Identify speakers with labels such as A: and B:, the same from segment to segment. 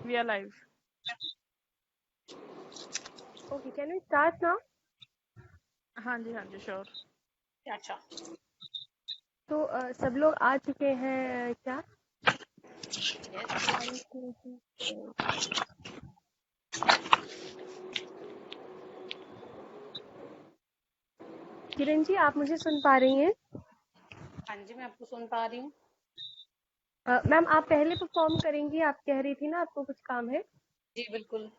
A: We are live.
B: Okay, can we start now?
A: हाँ जी sure.
C: अच्छा.
B: तो सब लोग आ चुके हैं क्या? किरण जी, आप मुझे सुन पा रही हैं?
C: हाँ जी, मैं आपको सुन पा रही हूँ.
B: मैम, आप पहले परफॉर्म करेंगी, आप कह रही थी ना आपको कुछ काम है.
C: जी बिल्कुल.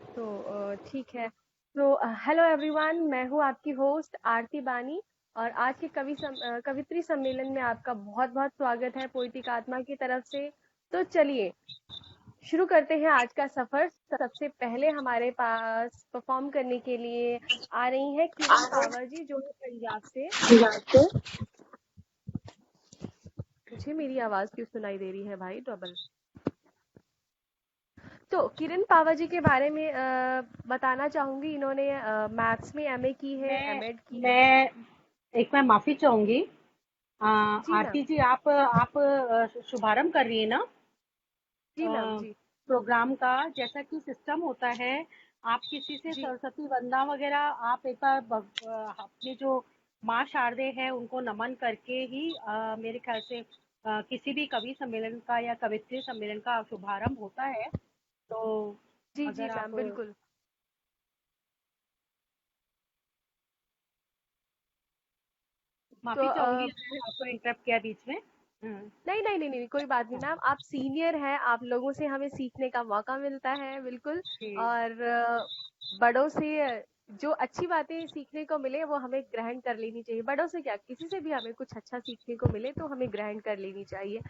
B: तो ठीक है. तो हेलो एवरीवन, मैं हूँ आपकी होस्ट आरती बानी और आज के कवित्री सम्मेलन में आपका बहुत बहुत स्वागत है पोएटिक आत्मा की तरफ से. तो चलिए शुरू करते हैं आज का सफर. सबसे पहले हमारे पास परफॉर्म करने के लिए आ रही हैं किरण पावर जी, जो है पंजाब से. मुझे मेरी आवाज क्यों सुनाई दे रही है भाई डबल? तो किरण पावर जी के बारे में बताना चाहूंगी. इन्होंने मैथ्स में एमए की है, एमएड की है.
C: मैं माफी चाहूंगी.
B: जी
C: आरती
B: मैम.
C: जी, आप शुभारंभ कर रही है ना
B: जी मैम. जी
C: प्रोग्राम का. जैसा कि सिस्टम होता है, आप किसी से
B: जी
C: सरस्वती वंदना वगैरह आप एक बार अपने जो माँ शारदे है उनको नमन करके ही मेरे ख्याल से किसी भी कवि सम्मेलन का या कवित्री सम्मेलन का शुभारंभ होता है. तो
B: जी जी
C: अगर
B: मैम,
C: आप
B: बिल्कुल. तो
C: माफी चाहूंगी अगर आपको इंटरप्ट किया बीच में.
B: नहीं नहीं नहीं नहीं, कोई बात नहीं मैम. आप सीनियर हैं, आप लोगों से हमें सीखने का मौका मिलता है, बिल्कुल.
C: जी.
B: और बड़ों से जो अच्छी बातें सीखने को मिले वो हमें ग्रहण कर लेनी चाहिए. बड़ों से क्या, किसी से भी हमें कुछ अच्छा सीखने को मिले तो हमें ग्रहण कर लेनी चाहिए.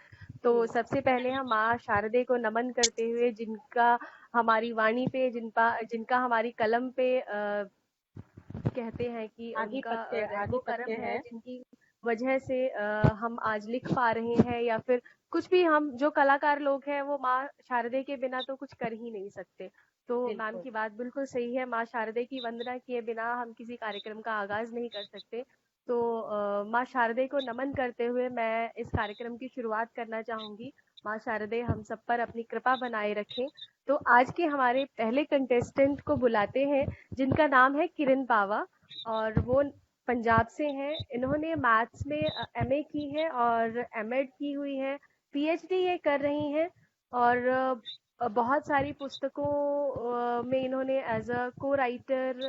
B: तो सबसे पहले हम माँ शारदे को नमन करते हुए, जिनका हमारी वाणी पे, जिनका हमारी कलम पे कहते हैं कि उनका रहमो
C: आधिपत्य
B: करम है,
C: है.
B: जिनकी वजह से हम आज लिख पा रहे हैं, या फिर कुछ भी. हम जो कलाकार लोग हैं वो माँ शारदे के बिना तो कुछ कर ही नहीं सकते. तो मैम
C: बिल्कुल.
B: की बात बिल्कुल सही है. माँ शारदे की वंदना किए बिना हम किसी कार्यक्रम का आगाज नहीं कर सकते. तो माँ शारदे को नमन करते हुए मैं इस कार्यक्रम की शुरुआत करना चाहूंगी. माँ शारदे हम सब पर अपनी कृपा बनाए रखें. तो आज के हमारे पहले कंटेस्टेंट को बुलाते हैं, जिनका नाम है किरण पावा और वो पंजाब से हैं. इन्होंने मैथ्स में एमए की है और एमएड की हुई है. पीएचडी ये कर रही हैं और बहुत सारी पुस्तकों में इन्होंने एज अ को राइटर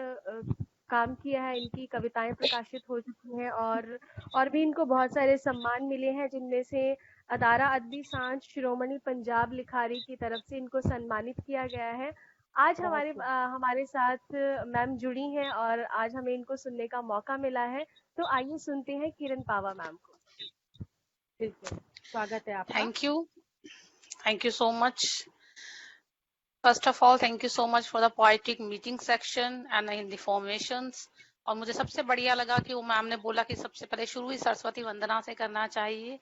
B: काम किया है. इनकी कविताएं प्रकाशित हो चुकी हैं और भी इनको बहुत सारे सम्मान मिले हैं, जिनमें से अदारा अदबी सांझ शिरोमणि पंजाब लिखारी की तरफ से इनको सम्मानित किया गया है. आज
C: बहुत
B: हमारे
C: खूब.
B: हमारे साथ मैम जुड़ी हैं और आज हमें इनको सुनने का मौका मिला है. तो आइए सुनते हैं किरण पावा मैम को.
C: बिल्कुल. स्वागत है आपका.
D: Thank you so much. First of all, thank you so much for the poetic meeting section and in the formations. और मुझे सबसे बढ़िया लगा कि वो मैम ने बोला कि सबसे पहले शुरू ही सरस्वती वंदना से करना चाहिए.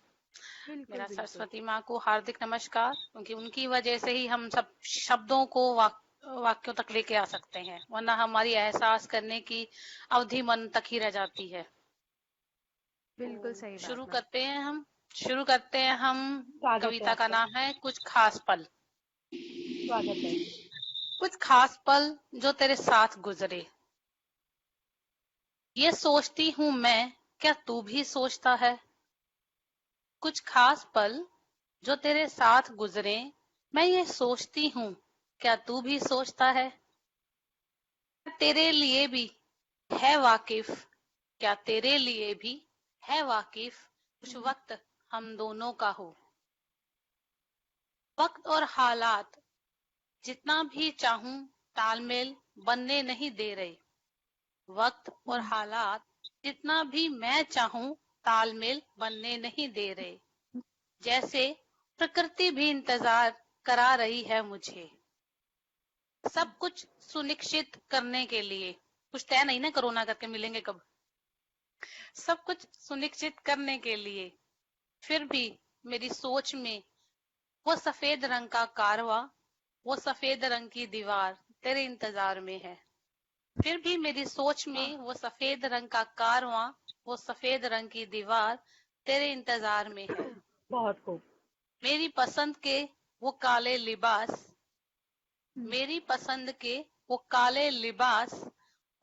D: मेरा सरस्वती माँ को हार्दिक नमस्कार, क्योंकि उनकी वजह से ही हम सब शब्दों को वाक्यों तक लेके आ सकते हैं, वरना हमारी एहसास करने की अवधि मन तक ही रह जाती है.
B: बिल्कुल सही बात.
D: शुरू करते हैं हम. कविता का नाम है कुछ खास पल.
C: स्वागत है.
D: कुछ खास पल जो तेरे साथ गुजरे, ये सोचती हूँ मैं, क्या तू भी सोचता है. कुछ खास पल जो तेरे साथ गुजरे, मैं ये सोचती हूँ, क्या तू भी सोचता है. तेरे लिए भी है वाकिफ, क्या तेरे लिए भी है वाकिफ, कुछ वक्त हम दोनों का हो. वक्त और हालात जितना भी चाहूं तालमेल बनने नहीं दे रहे. वक्त और हालात जितना भी मैं चाहूं तालमेल बनने नहीं दे रहे. जैसे प्रकृति भी इंतजार करा रही है मुझे, सब कुछ सुनिश्चित करने के लिए. कुछ तय नहीं ना, कोरोना करके मिलेंगे कब. सब कुछ सुनिश्चित करने के लिए, फिर भी मेरी सोच में वो सफेद रंग का कारवा, वो सफेद रंग की दीवार तेरे इंतजार में है. फिर भी मेरी सोच में वो सफेद रंग का कारवां, वो सफेद रंग की दीवार तेरे इंतजार में है.
C: बहुत खूब.
D: मेरी पसंद के वो काले लिबास, मेरी पसंद के वो काले लिबास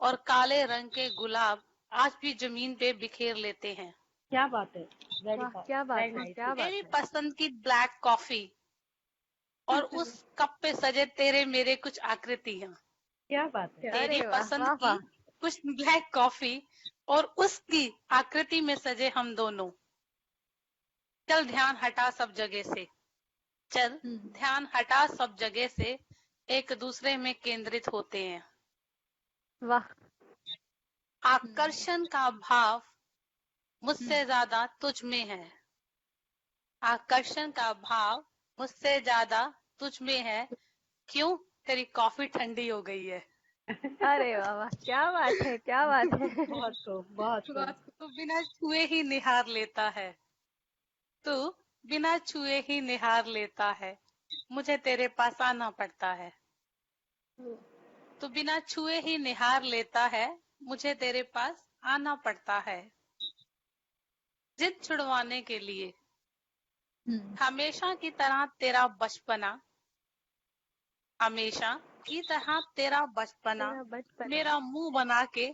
D: और काले रंग के गुलाब आज भी जमीन पे बिखेर लेते हैं।
C: क्या बात है, वेरी
B: वाह, क्या बात
C: वेरी
B: है,
C: नाइस।
B: क्या बात
D: मेरी
B: है।
D: पसंद की ब्लैक कॉफी और उस कप पे सजे तेरे मेरे कुछ आकृतियां।
C: क्या बात है।
D: तेरी
B: अरे वाह,
D: पसंद
B: वाह
D: की
B: वाह।
D: कुछ ब्लैक कॉफी और उसकी आकृति में सजे हम दोनों। चल ध्यान हटा सब जगह से, चल ध्यान हटा सब जगह से, एक दूसरे में केंद्रित होते हैं।
B: वाह।
D: आकर्षण का भाव मुझसे ज्यादा तुझ में है, आकर्षण का भाव मुझसे ज्यादा तुझ में है, क्यों? तेरी कॉफी ठंडी हो गई है।
B: अरे वाह वाह, क्या बात है, क्या बात है।
C: बहुत खूब, बहुत खूब।
D: तू बिना छुए ही निहार लेता है, तू बिना छुए ही निहार लेता है, मुझे तेरे पास आना पड़ता है। तू बिना छुए ही निहार लेता है, मुझे तेरे पास आना पड़ता है। जिद छुड़वाने के लिए हमेशा की तरह तेरा बचपना, हमेशा की तरह तेरा बचपना,
B: मेरा बचपन।
D: मेरा मुंह बना के,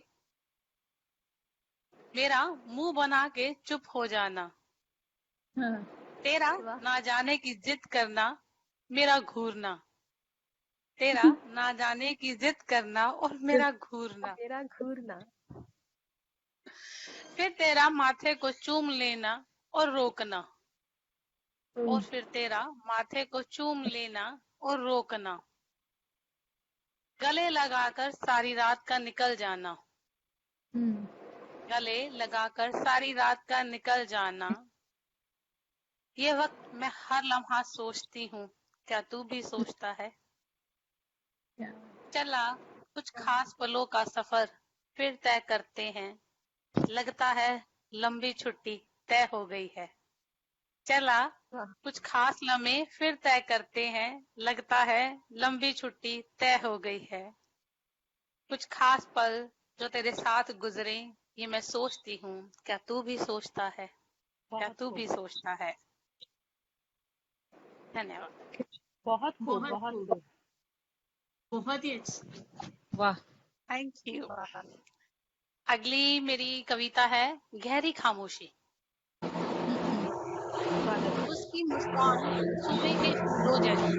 D: मेरा मुंह बना के चुप हो जाना। तेरा
B: वाह।
D: ना जाने की जिद करना, मेरा घूरना, तेरा ना जाने की जिद करना और मेरा घूरना।
B: मेरा घूरना।
D: फिर तेरा माथे को चूम लेना और रोकना, और फिर तेरा माथे को चूम लेना और रोकना। गले लगाकर सारी रात का निकल जाना, गले लगाकर सारी रात का निकल जाना। ये वक्त मैं हर लम्हा सोचती हूँ, क्या तू भी सोचता है? चला कुछ खास पलों का सफर फिर तय करते हैं, लगता है लंबी छुट्टी तय हो गई है। चला
B: वाह।
D: कुछ खास लम्हे फिर तय करते हैं, लगता है लंबी छुट्टी तय हो गई है। कुछ खास पल जो तेरे साथ गुजरे, ये मैं सोचती हूँ, क्या तू भी सोचता है? क्या
C: बहुत
D: तू
C: खूब,
D: भी सोचता है? धन्यवाद।
C: बहुत खूब, बहुत खूब।
A: बहुत ही अच्छा। वाह।
D: Thank you. अगली मेरी कविता है गहरी खामोशी। उसकी मुस्कान सुबह के फूलों जैसी,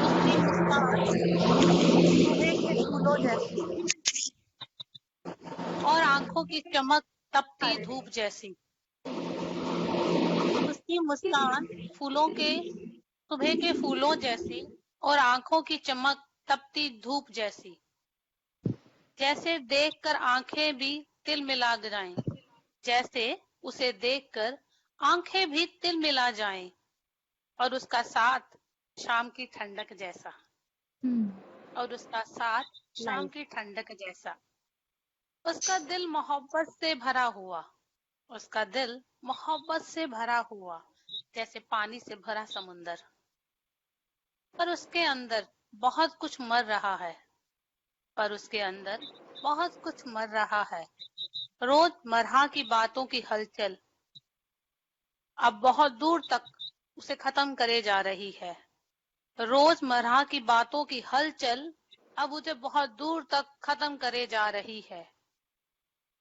D: उसकी मुस्कान सुबह के फूलों जैसी, और आंखों की चमक तपती धूप जैसी। उसकी मुस्कान फूलों के सुबह के फूलों जैसी और आंखों की चमक तपती धूप जैसी। जैसे देखकर आंखें भी तिल मिला जाएं, जैसे उसे देखकर आंखें भी तिल मिला जाएं, और उसका साथ शाम की ठंडक जैसा, और उसका साथ शाम की ठंडक जैसा। उसका दिल मोहब्बत से भरा हुआ, उसका दिल मोहब्बत से भरा हुआ, जैसे पानी से भरा समुंदर। पर उसके अंदर बहुत कुछ मर रहा है, पर उसके अंदर बहुत कुछ मर रहा है। रोजमर्रा की बातों की हलचल अब बहुत दूर तक उसे खत्म करे जा रही है। रोजमर्रा की बातों की हलचल अब उसे बहुत दूर तक खत्म करे जा रही है।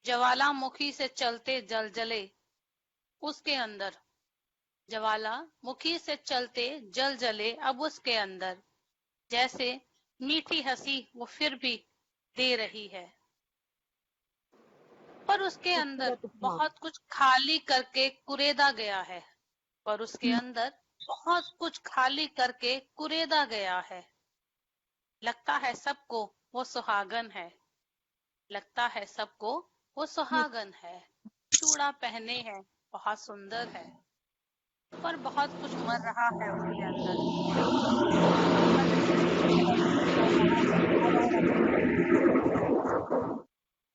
D: ज्वालामुखी से चलते जलजले उसके अंदर, ज्वालामुखी से चलते जलजले अब उसके अंदर, जैसे मीठी हंसी वो फिर भी दे रही है। पर उसके अंदर
C: खूबसूरत उपमा।
D: बहुत कुछ खाली करके कुरेदा गया है, पर उसके अंदर बहुत कुछ खाली करके कुरेदा गया है। लगता है सबको वो सुहागन है, लगता है सबको वो सुहागन है। चूड़ा पहने है, बहुत सुंदर है, पर बहुत कुछ मर रहा है उसके अंदर।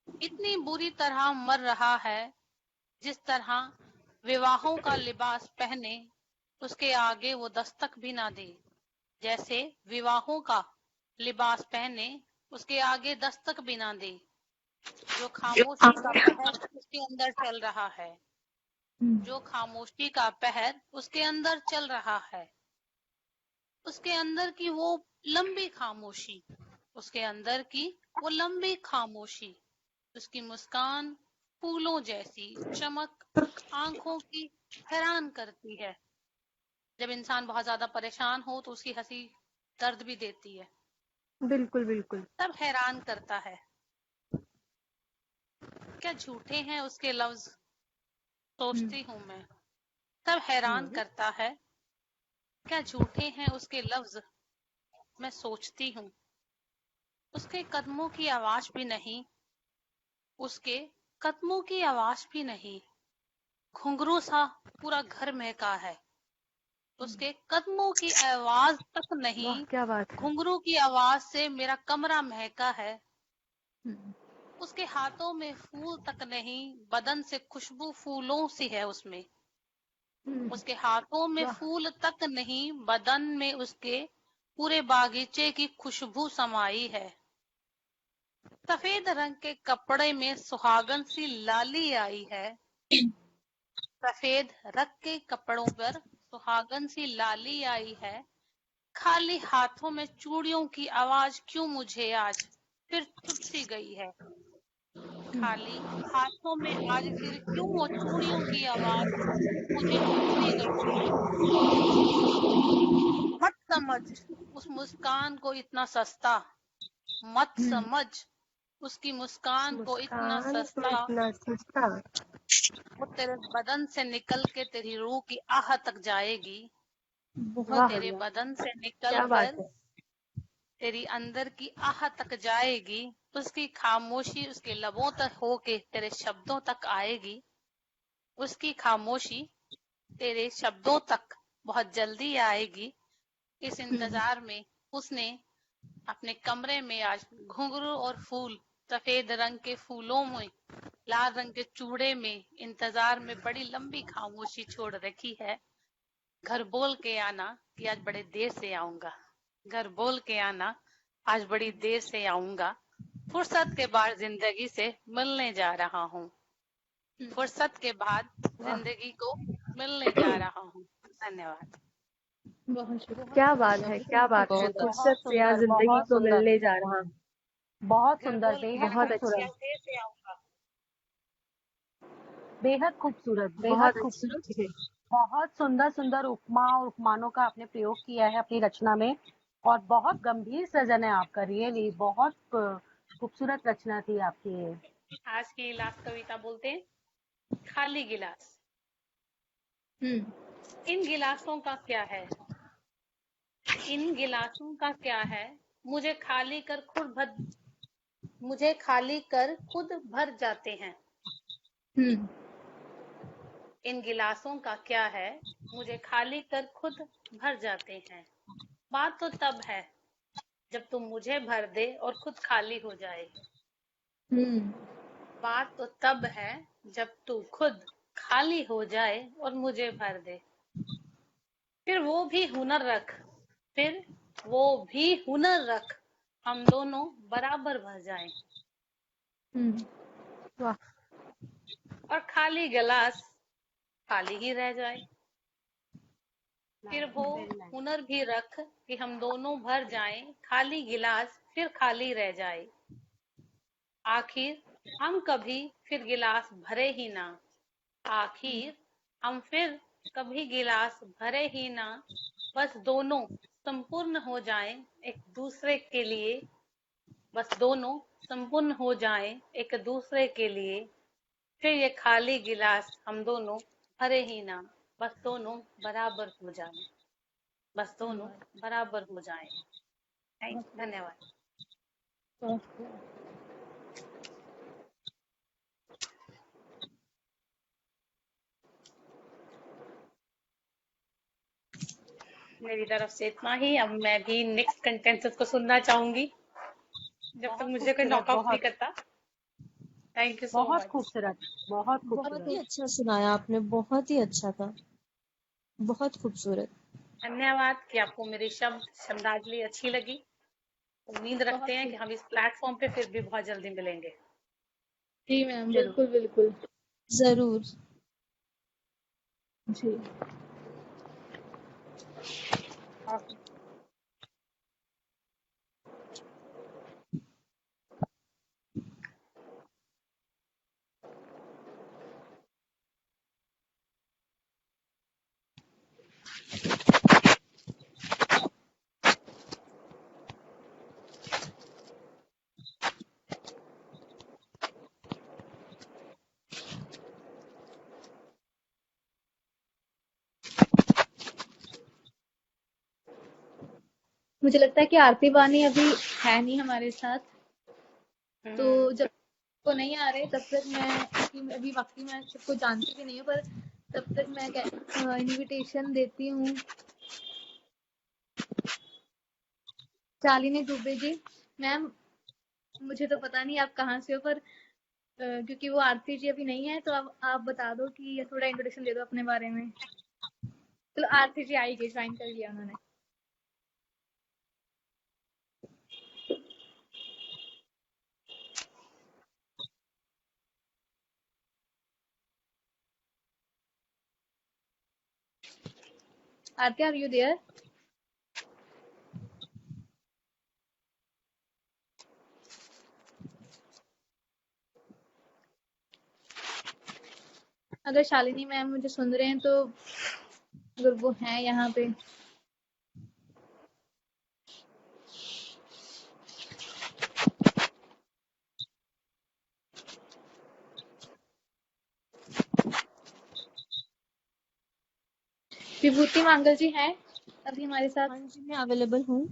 D: इतनी बुरी तरह मर रहा है, जिस तरह विवाहों का लिबास पहने उसके आगे वो दस्तक भी ना दे, जैसे विवाहों का लिबास पहने उसके आगे दस्तक भी ना दे। जो खामोशी का पहर उसके अंदर चल रहा है, जो खामोशी का पहर उसके अंदर चल रहा है। उसके अंदर की वो लंबी खामोशी, उसके अंदर की वो लंबी खामोशी, उसकी मुस्कान फूलों जैसी चमक आंखों की हैरान करती है। जब इंसान बहुत ज्यादा परेशान हो तो उसकी हंसी दर्द भी देती है,
B: बिल्कुल बिल्कुल।
D: तब हैरान करता है। क्या झूठे हैं उसके लफ्ज, सोचती हूँ मैं, तब हैरान करता है। क्या झूठे हैं उसके लफ्ज, मैं सोचती हूँ। उसके कदमों की आवाज भी नहीं, उसके कदमों की आवाज भी नहीं, घुंघरू सा पूरा घर महका है। उसके कदमों की आवाज तक
B: वाह
D: नहीं,
B: क्या बात है।
D: घुंघरू की आवाज से मेरा कमरा महका है। उसके हाथों में फूल तक नहीं, बदन से खुशबू फूलों सी है उसमें। उसके हाथों में
B: वाह।
D: फूल तक नहीं, बदन में उसके पूरे बागीचे की खुशबू समाई है। सफेद रंग के कपड़े में सुहागन सी लाली आई है। सफेद रंग के कपड़ों पर सुहागन सी लाली आई है। खाली हाथों में चूड़ियों की आवाज क्यों मुझे आज फिर चुप सी गई है। खाली हाथों में आज फिर क्यों वो चूड़ियों की आवाज मुझे चुप सी गई है। मत समझ उस मुस्कान को इतना सस्ता, मत समझ उसकी मुस्कान को इतना
B: मुस्कान तो
D: सस्ता।
B: इतना सस्ता।
D: वो तेरे बदन से निकल के तेरी रूह की आह तक जाएगी। वो
A: बहुत
D: तेरे
A: बढ़िया।
D: बदन से निकल
B: क्या बात
D: कर
B: है।
D: तेरी अंदर की आह तक जाएगी। उसकी खामोशी उसके लबों तक होके तेरे शब्दों तक आएगी। उसकी खामोशी तेरे शब्दों तक बहुत जल्दी आएगी। इस इंतजार में उसने अपने कमरे में आज घुंघरू और फूल, सफेद रंग के फूलों में, लाल रंग के चूड़े में इंतजार में बड़ी लंबी खामोशी छोड़ रखी है। घर बोल के आना कि आज बड़े देर से आऊंगा। घर बोल के आना आज बड़ी देर से आऊंगा। फुर्सत के बाद जिंदगी से मिलने जा रहा हूँ। फुर्सत के बाद जिंदगी को मिलने जा रहा हूँ। धन्यवाद।
A: बहुत शुक्रिया।
B: क्या बात है, क्या बात है।
A: बहुत अच्छा।
B: फुर्सत से आज जिंदगी
C: बहुत
B: को
C: सुंदर,
B: मिलने जा रहा हूँ।
C: बहुत
D: घर
C: सुंदर,
D: बोल के
C: बेहद
D: आना
B: बहुत
D: कि
B: अच्छा।
C: खूबसूरत,
D: आज देर से आऊंगा।
C: बेहद खूबसूरत, बेहद
B: बहुत अच्छा।
C: खूबसूरत। बहुत सुंदर सुंदर उपमा और उपमानों का आपने प्रयोग किया है अपनी रचना में, और बहुत गंभीर सृजन है आपका। रियली बहुत खूबसूरत रचना थी आपकी ये।
D: आज की लास्ट कविता बोलते हैं, खाली गिलास। इन गिलासों का क्या है, इन गिलासों का क्या है, मुझे खाली कर खुद भर जाते हैं। इन गिलासों का क्या है, मुझे खाली कर खुद भर जाते हैं। बात तो तब है जब तुम मुझे भर दे और खुद खाली हो जाए। बात तो तब है जब तू खुद खाली हो जाए और मुझे भर दे। फिर वो भी हुनर रख, फिर वो भी हुनर रख, हम दोनों बराबर भर जाएं।
B: वाह।
D: और खाली गिलास खाली ही रह जाए। फिर वो हुनर भी रख कि हम दोनों भर जाएं, खाली गिलास फिर खाली रह जाए। आखिर हम कभी फिर गिलास भरे ही ना, आखिर हम फिर कभी गिलास भरे ही ना, बस दोनों संपूर्ण हो जाएं एक दूसरे के लिए। बस दोनों संपूर्ण हो जाएं एक दूसरे के लिए। फिर ये खाली गिलास हम दोनों भरे ही ना, बस दोनों बराबर हो जाएं, बस दोनों बराबर हो जाएं। धन्यवाद। मेरी तरफ से इतना ही। अब मैं भी नेक्स्ट कंटेंसेस को सुनना चाहूंगी जब तक मुझे कोई नॉकआउट नहीं करता। थैंक यू सो
C: बहुत
D: मच।
C: खूबसूरत, बहुत
A: बहुत ही
C: खूबसूरत।
A: अच्छा सुनाया आपने, बहुत ही अच्छा था, बहुत खूबसूरत।
D: धन्यवाद कि आपको मेरी शब्दावली अच्छी लगी। उम्मीद रखते हैं कि हम इस प्लेटफॉर्म पे फिर भी बहुत जल्दी मिलेंगे।
A: जी मैम,
C: जरूर।
A: बिल्कुल बिल्कुल, जरूर जी।
E: मुझे लगता है कि आरती बानी अभी है नहीं हमारे साथ, तो जब वो नहीं आ रहे तब तक मैं, क्योंकि अभी वक्ती मैं सबको जानती भी नहीं हूँ, पर तब तक मैं इनविटेशन देती हूँ। शालिनी दुबे जी, मैम मुझे तो पता नहीं आप कहाँ से हो, पर क्योंकि वो आरती जी अभी नहीं है, तो अब आप बता दो कि थोड़ा इंट्रोडक्शन दे दो अपने बारे में। चलो आरती जी आई गई, ज्वाइन कर लिया उन्होंने। आरती, आर यू देयर? अगर शालिनी मैम मुझे सुन रहे हैं तो, अगर वो हैं यहाँ पे। विभूति मांगल जी हैं अभी हमारे साथ?
A: हाँ जी, मैं अवेलेबल हूँ।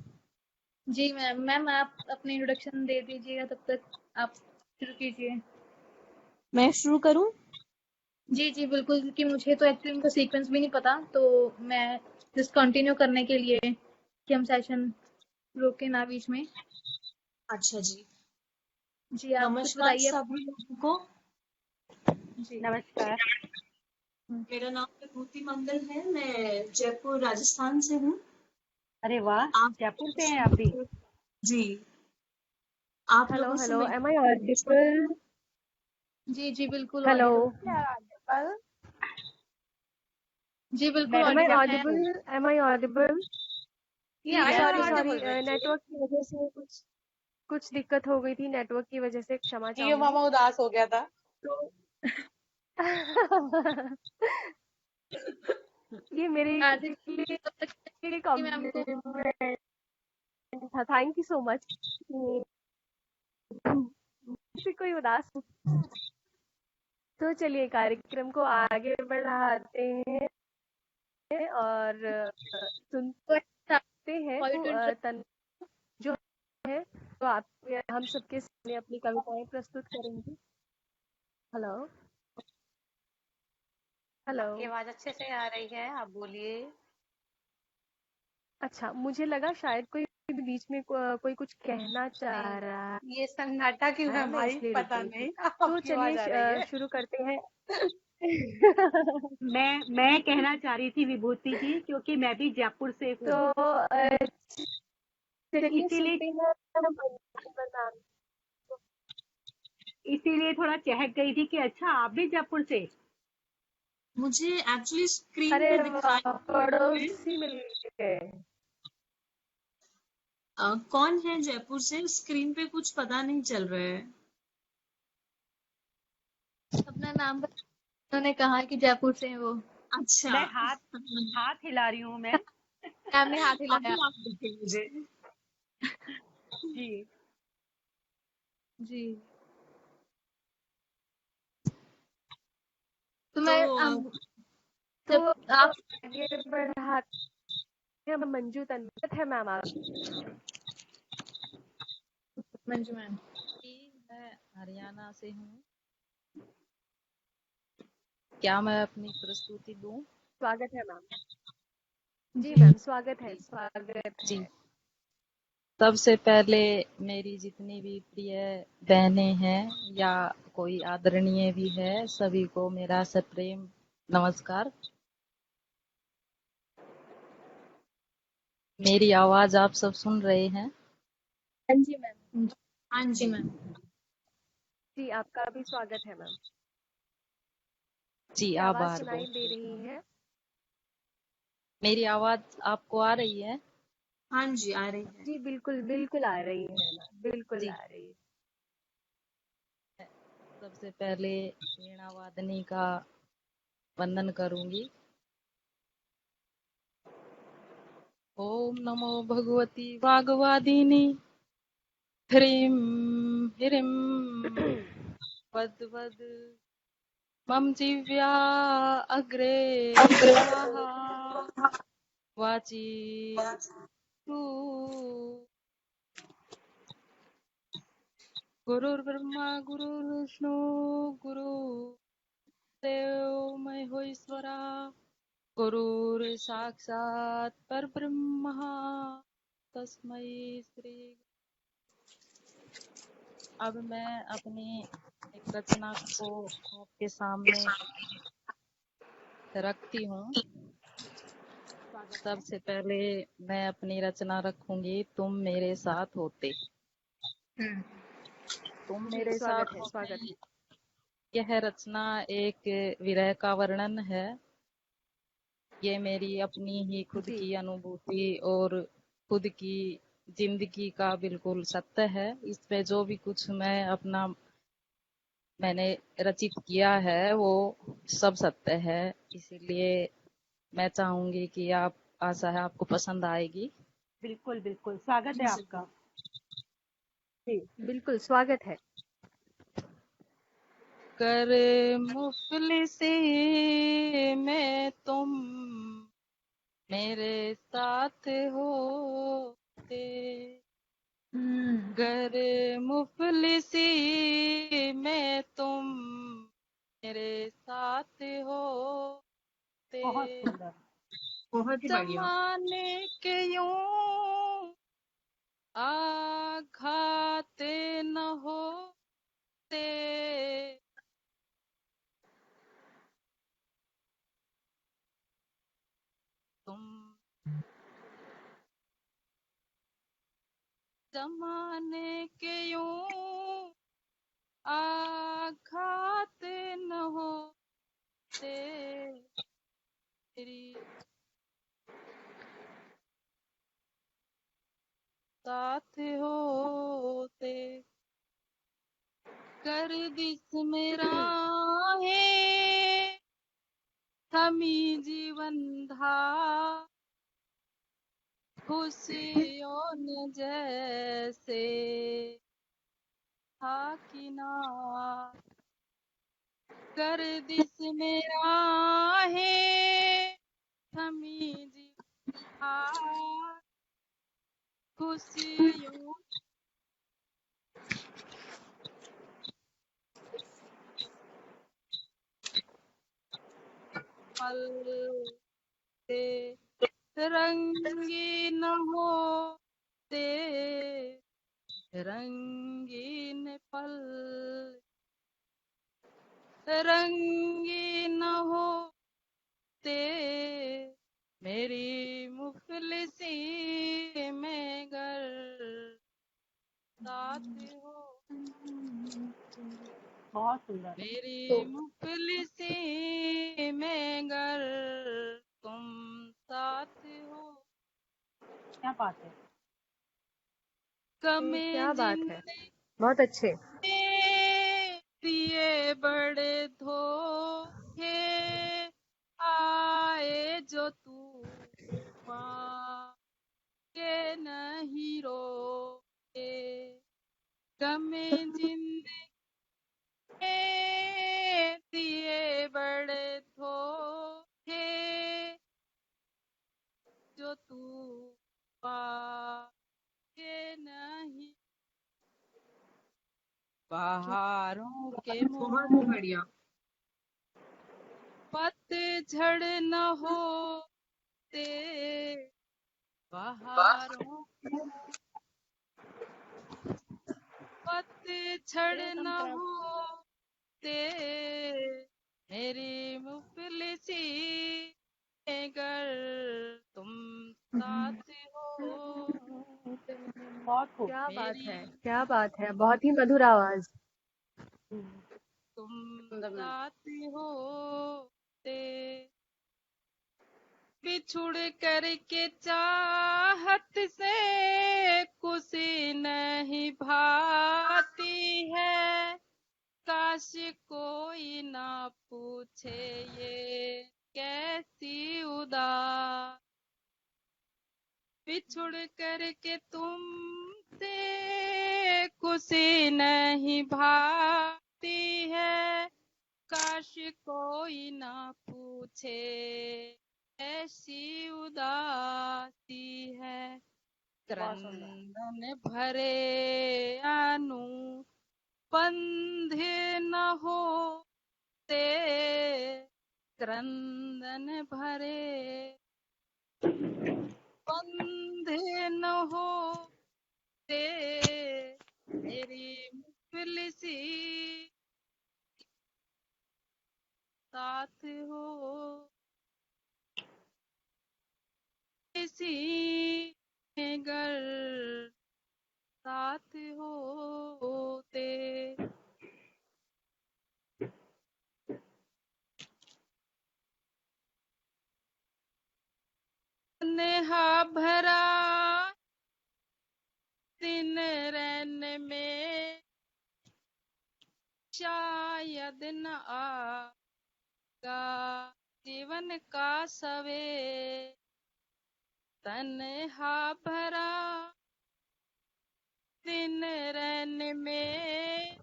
E: जी मैम, मैम आप अपने इंट्रोडक्शन दे दीजिएगा, तब तक आप शुरू कीजिए।
A: मैं शुरू करूँ?
E: जी जी बिल्कुल, क्योंकि मुझे तो एक्चुअली उनका सीक्वेंस भी नहीं पता, तो मैं जस्ट कंटिन्यू करने के लिए कि हम सेशन रोके ना बीच में।
A: अच्छा जी।
E: जी आप कुछ
A: नमस्कार
E: बताइए।
A: सभी लोगों को।
E: जी
C: नमस्कार।
A: मेरा नाम विभूति मंगल है, मैं जयपुर राजस्थान से हूँ।
C: अरे वाह,
A: आप
C: जयपुर से हैं आप भी?
A: जी, आप
B: हेलो
A: लोगों से
B: हेलो,
A: मिलकर
B: एम आई ऑडिबल?
E: जी जी बिल्कुल
B: हेलो,
E: ऑडिबल। जी बिल्कुल
C: madam
B: am I
E: audible
C: Jaipur
E: है।
B: ऑडिबल? Am I audible?
E: जी
B: sorry
E: yes
B: sorry
E: audible.
B: Sorry, network की वजह से कुछ दिक्कत हो गई थी, नेटवर्क की वजह से क्षमा
F: जियो
B: चाहूंगी।
F: मामा उदास हो गया था।
B: तो ये मेरे
E: आरती
B: लिए
E: तब तक कि मैम को।
B: कॉम्प्लीमेंट था, थैंक यू सो मच। से कोई उदास, तो चलिए कार्यक्रम को आगे बढ़ाते हैं और सुनते हैं तन जो है, तो आप हम सबके सामने अपनी कविताएं प्रस्तुत करेंगे। Hello hello.
D: आपकी आवाज अच्छे से आ रही है, आप बोलिए।
B: अच्छा, मुझे लगा शायद कोई बीच में कोई कुछ कहना चाह
D: नहीं,
B: रहा
D: ये सन्नाटा क्यों है
B: है, मैं
D: भाई,
B: इसलिए रुक
D: पता
B: गई थी।
D: नहीं।
B: तो
D: आपकी आवाज
B: चलिए
D: आ रही है।
B: शुरू करते हैं।
C: मैं कहना चाह रही थी विभूति जी, क्योंकि मैं भी जयपुर से हूँ,
B: तो चलिए
C: इसीलिए
B: सुनते हैं हम नाम।
C: इसीलिए थोड़ा चहक गई थी कि अच्छा आप भी जयपुर से।
A: मुझे एक्चुअली स्क्रीन
B: अरे
A: पे
B: वाह,
A: दिखाई
B: पड़ोसी मिल गए।
A: कौन है जयपुर से, स्क्रीन पे कुछ पता नहीं चल रहा है।
E: अपना नाम उन्होंने कहा कि जयपुर से हैं वो।
A: अच्छा।
C: मैं हाथ हिला रही हूँ मैं।
E: मैम ने हाथ हिलाया।
A: अभी आप दिखे मुझे।
C: जी
E: जी तो मैं
B: तो
E: जब आप
B: आगे बढ़ाते हैं, मंजू तन्मय है मैम आप।
E: मंजू मैम।
G: मैं हरियाणा से हूँ। क्या मैं अपनी प्रस्तुति दूं?
B: स्वागत है मैम। जी
E: जी
B: मैम, स्वागत है, स्वागत
G: जी।
B: है।
G: सबसे पहले मेरी जितनी भी प्रिय बहनें हैं या कोई आदरणीय भी है, सभी को मेरा सप्रेम नमस्कार। मेरी आवाज आप सब सुन रहे हैं?
E: हाँ जी मैम।
A: हाँ
E: जी
A: जी
E: मैम।
B: जी, आपका भी स्वागत है मैम।
G: जी,
B: की आवाज
G: आभार
B: सुनाई
G: बहुत।
B: दे रही है?
G: मेरी आवाज आपको आ रही है?
A: हाँ जी, आ रही है।
B: जी बिल्कुल बिल्कुल आ रही है मैम, बिल्कुल
G: जी।
B: आ रही है।
G: सबसे पहले वीणा वादनी का वंदन करूंगी। ओम नमो भगवती वाग्वादिनी ह्रीं ह्रीं वद मम जीव्या अग्रे स्वाहा वाची तू गुरुर्ब्रह्मा गुरुर्विष्णु गुरुदेव महेश्वरा गुरुर साक्षात परब्रह्म तस्मै श्री। अब मैं अपनी एक रचना को आपके सामने रखती हूँ। सबसे पहले मैं अपनी रचना रखूंगी, तुम मेरे साथ होते। तुम
B: जी,
G: मेरे
B: स्वागत
G: साथ
B: है,
G: होते।
B: स्वागत है।
G: यह रचना एक विरह का वर्णन है। ये मेरी अपनी ही खुद
B: जी,
G: की अनुभूति और खुद की जिंदगी का बिल्कुल सत्य है। इसमें जो भी कुछ मैंने रचित किया है वो सब सत्य है। इसीलिए मैं चाहूंगी कि आशा है आपको पसंद आएगी।
C: बिल्कुल बिल्कुल, स्वागत है आपका।
B: जी, बिल्कुल स्वागत है।
G: कर मुफलिसी में तुम मेरे साथ होते, गर मुफलिसी में तुम मेरे साथ होते,
C: बहुत सुंदर।
A: बहुत ही बढ़िया।
G: जमाने के यूं आघात न होते, तुम जमाने के यूं आघात न होते, तेरी साथ होते, गर्दिश मेरा है थमी जीवन धार, खुशियों ने जैसे था किनार, गर्दिश मेरा है थमी जीवन धार, खुशियों पल से रंगीन होते, रंगीन पल रंगीन होते, मेरी मुफलिसी में गर साथ हो,
C: बहुत सुंदर।
G: मेरी
B: तो
G: मुफलिसी में गर तुम साथ हो,
C: क्या बात है।
G: कमे
B: क्या बात है,
G: जिंदगी
B: बहुत अच्छे।
G: दिए बड़े धोखे आए जो तूफान के नहीं रोके, गमे जिंदगी दिए बड़े धोखे जो तूफान के नहीं, बहारों के
A: बहुत ही
G: मोह
A: बढ़िया।
G: पतझड़ न होते, बहारों पतझड़ न होते, मेरी मुफलिसी में गर तुम साथ हो,
C: बहुत खूब।
B: क्या बात
G: मेरी
B: है, क्या बात है, बहुत ही मधुर आवाज।
G: तुम साथ होते, बिछुड़ करके चाहत से खुशी नहीं भाती है, काश कोई ना पूछे ये कैसी उदास, बिछुड़ करके तुमसे खुशी नहीं भाती है, काश कोई ना पूछे ऐसी उदासी है,
C: बहुत सुंदर।
G: क्रंदन भरे आनु बंधे न होते, क्रंदन भरे बंधे न होते, मेरी मुफलिसी साथ हो, इसी में गर साथ होते। नेहा भरा दिन रैन में शायद न आगा जीवन का सवे, तन्हा भरा दिन रैन में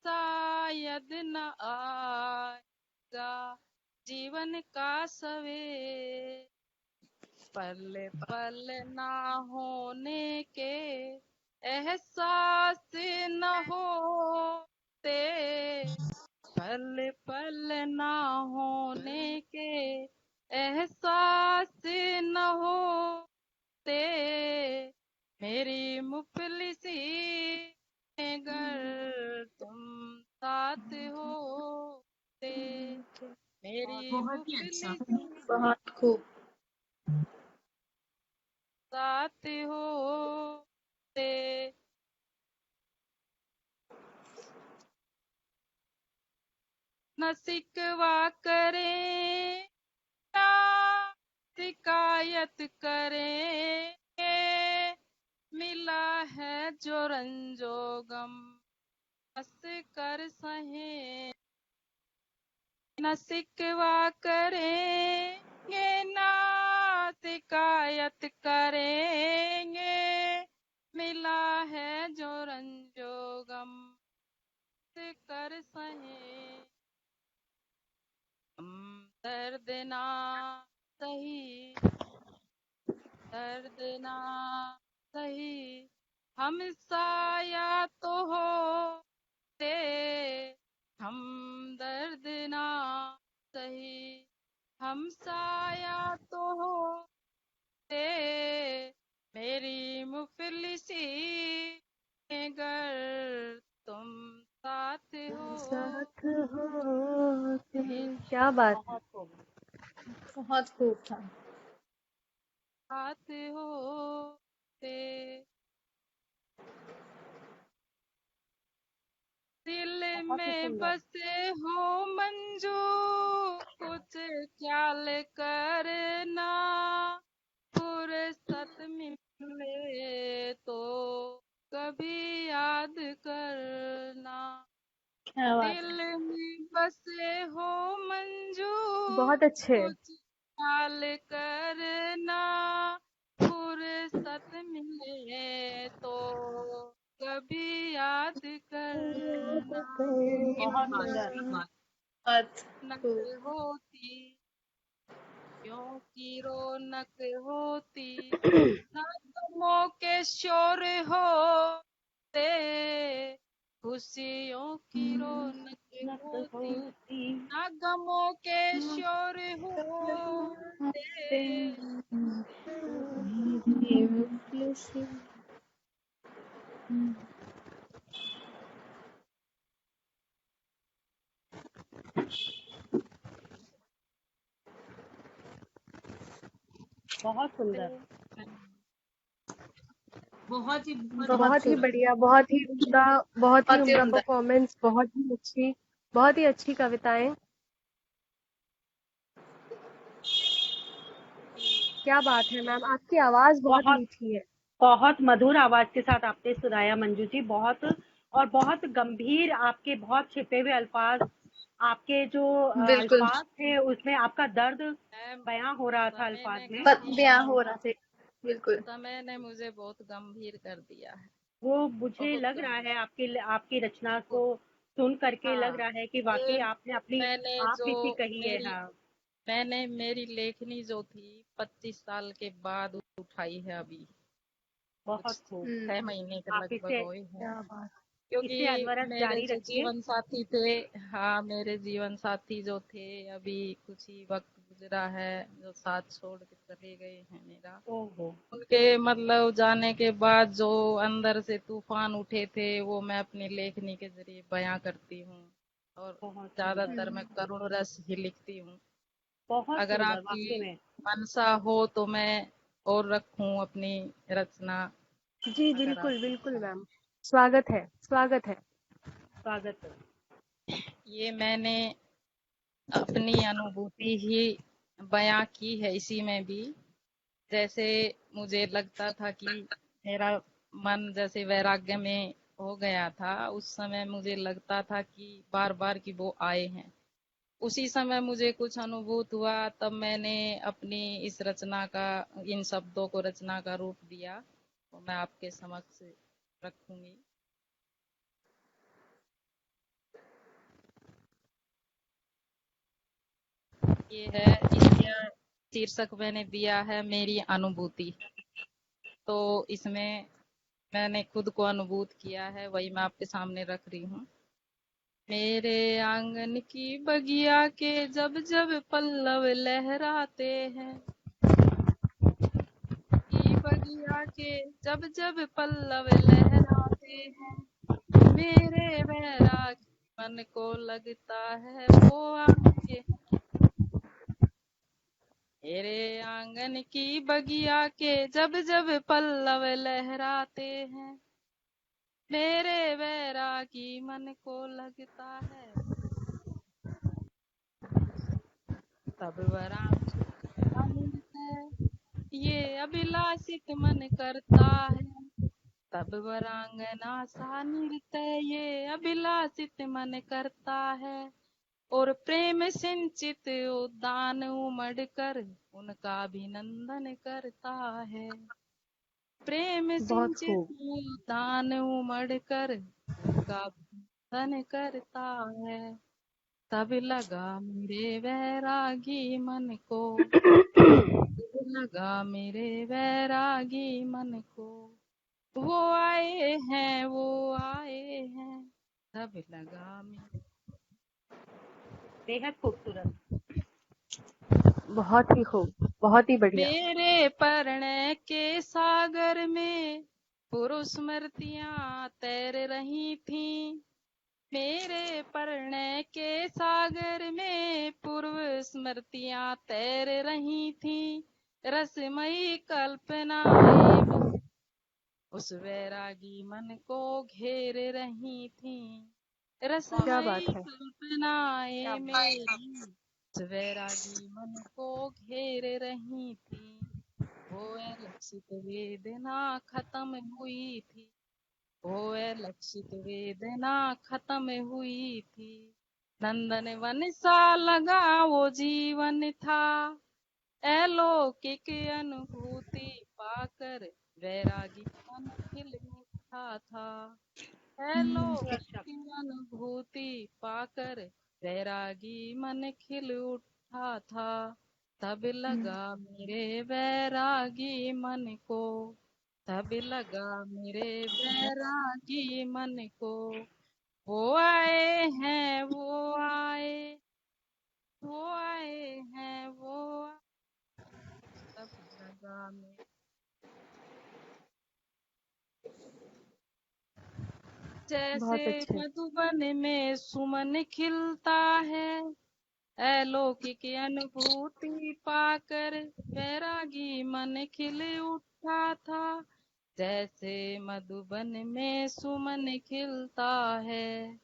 G: शायद न आएगा जीवन का सवे, पल पल ना होने के एहसास न होते, पल पल ना होने के एहसास न होते, मेरी मुफलिसी अगर तुम साथ होते, मेरी
A: बहुत ही अच्छा।
G: मुफलिसी
E: बहुत खूब।
G: साथ होते। न शिकवा करें ना शिकायत करेंगे, मिला है जो रंजो गम हंस कर सहे, न शिकवा करेंगे ना शिकायत करेंगे, मिला है जो रंजो गम हंस कर सहे, हम दर्द ना सही, दर्द ना सही, हम साया तो होते, हम दर्द ना सही, हम साया तो होते, मेरी मुफलिसी अगर तुम साथ हो,
B: साथ होते। क्या बात है।
C: बहुत खूब।
E: बहुत खूब था।
G: साथ होते, दिल
C: बहुत ही
G: में
C: सुंदर।
G: बसे हो मंजू कुछ ख्याल करना, फुर्सत मिले तो कभी याद करना,
E: क्या बात
G: दिल
E: है।
G: में बसे हो मंजू
B: बहुत अच्छे।
G: कुछ ख्याल करना, फुर्सत मिले तो कभी याद करना,
C: बहुत
A: बात
C: सुंदर।
A: सही बात।
E: बहुत
G: रौनक
E: खूब।
G: होती क्यों की रौनक होती, ना गमों के शोर होते, खुशियों की रौनक
C: नक
G: होती,
C: होती
G: ना गमों के शोर होते,
E: मेरी मुफलिसी।
C: बहुत सुंदर।
A: बहुत ही
B: बहुत ही
E: खूब।
B: बढ़िया, बहुत ही उम्दा, बहुत ही
E: बहुत ही
B: उम्दा
E: उम्दा।
B: परफॉर्मेंस, बहुत ही अच्छी कविताएं। क्या बात है मैम, आपकी आवाज बहुत
C: बहुत
B: मीठी है।
C: बहुत मधुर आवाज के साथ आपने सुनाया मंजू जी। बहुत और बहुत गंभीर, आपके बहुत छिपे हुए अल्फाज, आपके जो
E: बिल्कुल।
C: अल्फाज थे उसमें आपका दर्द
G: मैम,
C: बयां हो रहा था
G: समय
C: अल्फाज
G: ने
C: में।
E: बयां हो रहा थे। बिल्कुल।
G: समय ने मुझे बहुत गंभीर कर दिया है,
C: वो मुझे
G: बहुत
C: लग रहा है
G: गंभीर।
C: आपकी रचना को
G: बहुत।
C: सुन करके लग
G: हाँ,
C: रहा है कि
G: ये
C: वाकई आपने अपनी
G: मैंने
C: आप
G: जो
C: बीती कही है।
G: मेरी
C: हाँ,
G: मैंने मेरी लेखनी जो थी 25 साल के बाद उठाई है अभी।
C: बहुत खूब।
G: 6 महीने के
C: आप
G: लगभग
C: इसे
G: हुए हैं,
B: क्या बात।
C: इसे
G: क्योंकि
C: अनवरत
G: मेरे
C: जारी
G: जो
C: रखिए।
G: जीवन साथी थे, हाँ मेरे जीवन साथी जो थे, अभी कुछ ही वक्त गुजरा है जो साथ छोड़ के चले गए हैं मेरा।
C: ओहो,
G: उनके मतलब जाने के बाद जो अंदर से तूफान उठे थे वो मैं अपनी लेखनी के जरिए बयां करती हूँ, और
C: बहुत
G: ज्यादातर
C: सुंदर,
G: मैं करुण रस ही लिखती हूँ।
C: बहुत
G: अगर
C: सुंदर वाकई
G: आपकी
C: में।
G: मनसा हो तो मैं और रखूं अपनी रचना,
B: जी
G: अगर
B: बिल्कुल
G: आपकी
B: बिल्कुल
G: इच्छा हो।
B: मैम, स्वागत है, स्वागत है।
C: स्वागत है।
G: ये मैंने अपनी अनुभूति ही बयां की है इसी में भी। जैसे मुझे लगता था कि मेरा मन जैसे वैराग्य में हो गया था, उस समय मुझे लगता था कि बार बार कि वो आए हैं। उसी समय मुझे कुछ अनुभूत हुआ, तब मैंने अपनी इस रचना का, इन शब्दों को रचना का रूप दिया, तो मैं आपके समक्ष रखूंगी। ये है, इसका शीर्षक मैंने दिया है मेरी अनुभूति। तो इसमें मैंने खुद को अनुभूत किया है, वही मैं आपके सामने रख रही हूँ। मेरे आंगन की बगिया के जब जब पल्लव लहराते हैं, की बगिया के जब जब पल्लव लहराते हैं, मेरे बैराग मन को लगता है वो आए। मेरे आंगन की बगिया के जब जब पल्लव लहराते हैं, मेरे बैरागी मन को लगता है तब वरांगना है, ये अभिलाषित मन करता है। तब वरांगना सा नृत्य ये अभिलाषित मन करता है, और प्रेम सिंचित उद्यान उमड़ कर उनका अभिनंदन करता है। प्रेम
B: बहुत
G: सिंचित
B: खूब।
G: उद्यान उमड़ कर उनका अभिनंदन करता है। तब लगा मेरे वैरागी मन को, तब लगा मेरे वैरागी मन को, वो आए हैं, वो आए हैं। तब लगा मेरे,
C: बेहद खूबसूरत।
B: बहुत ही खूब, बहुत ही बढ़िया।
G: मेरे प्रणय के सागर में पुरुष स्मृतियां तैर रही थीं। मेरे प्रणय के सागर में पूर्व स्मृतियां तैर रही थीं। रसमयी कल्पनाएं में उस वैरागी मन को घेर रही थीं।
B: क्या बात
G: रसमयी
B: है।
G: कल्पनाएं मेरी उस वैरागी मन को घेर रही थीं। वो लक्षित वेदना खत्म हुई थी, वो लक्षित वेदना खत्म हुई थी। नंदन वन सा लगा वो जीवन था, अलौकिक अनुभूति पाकर वैरागी मन खिल उठा था।
C: खूबसूरत शब्द।
G: अलौकिक अनुभूति पाकर वैरागी मन खिल उठा था। तब लगा मेरे वैरागी मन को, तब लगा मेरे वैरागी मन को, वो आए हैं, वो आए, वो आए हैं, वो आए। तब लगा मेरे, जैसे
B: बहुत अच्छे।
G: मधुबन में सुमन खिलता है, अलौकिक अनुभूति पाकर वैरागी मन खिल उठा था। जैसे मधुबन में सुमन खिलता है,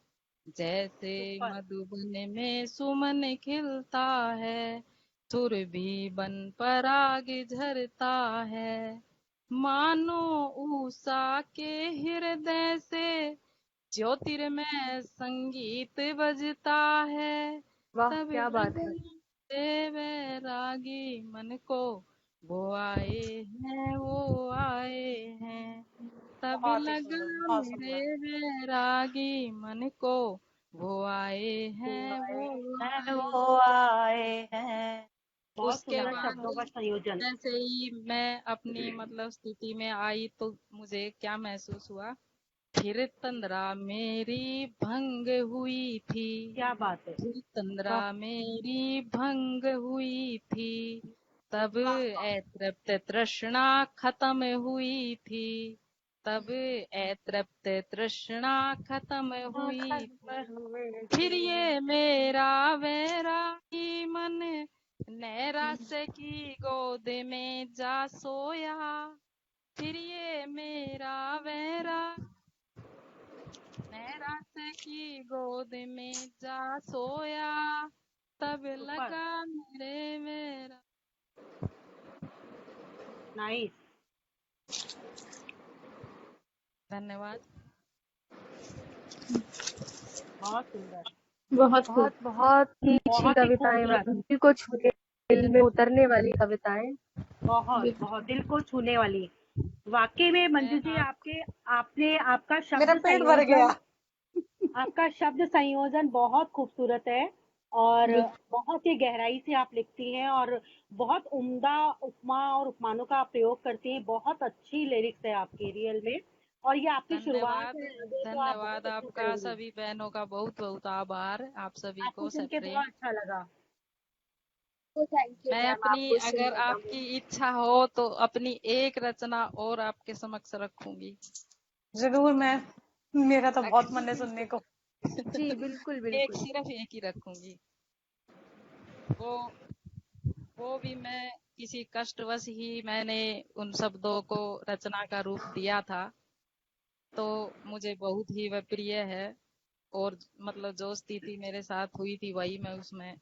G: जैसे
C: सुपर।
G: मधुबन में सुमन खिलता है, सुरभि बन पराग झरता है। मानो उषा के हृदय से ज्योतिर्मय संगीत बजता है।
B: वाह
G: तब
B: क्या बात
G: लगा
B: है।
G: मेरे वैरागी मन को, वो आए हैं, वो आए हैं। तब
C: बहुत ही
G: लगा
C: सुंदर, बहुत
G: मेरे
C: सुंदर।
G: वैरागी मन को, वो आए
C: वो
G: हैं,
C: आए
G: वो
C: हैं,
G: आए।
C: वो आए हैं। बहुत
G: उसके
C: सुंदर
G: बाद
C: शब्दों का संयोजन।
G: जैसे ही मैं अपनी मतलब स्थिति में आई तो मुझे क्या महसूस हुआ, फिर तंद्रा मेरी भंग हुई थी,
C: क्या बात है।
G: फिर तंद्रा
C: वाह
G: मेरी भंग हुई थी, तब अतृप्त तृष्णा खत्म हुई थी, तब अतृप्त तृष्णा खत्म हुई थी, फिर ये मेरा वैरागी मन नैराश्य की गोद में जा सोया, फिर ये मेरा वैरागी नैराश्य की गोद में जा सोया, तब
C: सुपर
G: लगा मेरा।
C: नाइस।
G: धन्यवाद।
C: बहुत सुंदर,
E: बहुत खूब।
B: बहुत ही अच्छी
C: बहुत ही
B: कविताएं,
C: खूबसूरत,
B: दिल को छूने, दिल में उतरने वाली कविताएं।
C: बहुत बहुत दिल को छूने वाली। वाकई में मंजू
G: मैं
C: जी,
G: आप
C: आपके आपने आपका
F: मेरा
C: शब्द
F: पेट भर गया।
C: संयोजन आपका शब्द संयोजन बहुत खूबसूरत है और बहुत ही गहराई से आप लिखती हैं और बहुत उम्दा उपमा और उपमानों का आप प्रयोग करती हैं। बहुत अच्छी लिरिक्स है आपकी रियल में, और ये आपकी शुरुआत
G: धन्यवाद।
C: है, आगे तो आप
G: धन्यवाद
C: बहुत अच्छा
G: आपका,
C: करेंगी।
G: सभी बहनों का बहुत बहुत आभार, आप सभी
C: आपको
G: को
C: सुन के
G: प्रेम।
C: बहुत अच्छा लगा।
A: तो थैंक यू
G: मैं
A: मैम,
G: अपनी,
A: आपको
G: अगर
A: सुनने का
G: आपकी इच्छा हो तो अपनी एक रचना और आपके समक्ष रखूंगी।
F: जरूर मैम, मेरा तो बहुत मन है सुनने को।
B: जी बिल्कुल
G: एक,
B: बिल्कुल।
G: सिर्फ एक ही रखूंगी। वो वो भी मैं किसी कष्टवश ही मैंने उन शब्दों को रचना का रूप दिया था, तो मुझे बहुत ही वह प्रिय है, और मतलब जो स्थिति मेरे साथ हुई थी वही मैं उसमें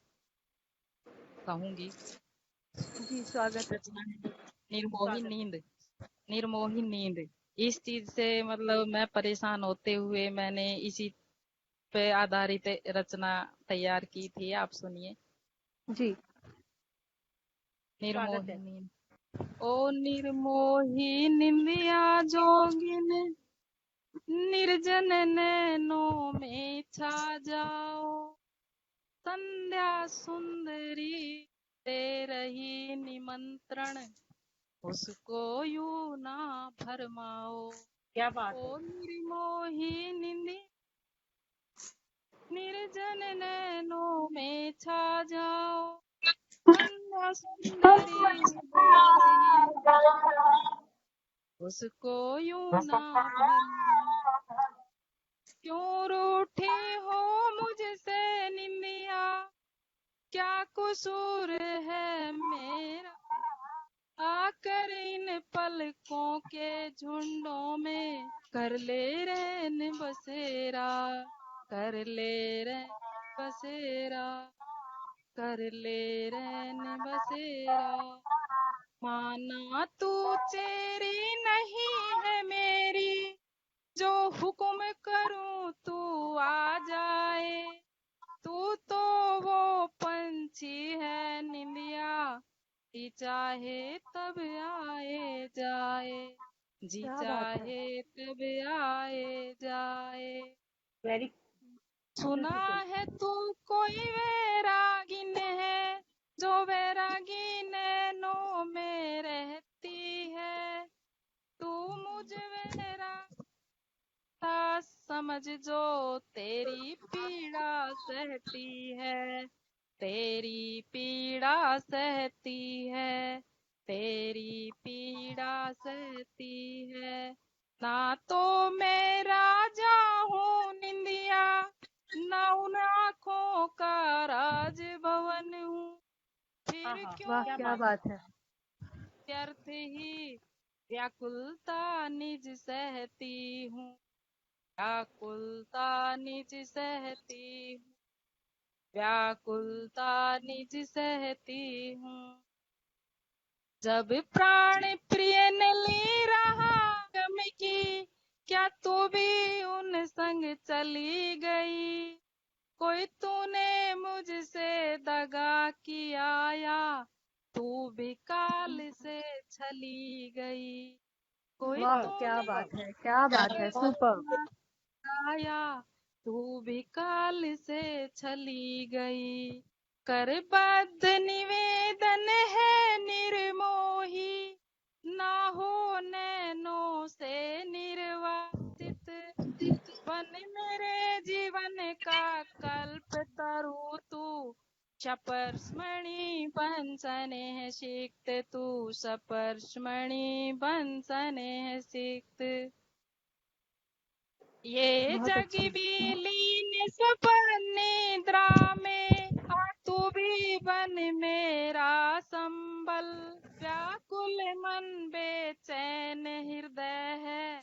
G: कहूंगी।
B: जी स्वागत है।
G: रचना है निर्मोही
C: स्वागत है।
G: नींद। निर्मोही नींद, इस चीज से मतलब मैं परेशान होते हुए मैंने इसी पे आधारित रचना तैयार की थी, आप सुनिए।
B: जी
C: स्वागत
G: निर्मोही
C: है।
G: नींद। ओ निर्मोही निंदिया जोगिन, निर्जन नैनों में छा जाओ, संध्या सुंदरी दे रही निमंत्रण, उसको यूं ना फरमाओ।
C: क्या बात है।
G: ओ निर्मोही निंदी निर्जन नैनों में छा जाओ, संध्या सुंदरी दे रही, उसको यूं ना फरमाओ। क्यों रूठी हो मुझसे निंदिया, क्या कसूर है मेरा, आकर इन पलकों के झुंडों में कर ले रैन बसेरा, कर ले रैन बसेरा, कर ले रैन बसेरा। माना तू चेरी नहीं है मेरी, जो हुक्म करूं तू आ जाए, तू तो वो पंछी है निंदिया, जी चाहे तब आए जाए, जी
C: क्या बात है।
G: चाहे तब आए जाए।
C: वेरी
G: सुना
C: ब्यूटीफुल।
G: है तू कोई वैरागिन है, जो वैरागी नैनों में रहती है, तू मुझ वैराग समझ जो तेरी पीड़ा सहती है, तेरी पीड़ा सहती है, तेरी पीड़ा सहती है। ना तो मैं राजा हूँ निंदिया, ना उन आँखों का राजभवन हूँ, फिर
C: आहा,
B: वाह
G: क्यों
C: क्या
B: क्या
C: बात है।
B: बात है।
G: व्यर्थ ही व्याकुलता निज सहती हूँ, व्याकुलता निज सहती हूँ, व्याकुलता निज सहती हूँ। जब प्राण प्रिय न ले रहा गम की, क्या तू भी उन संग चली गई, कोई तूने मुझसे दगा किया या तू भी काल से चली गई, कोई
B: वाह क्या
G: तूने
B: बात है, क्या बात है, सुपर।
G: आया तू भी काल से चली गई, करबद्ध निवेदन है निर्मोही, ना हो नैनों से निर्वासित। बन मेरे जीवन का कल्प तरु तू, सपर्शमणि बन स्नेह सिक्त तू, सपर्शमणि बन स्नेह सिक्त। ये
B: बहुत
G: जग
B: अच्छा।
G: भी लीन स्वप्न निद्रा में, आ तू भी बन मेरा संबल। व्याकुल मन बेचैन हृदय है,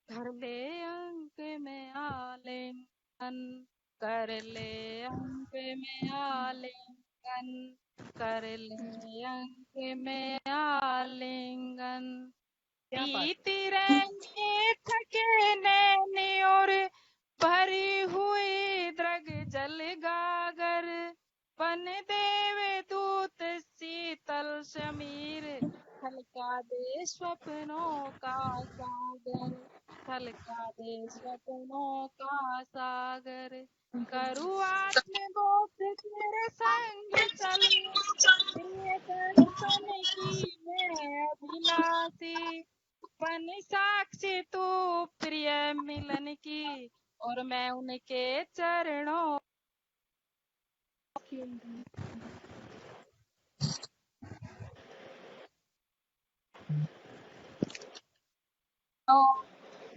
G: धर ले अंक में आलिंगन, कर ले अंक में आलिंगन, कर ले अंक में आलिंगन।
B: क्या बात है।
G: पीती रहेंगे थके नैने और भरी हुई द्रग जल गागर, बन देवे दूत शीतल समीर, छलका दे स्वप्नों का सागर, छलका दे स्वप्नों का सागर। करु आत्मबोध तेरे संग चलूं, प्रिय दर्शन की मैं अभिलाषी। बन साक्षी तू प्रिय मिलन की, और मैं उनके चरणों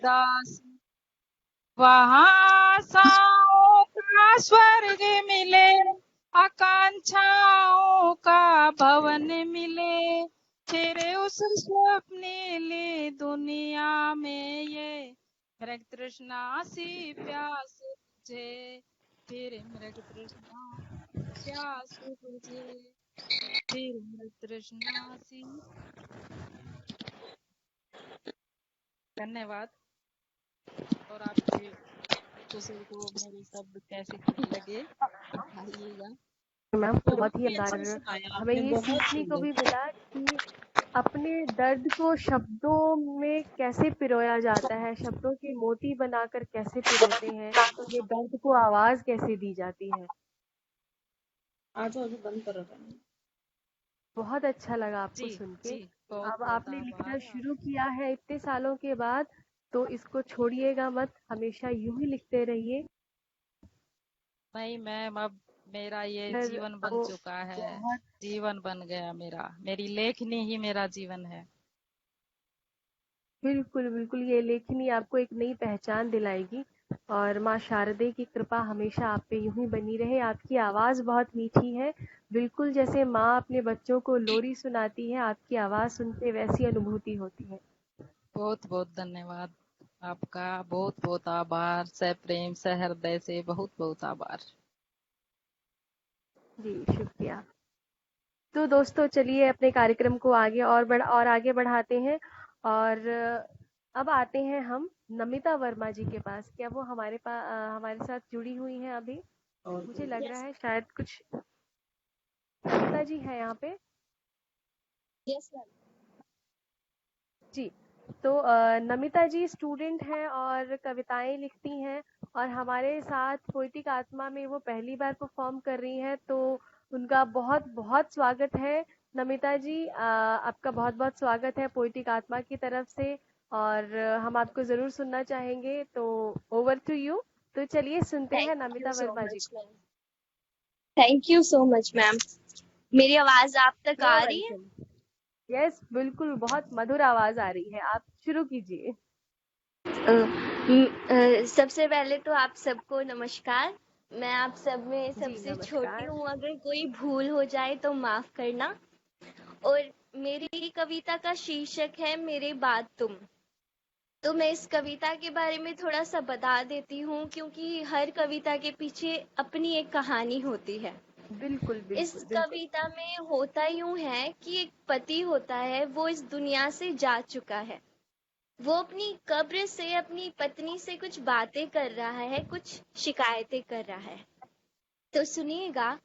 G: दास। वहाँ आशाओं का स्वर्ग मिले, आकांक्षाओं का भवन मिले, फिर उस स्वप्नीली दुनिया में ये मृग तृष्णा सी प्यास बुझे, फिर मृग तृष्णा प्यास बुझे, फिर मृग तृष्णा सी। धन्यवाद। और आपके कुशल को मेरे शब्द कैसे लगे बताइएगा।
B: मैम बहुत ही
A: अच्छा
B: अंदाज।
A: सुनाया
B: हमें
A: आपने,
B: ये
A: बहुत
B: सीखने को
A: सुंदर।
B: भी मिला कि अपने दर्द को शब्दों में कैसे पिरोया जाता है, शब्दों के मोती बनाकर कैसे पिरोते हैं, ये दर्द को आवाज कैसे दी जाती है।
A: आज बंद कर रहा था।
B: बहुत अच्छा लगा आपको
G: जी
B: सुन के।
G: जी, बहुत
B: अब
G: बहुत
B: आपने लिखना
G: आभार।
B: शुरू किया है इतने सालों के बाद, तो इसको छोड़िएगा मत, हमेशा यूं ही लिखते रहिए।
G: नहीं मैम, अब मेरा ये
B: फिर
G: जीवन बन
B: वो
G: चुका है,
B: बहुत
G: जीवन बन गया मेरा, मेरी लेखनी ही मेरा जीवन है।
B: बिल्कुल बिल्कुल, ये लेखनी आपको एक नई पहचान दिलाएगी, और माँ शारदे की कृपा हमेशा आप पे यूं ही बनी रहे। आपकी आवाज़ बहुत मीठी है, बिल्कुल जैसे माँ अपने बच्चों को लोरी सुनाती है, आपकी आवाज़ सुनते वैसी अनुभूति होती है।
G: बहुत बहुत धन्यवाद आपका, बहुत बहुत आभार, सप्रेम सहृदय से बहुत बहुत आभार।
B: जी शुक्रिया। तो दोस्तों चलिए अपने कार्यक्रम को आगे और आगे बढ़ाते हैं, और अब आते हैं हम नमिता वर्मा जी के पास। क्या वो हमारे साथ जुड़ी हुई हैं अभी? मुझे लग रहा है शायद कुछ। नमिता जी है यहाँ पे?
A: Yes ma'am.
B: जी, तो नमिता जी स्टूडेंट हैं और कविताएं लिखती हैं, और हमारे साथ पोएटिक आत्मा में वो पहली बार परफॉर्म कर रही हैं, तो उनका बहुत बहुत स्वागत है। नमिता जी, आपका बहुत बहुत स्वागत है पोएटिक आत्मा की तरफ से, और हम आपको ज़रूर सुनना चाहेंगे, तो ओवर टू यू। तो चलिए सुनते हैं नमिता वर्मा जी को।
H: Thank you so much ma'am. मेरी आवाज आप तक आ रही है?
B: यस बिल्कुल, बहुत मधुर आवाज आ रही है, आप शुरू कीजिए।
H: सबसे पहले तो आप सबको नमस्कार। मैं आप सब में सबसे
B: नमस्कार।
H: छोटी हूँ, अगर कोई भूल हो जाए तो माफ करना। और मेरी कविता का शीर्षक है मेरे बाद तुम। तो मैं इस कविता के बारे में थोड़ा सा बता देती हूँ, क्योंकि हर कविता के पीछे अपनी एक कहानी होती है।
B: बिल्कुल बिल्कुल।
H: इस कविता में होता यूं है कि एक पति होता है, वो इस दुनिया से जा चुका है। वो अपनी कब्र से अपनी पत्नी से कुछ बातें कर रहा है, कुछ शिकायतें कर रहा है। तो सुनिएगा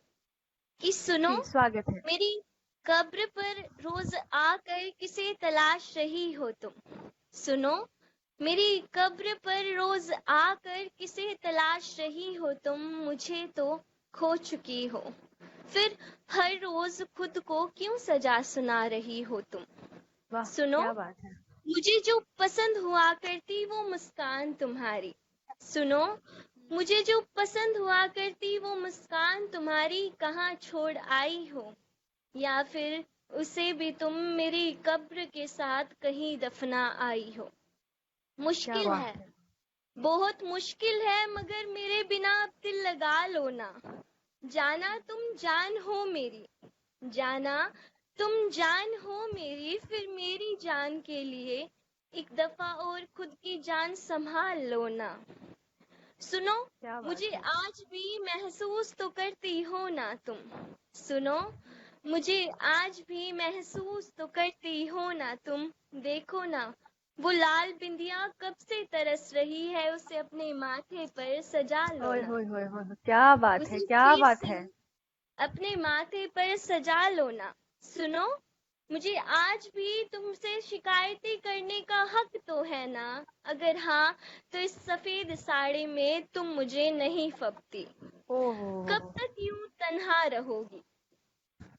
H: कि सुनो,
B: स्वागत है।
H: मेरी कब्र पर रोज आकर किसे तलाश रही हो तुम। सुनो, मेरी कब्र पर रोज आकर किसे तलाश रही हो तुम, मुझे तो खो चुकी हो। फिर हर रोज खुद को क्यों सजा सुना रही हो तुम?
B: वाह
H: सुनो,
B: क्या बात है।
H: मुझे जो पसंद हुआ करती वो मुस्कान तुम्हारी। सुनो, मुझे जो पसंद हुआ करती वो मुस्कान तुम्हारी कहाँ छोड़ आई हो, या फिर उसे भी तुम मेरी कब्र के साथ कहीं दफना आई हो।
B: क्या
H: मुश्किल
B: बात
H: है,
B: है।
H: बहुत मुश्किल है, मगर मेरे बिना अब दिल लगा लो ना। जाना तुम जान हो मेरी, जाना तुम जान हो मेरी, फिर मेरी जान के लिए एक दफा और खुद की जान संभाल लो ना। सुनो,
B: क्या बात
H: मुझे
B: है।
H: आज भी महसूस तो करती हो ना तुम। सुनो, मुझे आज भी महसूस तो करती हो ना तुम। देखो ना, वो लाल बिंदिया कब से तरस रही है, उसे अपने माथे पर सजा लो
B: ओए
H: ना।
B: होए होए होए, क्या बात है,
H: उसे
B: क्या
H: फिर
B: बात
H: से
B: है।
H: अपने माथे पर सजा लो ना। सुनो, मुझे आज भी तुमसे शिकायतें करने का हक तो है ना। अगर हाँ, तो इस सफेद साड़ी में तुम मुझे नहीं फबती।
B: ओहो।
H: कब तक यूं तन्हा रहोगी,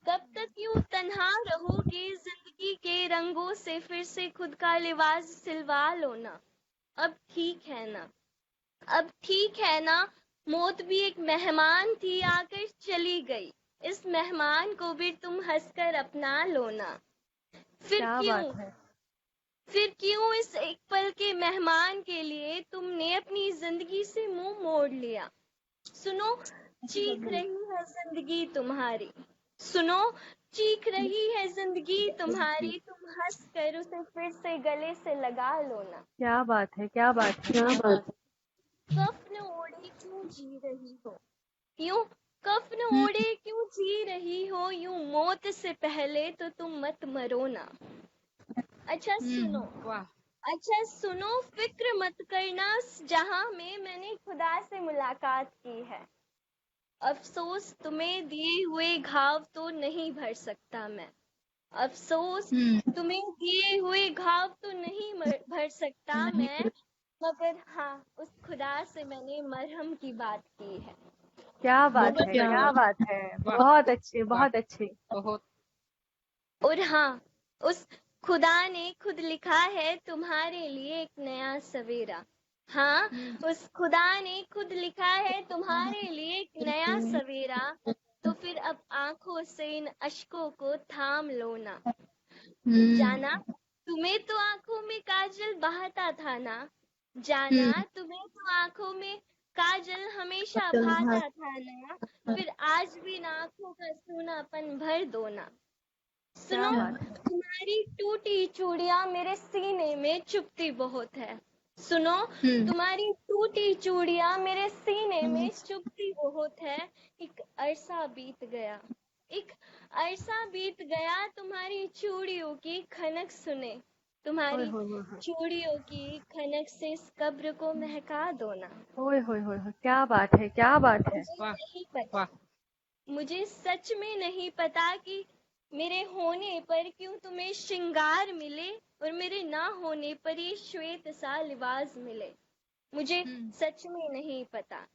H: कब तक यूं तन्हा रहोगी? जिंदगी के रंगों से फिर से खुद का लिबास सिलवा लो ना। अब ठीक है ना, अब ठीक है ना। मौत भी एक मेहमान थी, आकर चली गई। इस मेहमान को भी तुम हंसकर अपना लो ना। फिर
B: क्या
H: क्यों,
B: बात है।
H: फिर क्यों इस एक पल के मेहमान के लिए तुमने अपनी जिंदगी से मुंह मोड़ लिया? सुनो, चीख रही है जिंदगी तुम्हारी। सुनो, चीख रही है जिंदगी तुम्हारी, तुम हंस कर उसे फिर से गले से लगा लो ना।
B: क्या बात है, क्या बात है।
H: कफ्न ओढ़े क्यों जी रही हो, यूं कफ्न ओढ़े क्यों जी रही हो, यूं मौत से पहले तो तुम मत मरो ना। अच्छा सुनो,
G: वाह।
H: अच्छा सुनो, फिक्र मत करना, जहां में मैंने खुदा से मुलाकात की है। अफसोस तुम्हें दिए हुए घाव तो नहीं भर सकता मैं। अफसोस तुम्हें दिए हुए घाव तो नहीं भर सकता मैं, मगर हाँ, उस खुदा से मैंने मरहम की बात की है।
B: क्या बात
H: मगर
B: है, क्या बात है।
G: वाह
B: बहुत अच्छे,
G: वाह,
B: बहुत अच्छे।
G: बहुत।
H: और हाँ, उस खुदा ने खुद लिखा है तुम्हारे लिए एक नया सवेरा। हाँ, उस खुदा ने खुद लिखा है तुम्हारे लिए एक नया सवेरा। तो फिर अब आंखों से इन अश्कों को थाम लो ना। जाना, तुम्हें तो आंखों में काजल बहाता था ना। जाना, तुम्हें तो आंखों में काजल हमेशा बहाता था ना। फिर आज भी इन आंखों का सूनापन भर दो ना।
B: क्या
H: सुनो,
B: बात है।
H: तुम्हारी टूटी चूड़ियां मेरे सीने में चुभती बहुत है। सुनो, तुम्हारी टूटी चूड़ियां मेरे सीने में चुभती बहुत है। एक अरसा बीत गया, एक अरसा बीत गया, तुम्हारी चूड़ियों की खनक सुने।
B: ओए
H: तुम्हारी
B: होए होए होए।
H: चूड़ियों की खनक से इस कब्र को महका दो ना।
B: ओए होए होए होए, क्या बात है, क्या बात है।
H: मुझे
G: वाह
H: नहीं पता,
G: वाह।
H: मुझे सच में नहीं पता कि मेरे होने पर क्यों तुम्हें श्रृंगार मिले और मेरे ना होने पर ये श्वेत सा लिबास मिले। मुझे सच में नहीं पता,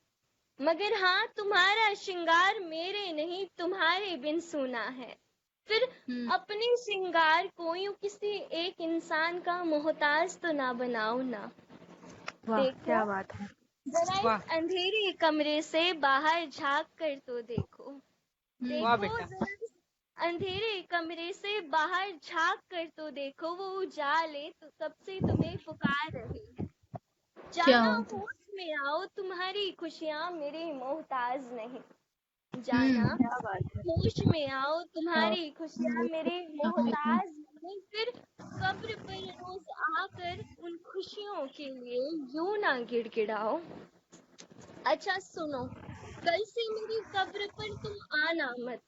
H: मगर हाँ, तुम्हारा श्रृंगार मेरे नहीं तुम्हारे बिन सूना है। फिर अपने श्रृंगार को यूं किसी एक इंसान का मोहताज तो ना बनाओ ना।
B: वाह
H: देखो,
B: क्या बात है।
H: जरा
G: वाह
H: इस अंधेरे कमरे से बाहर झांक कर तो देखो।
G: वाह
H: देखो,
G: बेटा।
H: जरा इस अंधेरे कमरे से बाहर झांक कर तो देखो, वो उजाले तो कब से तुम्हें पुकार रही है। जाना, होश में आओ, तुम्हारी खुशियां मेरी मोहताज नहीं। जाना,
B: क्या बात है।
H: होश में आओ, तुम्हारी खुशियां मेरी मोहताज नहीं। फिर कब्र पर रोज आकर उन खुशियों के लिए यूं ना गिड़गिड़ाओ। अच्छा सुनो, कल से मेरी कब्र पर तुम आना मत।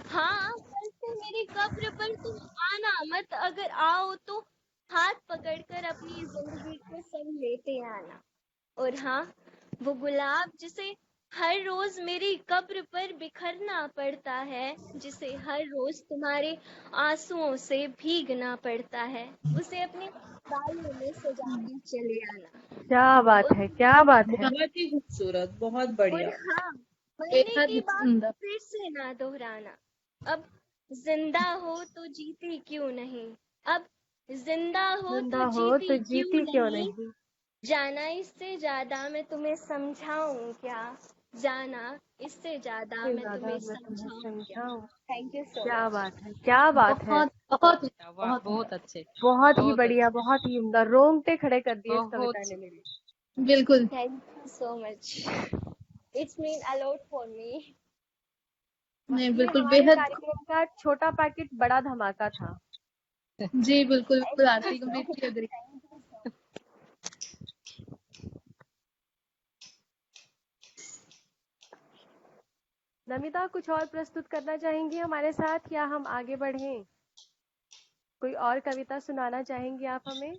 H: हाँ, कल से मेरी कब्र पर तुम आना मत। अगर आओ तो हाथ पकड़कर अपनी जिंदगी को संग लेते आना। और हाँ, वो गुलाब जिसे हर रोज मेरी कब्र पर बिखरना पड़ता है, जिसे हर रोज तुम्हारे आंसुओं से भीगना पड़ता है, उसे अपने बालों में सजा कर चले आना।
B: क्या बात
H: और
B: है, क्या बात है।
I: बहुत ही खूबसूरत, बहुत
H: और
I: बढ़िया।
H: हाँ, मरने
E: बेहद
H: की बात
E: सुंदर।
H: फिर से ना दोहराना। अब जिंदा हो तो जीती क्यों नहीं, अब जिंदा हो
B: जिंदा
H: तो
B: हो तो
H: जीती क्यों
B: जीती क्यों
H: नहीं,
B: नहीं।
H: जाना इससे ज्यादा मैं तुम्हें समझाऊं क्या, जाना इससे ज्यादा
B: इससे
H: मैं
B: ज्यादा
H: तुम्हें
B: मैं तुम्हें
H: समझाऊं क्या।
B: समझाऊं।
H: थैंक यू सो
B: क्या
H: मच।
B: बात है, क्या बात है।
E: बहुत बहुत
G: क्या वाह,
E: बहुत
G: बहुत अच्छे,
B: बहुत ही
G: बहुत
B: बढ़िया,
G: अच्छे,
B: बहुत ही उम्दा, रोंगटे खड़े कर दिए इस
G: बहुत
B: कविता ने मेरे।
E: बिल्कुल।
H: Thank you so much, it's mean a lot for me.
E: नहीं,
B: ये
E: बिल्कुल
B: हमारे
E: बेहद।
B: कार्यक्रम का छोटा पैकेट बड़ा धमाका था।
E: जी बिल्कुल बिल्कुल,
H: thank you
E: Aarti
H: so
E: completely
H: much,
E: agree.
H: Thank you so much.
B: Namita, कुछ और प्रस्तुत करना चाहेंगी हमारे साथ या हम आगे बढ़ें? कोई और कविता सुनाना चाहेंगी आप हमें?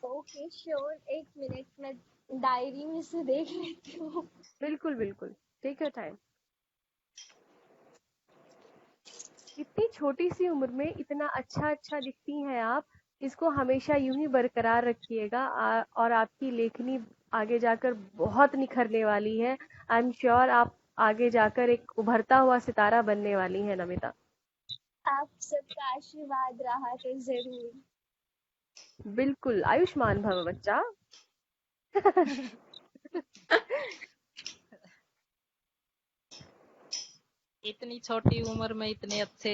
H: ओके श्योर, एक मिनट मैं डायरी में से देख लेती हूँ।
B: बिल्कुल बिल्कुल, टेक योर टाइम। इतनी छोटी सी उम्र में इतना अच्छा अच्छा लिखती हैं आप। इसको हमेशा यूं ही बरकरार रखिएगा और आपकी लेखनी आगे जाकर बहुत निखरने वाली है। आई एम श्योर आप आगे जाकर एक उभरता हुआ सितारा बनने वाली है नमिता।
H: आप सबका आशीर्वाद रहा तो जरूर।
B: बिल्कुल, आयुष्मान भव बच्चा।
G: इतनी छोटी उम्र में इतने अच्छे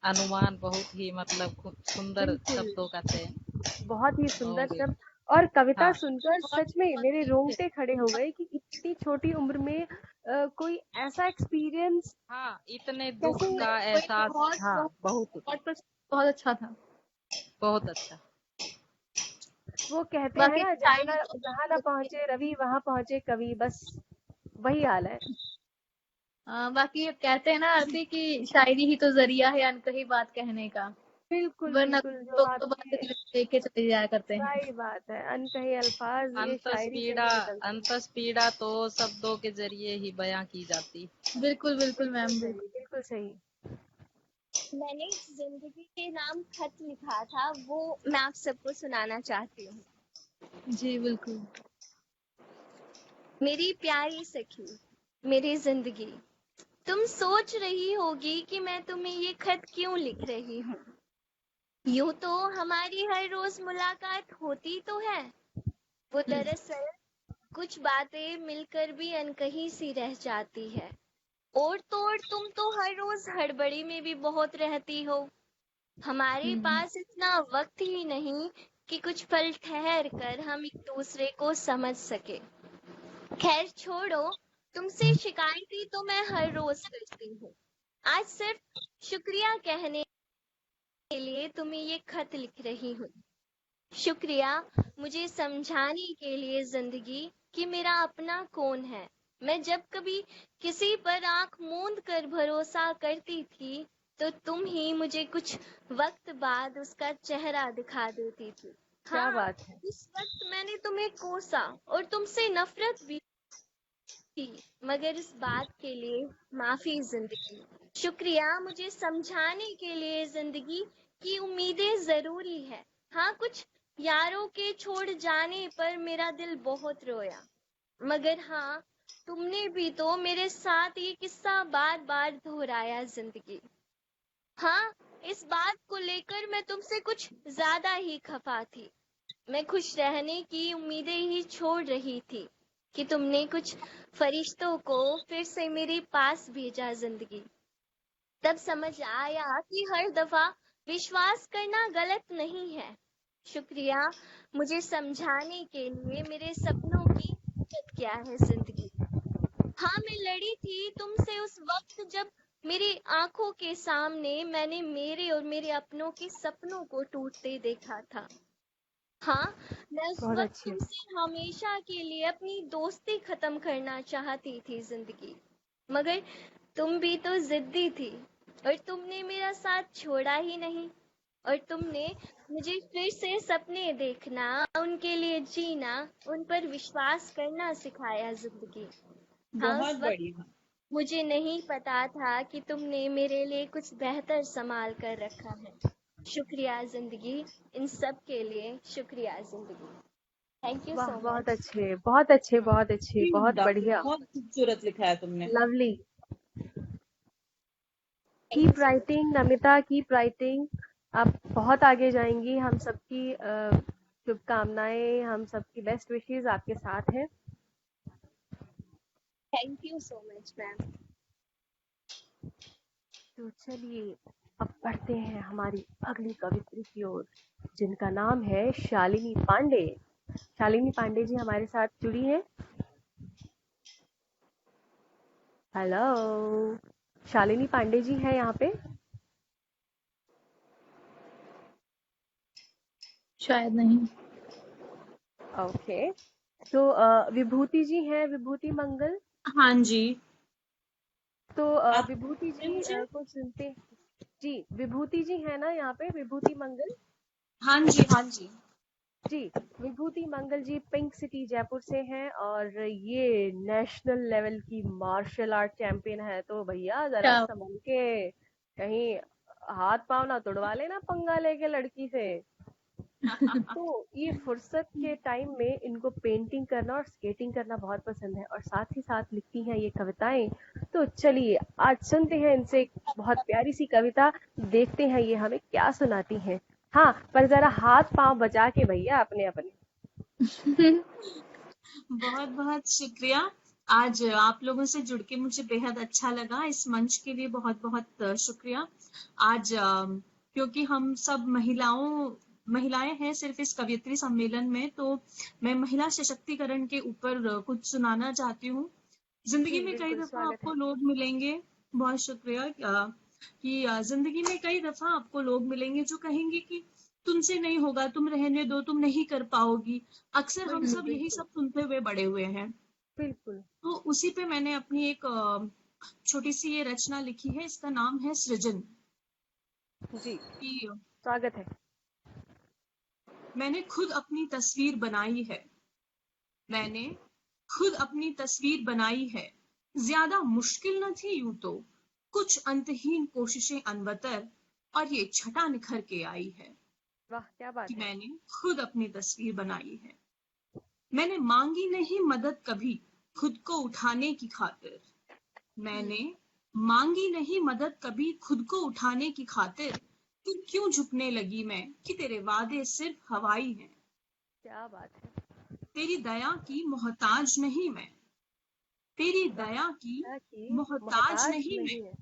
G: अनुमान, बहुत ही मतलब खूब सुंदर
B: बिल्कुल,
G: शब्दों का चयन
B: बहुत ही
G: हो
B: सुंदर
G: गया।
B: शब्द। और कविता
G: हाँ,
B: सुनकर
E: बहुत
B: सच में
E: बहुत
B: मेरे
E: ही अच्छे।
B: रोंगटे खड़े हो गए कि इतनी छोटी उम्र में कोई ऐसा एक्सपीरियंस
G: हाँ, इतने दुख
B: कैसे।
G: का
E: कोई
G: एहसास,
E: बहुत
G: हाँ
E: बहुत
G: बहुत
E: बहुत बहुत अच्छा था।
G: बहुत अच्छा।
B: वो कहते हैं
E: बाकी
B: ना,
E: शायरी तो
B: जहाँ ना पहुंचे रवि वहां पहुंचे कवि, बस वही हाल है।
E: बाकी कहते हैं ना आरती की शायरी ही तो जरिया है अनकही बात कहने का,
B: बिल्कुल
E: वरना
B: बिल्कुल, जो
E: लोग तो बातें
B: आपने,
E: लेके चले जाया करते हैं।
B: सही बात है, अनकहे अल्फाज ये
G: अंतस
B: शायरी से
G: पीड़ा,
B: ही निकलते हैं।
G: अंतस पीड़ा तो शब्दों के जरिए ही बयां की जाती।
E: बिल्कुल बिल्कुल
B: बिल्कुल
E: मैम,
B: सही,
E: बिल्कुल।
B: बिल्कुल सही।
H: मैंने जिंदगी के नाम खत लिखा था, वो मैं आप सबको सुनाना चाहती हूँ।
E: जी बिल्कुल।
H: मेरी प्यारी सखी, मेरी जिंदगी, तुम सोच रही होगी कि मैं तुम्हें ये खत क्यों लिख रही हूँ। यूं तो हमारी हर रोज मुलाकात होती तो है, वो दरअसल कुछ बातें मिलकर भी अनकही सी रह जाती है। और तो और तुम तो हर रोज हड़बड़ी में भी बहुत रहती हो। हमारे पास इतना वक्त ही नहीं कि कुछ पल ठहर कर हम एक दूसरे को समझ सके। खैर छोड़ो, तुमसे शिकायतें तो मैं हर रोज करती हूँ। आज सिर्फ शुक्रिया कहने के लिए तुम्हें ये खत लिख रही हूँ। शुक्रिया मुझे समझाने के लिए जिंदगी कि मेरा अपना कौन है। मैं जब कभी किसी पर आंख मूंद कर भरोसा करती थी तो तुम ही मुझे कुछ वक्त बाद उसका चेहरा दिखा देती थी।
B: क्या
H: हाँ,
B: बात है।
H: उस वक्त मैंने तुम्हें कोसा और तुमसे नफरत भी की, मगर इस बात के लिए माफी जिंदगी। शुक्रिया मुझे समझाने के लिए जिंदगी कि उम्मीदें जरूरी है। हाँ, कुछ यारों के छोड़ जाने पर मेरा दिल बहुत रोया, मगर हाँ, तुमने भी तो मेरे साथ ये किस्सा बार बार दोहराया जिंदगी। हाँ, इस बात को लेकर मैं तुमसे कुछ ज्यादा ही खफा थी। मैं खुश रहने की उम्मीदें ही छोड़ रही थी कि तुमने कुछ फरिश्तों को फिर से मेरे पास भेजा जिंदगी। तब समझ आया कि हर दफा विश्वास करना गलत नहीं है। शुक्रिया मुझे समझाने के लिए मेरे सपनों की इज्जत क्या है जिंदगी। हाँ, मैं लड़ी थी तुमसे उस वक्त जब मेरी आंखों के सामने मैंने मेरे और मेरे अपनों के सपनों को टूटते देखा था। हाँ, मैं उस
B: बहुत
H: वक्त
B: अच्छी है।
H: तुमसे हमेशा के लिए अपनी दोस्ती खत्म करना चाहती थी जिंदगी, मगर तुम भी तो जिद्दी थी और तुमने मेरा साथ छोड़ा ही नहीं। और तुमने मुझे फिर से सपने देखना, उनके लिए जीना, उन पर विश्वास करना सिखाया जिंदगी। हाँ, उस
C: बहुत
H: वक्त
C: बढ़िया।
H: मुझे नहीं पता था कि तुमने मेरे लिए कुछ बेहतर संभाल कर रखा है। शुक्रिया जिंदगी, इन सब के लिए शुक्रिया जिंदगी। थैंक यू
B: वाह,
H: सो
B: बहुत
H: मच।
B: अच्छे, बहुत अच्छे, बहुत अच्छे, बहुत
I: उम्दा,
B: बढ़िया,
I: बहुत खूबसूरत लिखा है तुमने।
B: Lovely.
H: Thank you
B: keep
H: so much.
B: Writing Namita, keep writing. आप बहुत आगे जाएंगी। हम सबकी शुभकामनाएं, हम सबकी बेस्ट विशेस आपके साथ हैं।
H: Thank you so much ma'am.
B: तो चलिए अब बढ़ते हैं हमारी अगली कवित्री की ओर, जिनका नाम है शालिनी पांडे। शालिनी पांडे जी हमारे साथ जुड़ी हैं। हेलो, शालिनी पांडे जी हैं यहाँ पे?
E: शायद नहीं।
B: ओके, तो विभूति जी हैं, विभूति मंगल।
A: हाँ जी।
B: तो
I: आप
B: विभूति जी
A: मुझे
B: को सुनते जी। विभूति जी है ना यहाँ पे, विभूति मंगल
A: हाँ जी, हाँ जी।
B: जी। विभूति मंगल जी पिंक सिटी जयपुर से हैं और ये नेशनल लेवल की मार्शल आर्ट चैंपियन है। तो भैया जरा
E: क्या?
B: संभल के, कहीं हाथ पांव ना तुड़वा लेना पंगा लेके लड़की से। तो ये फुर्सत के टाइम में इनको पेंटिंग करना और स्केटिंग करना बहुत पसंद है और साथ ही साथ लिखती हैं ये कविताएं। तो चलिए आज सुनते हैं इनसे एक बहुत प्यारी सी कविता, देखते हैं ये हमें क्या सुनाती हैं। हाँ, पर जरा हाथ पांव बचा के भैया अपने अपने।
A: बहुत बहुत शुक्रिया। आज आप लोगों से जुड़ के मुझे बेहद अच्छा लगा। इस मंच के लिए बहुत बहुत शुक्रिया। आज क्योंकि हम सब महिलाएं हैं सिर्फ इस कवियत्री सम्मेलन में, तो मैं महिला सशक्तिकरण के ऊपर कुछ सुनाना चाहती हूँ। जिंदगी
B: जी
A: में कई
B: बिल्कुल,
A: दफा
B: स्वागत
A: आपको
B: है।
A: लोग मिलेंगे, बहुत शुक्रिया, कि जिंदगी में कई दफा आपको लोग मिलेंगे जो कहेंगे कि तुमसे नहीं होगा, तुम रहने दो, तुम नहीं कर पाओगी। अक्सर हम
B: बिल्कुल
A: सब यही
B: बिल्कुल
A: सब सुनते हुए बड़े हुए हैं।
B: बिल्कुल।
A: तो उसी पे मैंने अपनी एक छोटी सी ये रचना लिखी है। इसका नाम है सृजन।
B: जी,
A: कि
B: स्वागत है।
A: मैंने खुद अपनी तस्वीर बनाई है, मैंने खुद अपनी तस्वीर बनाई है। ज्यादा मुश्किल न थी यूं तो, कुछ अंतहीन कोशिशें अनवतर, और ये छटा निखर के आई है
B: वाह, क्या बात
A: कि
B: है।
A: मैंने खुद अपनी तस्वीर बनाई है। मैंने मांगी नहीं मदद कभी खुद को उठाने की खातिर, मैंने मांगी नहीं मदद कभी खुद को उठाने की खातिर। फिर क्यों झुकने लगी मैं कि तेरे वादे सिर्फ हवाई हैं।
B: क्या बात है।
A: तेरी दया की मोहताज नहीं मैं, तेरी
B: वाह,
A: दया की
B: दया की
A: मोहताज
B: मोहताज
A: नहीं मैं।
B: नहीं है।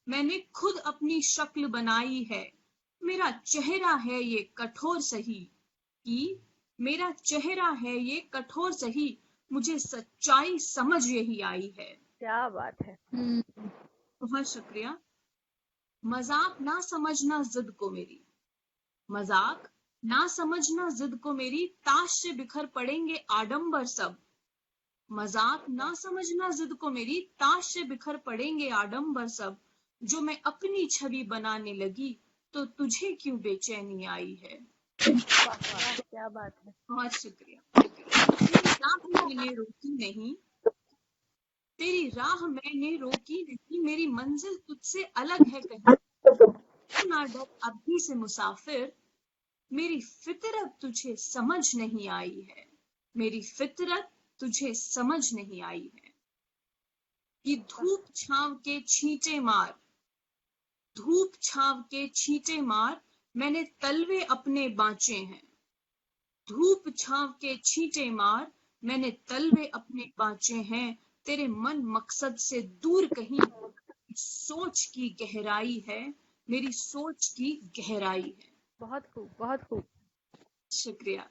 A: मैंने खुद अपनी शक्ल बनाई है, मेरा चेहरा है ये कठोर सही, कि मेरा चेहरा है ये कठोर सही, मुझे सच्चाई समझ यही आई है।
B: क्या बात है।
A: बहुत शुक्रिया। मजाक ना समझना जिद को मेरी, मजाक ना समझना जिद को मेरी, ताश से बिखर पड़ेंगे आडंबर सब। मजाक ना समझना जिद को मेरी, ताश से बिखर पड़ेंगे आडंबर सब। जो मैं अपनी छवि बनाने लगी तो तुझे क्यों बेचैनी आई है।
B: वाह वाह, क्या बात है।
A: बहुत शुक्रिया। तेरी राह मैंने रोकी नहीं, तेरी राह मैंने रोकी नहीं, मेरी मंजिल तुझसे अलग है कहीं। तू ना डर अभी से मुसाफिर, मेरी फितरत तुझे समझ नहीं आई है, मेरी फितरत तुझे समझ नहीं आई है। कि धूप छांव के छींटे मार, धूप छांव के छींटे मार, मैंने तलवे अपने बांचे हैं। धूप छांव के छींटे मार, मैंने तलवे अपने बांचे हैं। तेरे मन मकसद से दूर कहीं सोच की गहराई है, मेरी सोच की गहराई है।
B: बहुत खूब, बहुत खूब।
A: शुक्रिया।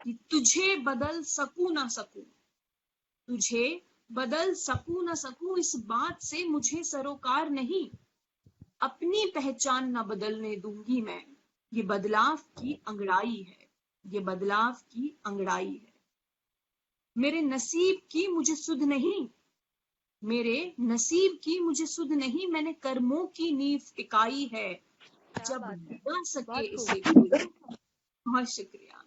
A: कि तुझे बदल सकूं ना सकूं, तुझे बदल सकूं ना सकूं, इस बात से मुझे सरोकार नहीं। अपनी पहचान ना बदलने दूंगी मैं, ये बदलाव की अंगड़ाई है, ये बदलाव की अंगड़ाई है। मेरे नसीब की मुझे सुध नहीं, मेरे नसीब की मुझे सुध नहीं, मैंने कर्मों की नींव टिकाई है। जब बिगा सके इसे कोई। बहुत शुक्रिया।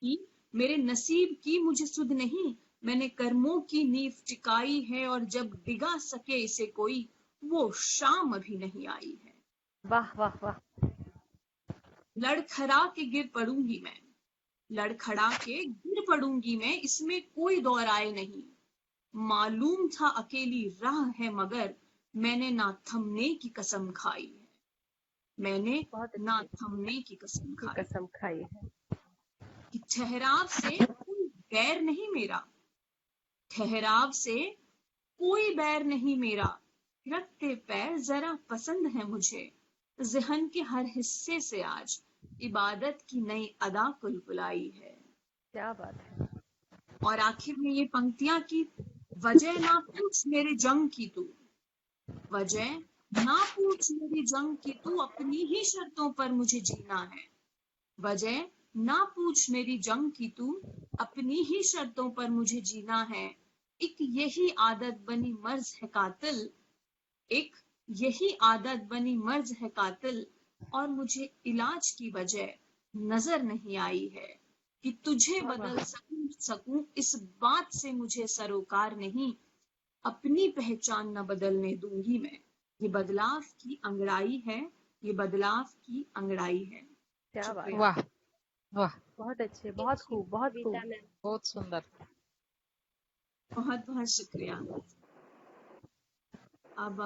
A: कि मेरे नसीब की मुझे सुध नहीं, मैंने कर्मों की नींव टिकाई है, और जब बिगा सके इसे कोई, वो शाम अभी नहीं आई है।
B: वाह वाह वाह।
A: लड़खड़ा के गिर पड़ूंगी मैं, लड़खड़ा के गिर पड़ूंगी मैं, इसमें कोई दो राय नहीं। मालूम था अकेली राह है मगर मैंने ना थमने की कसम खाई है। मैंने
B: बहुत
A: ना
B: अच्छे
A: थमने की कसम
B: की
A: खाई
B: कसम खाई है।
A: कि ठहराव से कोई बैर नहीं मेरा, ठहराव से कोई बैर नहीं मेरा, रखते पैर जरा पसंद है मुझे, ज़हन के हर हिस्से से आज इबादत की नई अदा कुलकुलाई है।
B: क्या बात है।
A: और आखिर में ये पंक्तियां की, वजह ना पूछ मेरे जंग की तू, वजह ना पूछ मेरी जंग की तू, अपनी ही शर्तों पर मुझे जीना है। वजह ना पूछ मेरी जंग की तू, अपनी ही शर्तों पर मुझे जीना है। एक यही आदत बनी मर्ज है कातिल, एक यही आदत बनी मर्ज है कातिल, और मुझे इलाज की वजह नजर नहीं आई है कि तुझे बदल सकूं इस बात से मुझे सरोकार नहीं, अपनी पहचान न बदलने दूंगी मैं। ये बदलाव की अंगड़ाई है, ये बदलाव की अंगड़ाई है।
B: क्या बात है।
G: वाह वाह,
B: बहुत अच्छे, बहुत खूब, बहुत खूब।
G: बहुत सुंदर।
A: बहुत बहुत शुक्रिया। अब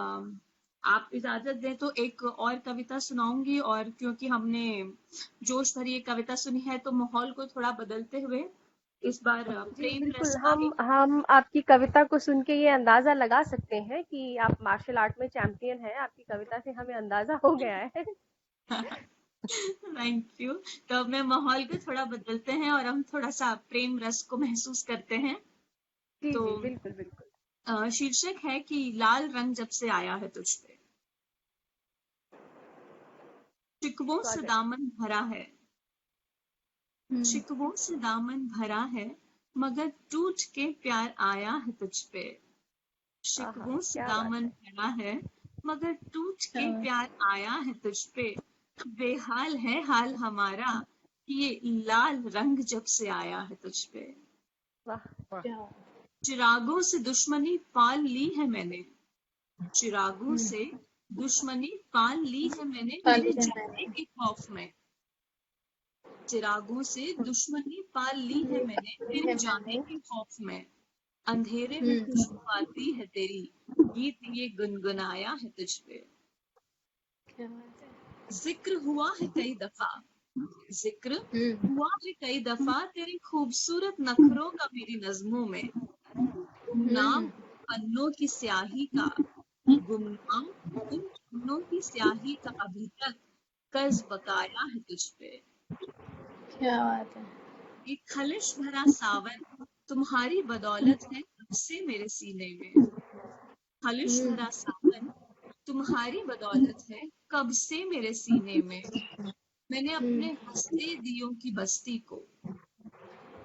A: आप इजाजत दें तो एक और कविता सुनाऊंगी, और क्योंकि हमने जोश भरी एक कविता सुनी है तो माहौल को थोड़ा बदलते हुए इस बार
B: जी
A: प्रेम
B: बिल्कुल,
A: रस का एक
B: हम आपकी कविता को सुन के ये अंदाजा लगा सकते हैं कि आप मार्शल आर्ट में चैंपियन हैं। आपकी कविता से हमें अंदाजा हो गया है।
A: Thank you. तो अब मैं माहौल को थोड़ा बदलते हैं और हम थोड़ा सा प्रेम रस को महसूस करते हैं।
B: जी
A: तो
B: जी बिल्कुल बिल्कुल।
A: शीर्षक है कि लाल रंग जब से आया है तुझ पे। शिकवों से दामन भरा है, शिकवों से दामन भरा है, मगर टूट के प्यार आया है तुझ पे। शिकवों से
B: क्या बात
A: दामन
B: है।
A: भरा है, मगर टूट के प्यार आया है तुझ पे। बेहाल है हाल हमारा कि ये लाल रंग जब से आया है तुझ पे।
B: वाह
A: चिरागों से दुश्मनी पाल ली है मैंने, चिरागों से दुश्मनी पाल ली है मैंने तेरे जाने के खौफ में। चिरागों से दुश्मनी पाल ली है मैंने तेरे जाने के खौफ में। अंधेरे में खुशबू आती है तेरी, गीत ये गुनगुनाया है तुझ पे। जिक्र हुआ है कई दफा, जिक्र हुआ है कई दफा तेरे खूबसूरत नखरों का मेरी नज़्मों में। गुमनाम पन्नों की स्याही का, गुमनाम उन पन्नों की स्याही का अभी तक कर्ज बकाया है तुझ पे।
E: क्या बात है।
A: एक खलिश भरा सावन तुम्हारी बदौलत है कब से मेरे सीने में। खलिश भरा सावन तुम्हारी बदौलत है कब से मेरे सीने में। मैंने अपने हंसते दियों की बस्ती को,